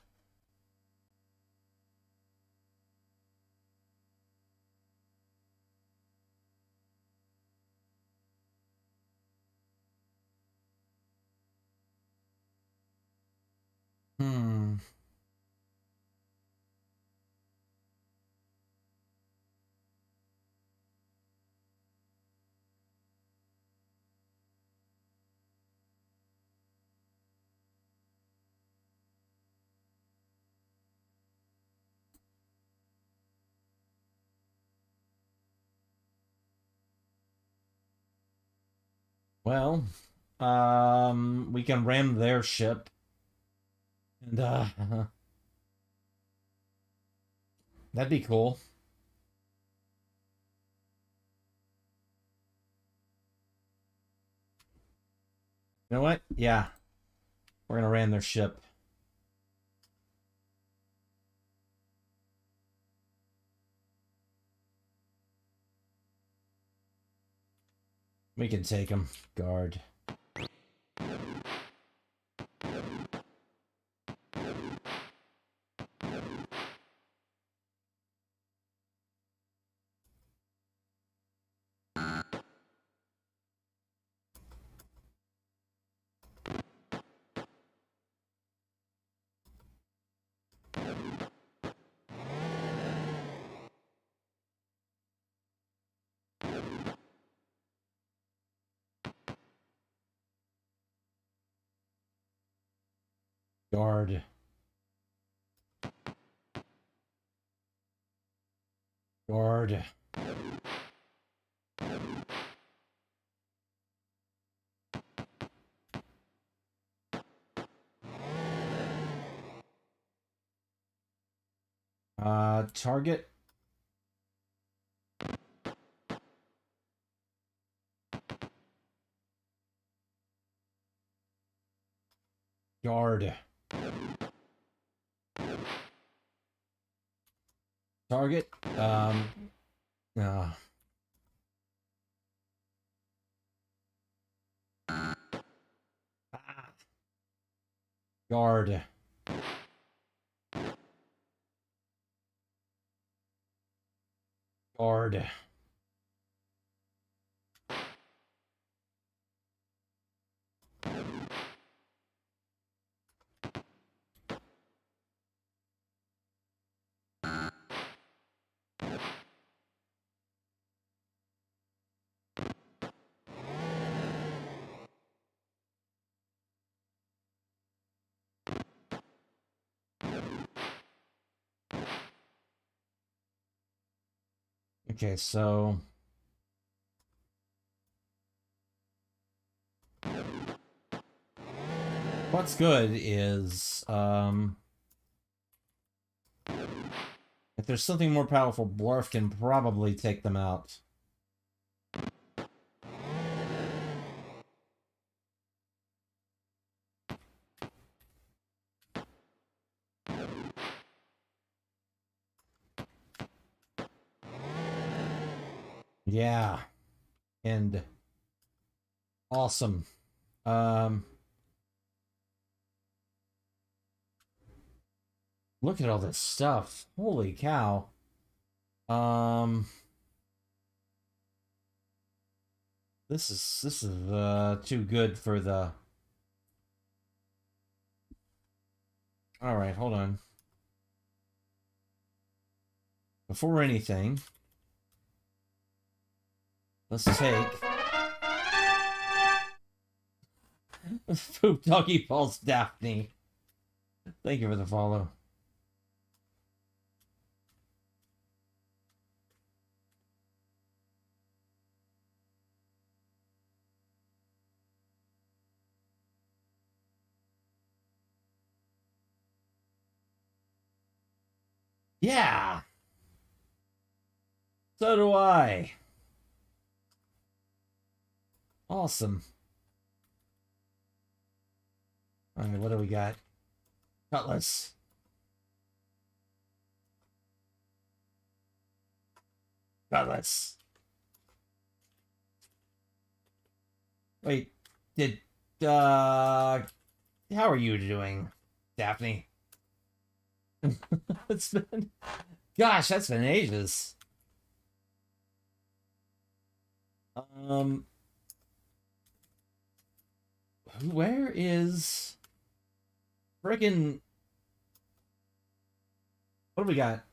Well, we can ram their ship. And, that'd be cool. You know what? Yeah. We're gonna ram their ship. We can take them. Guard. Guard. Guard. Target. Guard. Target. Ah. Guard. Guard. Okay, so what's good is if there's something more powerful, Blarf can probably take them out. Yeah. And awesome. Look at all this stuff. Holy cow. This is too good for the. All right, hold on. Before anything, let's take Poop Doggy Falls Daphne. Thank you for the follow. Yeah. So do I. Awesome. All right, what do we got? Cutlass. Cutlass. Wait, did how are you doing, Daphne? It's been, gosh, that's been ages. Where is friggin'? What do we got?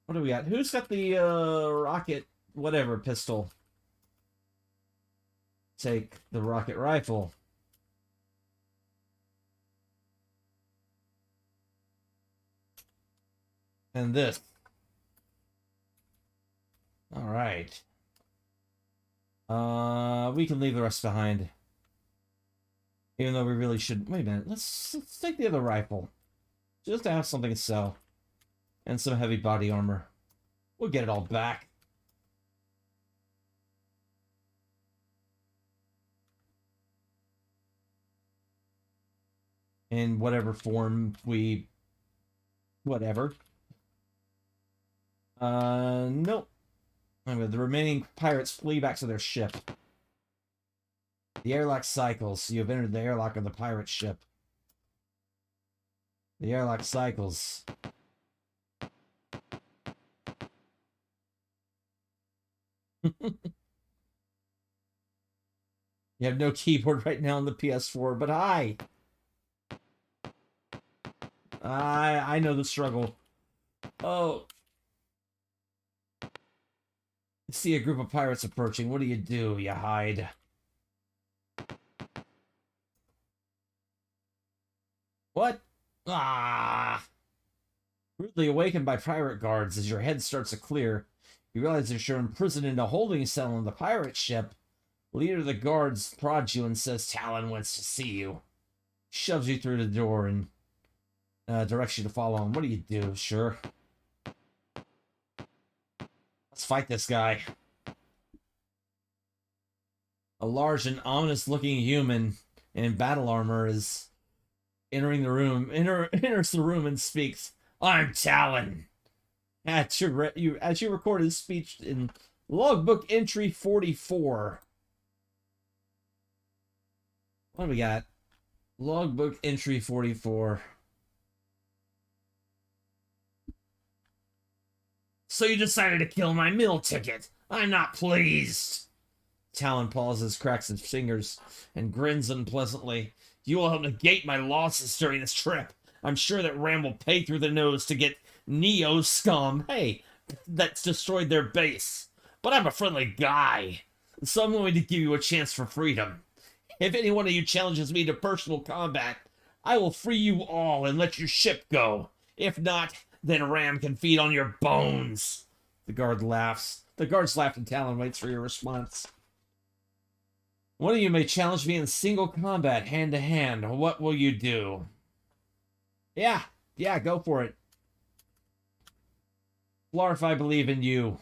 What do we got? Who's got the rocket whatever pistol? Take the rocket rifle. And this. All right. We can leave the rest behind. Even though we really should. Wait a minute. Let's take the other rifle. Just to have something to sell. And some heavy body armor. We'll get it all back. In whatever form we... Whatever. Nope. Anyway, the remaining pirates flee back to their ship. The airlock cycles. You have entered the airlock of the pirate ship. The airlock cycles. You have no keyboard right now on the PS4, but hi! I know the struggle. Oh. See a group of pirates approaching. What do? You hide. What? Ah! Rudely awakened by pirate guards as your head starts to clear, you realize that you're imprisoned in a holding cell on the pirate ship. Leader of the guards prods you and says Talon wants to see you. Shoves you through the door and directs you to follow him. What do you do? Sure. Let's fight this guy. A large and ominous-looking human in battle armor is entering the room. Enters the room and speaks. I'm Talon. As you record his speech in logbook entry 44. What do we got? Logbook entry 44. So you decided to kill my meal ticket. I'm not pleased. Talon pauses, cracks his fingers, and grins unpleasantly. You will help negate my losses during this trip. I'm sure that Ram will pay through the nose to get Neo scum. Hey, that's destroyed their base. But I'm a friendly guy, so I'm going to give you a chance for freedom. If any one of you challenges me to personal combat, I will free you all and let your ship go. If not, then Ram can feed on your bones. The guard laughs. The guards laugh and Talon waits for your response. One of you may challenge me in single combat, hand to hand. What will you do? Yeah, go for it. Flarf, I believe in you.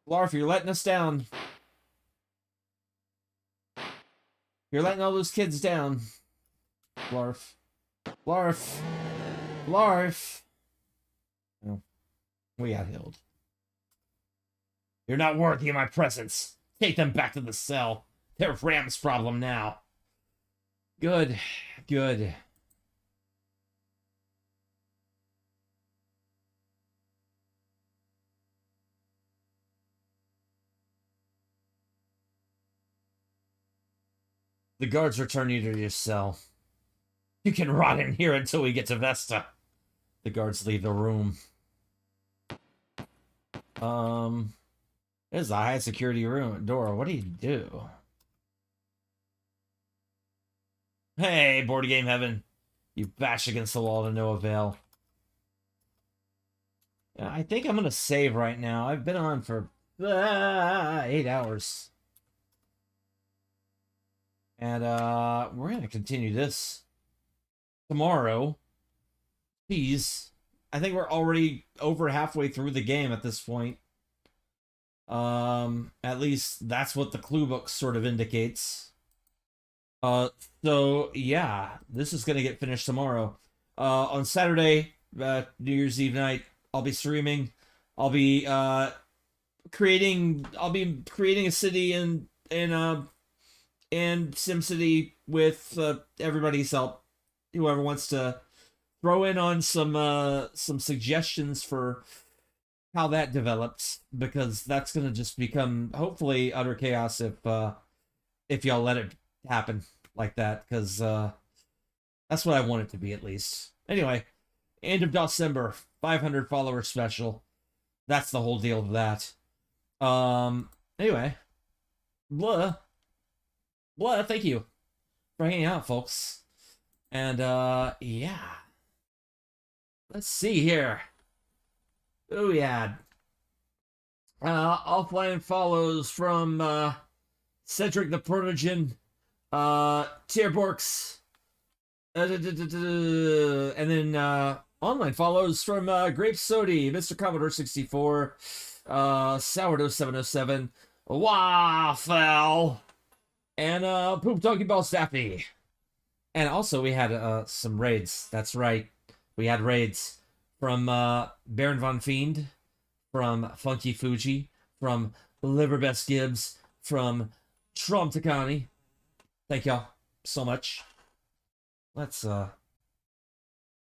Blarf, you're letting us down. You're letting all those kids down. Blarf. Blarf. Blarf. Oh, we got healed. You're not worthy of my presence. Take them back to the cell. They're Ram's problem now. Good. Good. The guards return you to your cell. You can rot in here until we get to Vesta. The guards leave the room. This is a high security room door. What do you do? Hey, board game heaven. You bash against the wall to no avail. I think I'm gonna save right now. I've been on for 8 hours. And we're gonna continue this tomorrow. Jeez. I think we're already over halfway through the game at this point. At least that's what the clue book sort of indicates. So yeah, this is gonna get finished tomorrow. On Saturday, New Year's Eve night, I'll be streaming. I'll be creating a city in SimCity with everybody's help. Whoever wants to throw in on some suggestions for how that develops, because that's gonna just become hopefully utter chaos if y'all let it happen like that, because that's what I want it to be, at least. Anyway, end of December, 500 follower special. That's the whole deal of that. Anyway, blah, thank you for hanging out, folks. And yeah, let's see here. Oh yeah, offline follows from Cedric the Protogen, Tierborks, and then online follows from Grape Sody, Mr. Commodore 64, Sourdough 707, Waffle, and Poop Donkey Ball Staffy. And also we had some raids. That's right, we had raids from Baron Von Fiend, from Funky Fuji, from Liverbest Gibbs, from Trom Takani. Thank y'all so much. Let's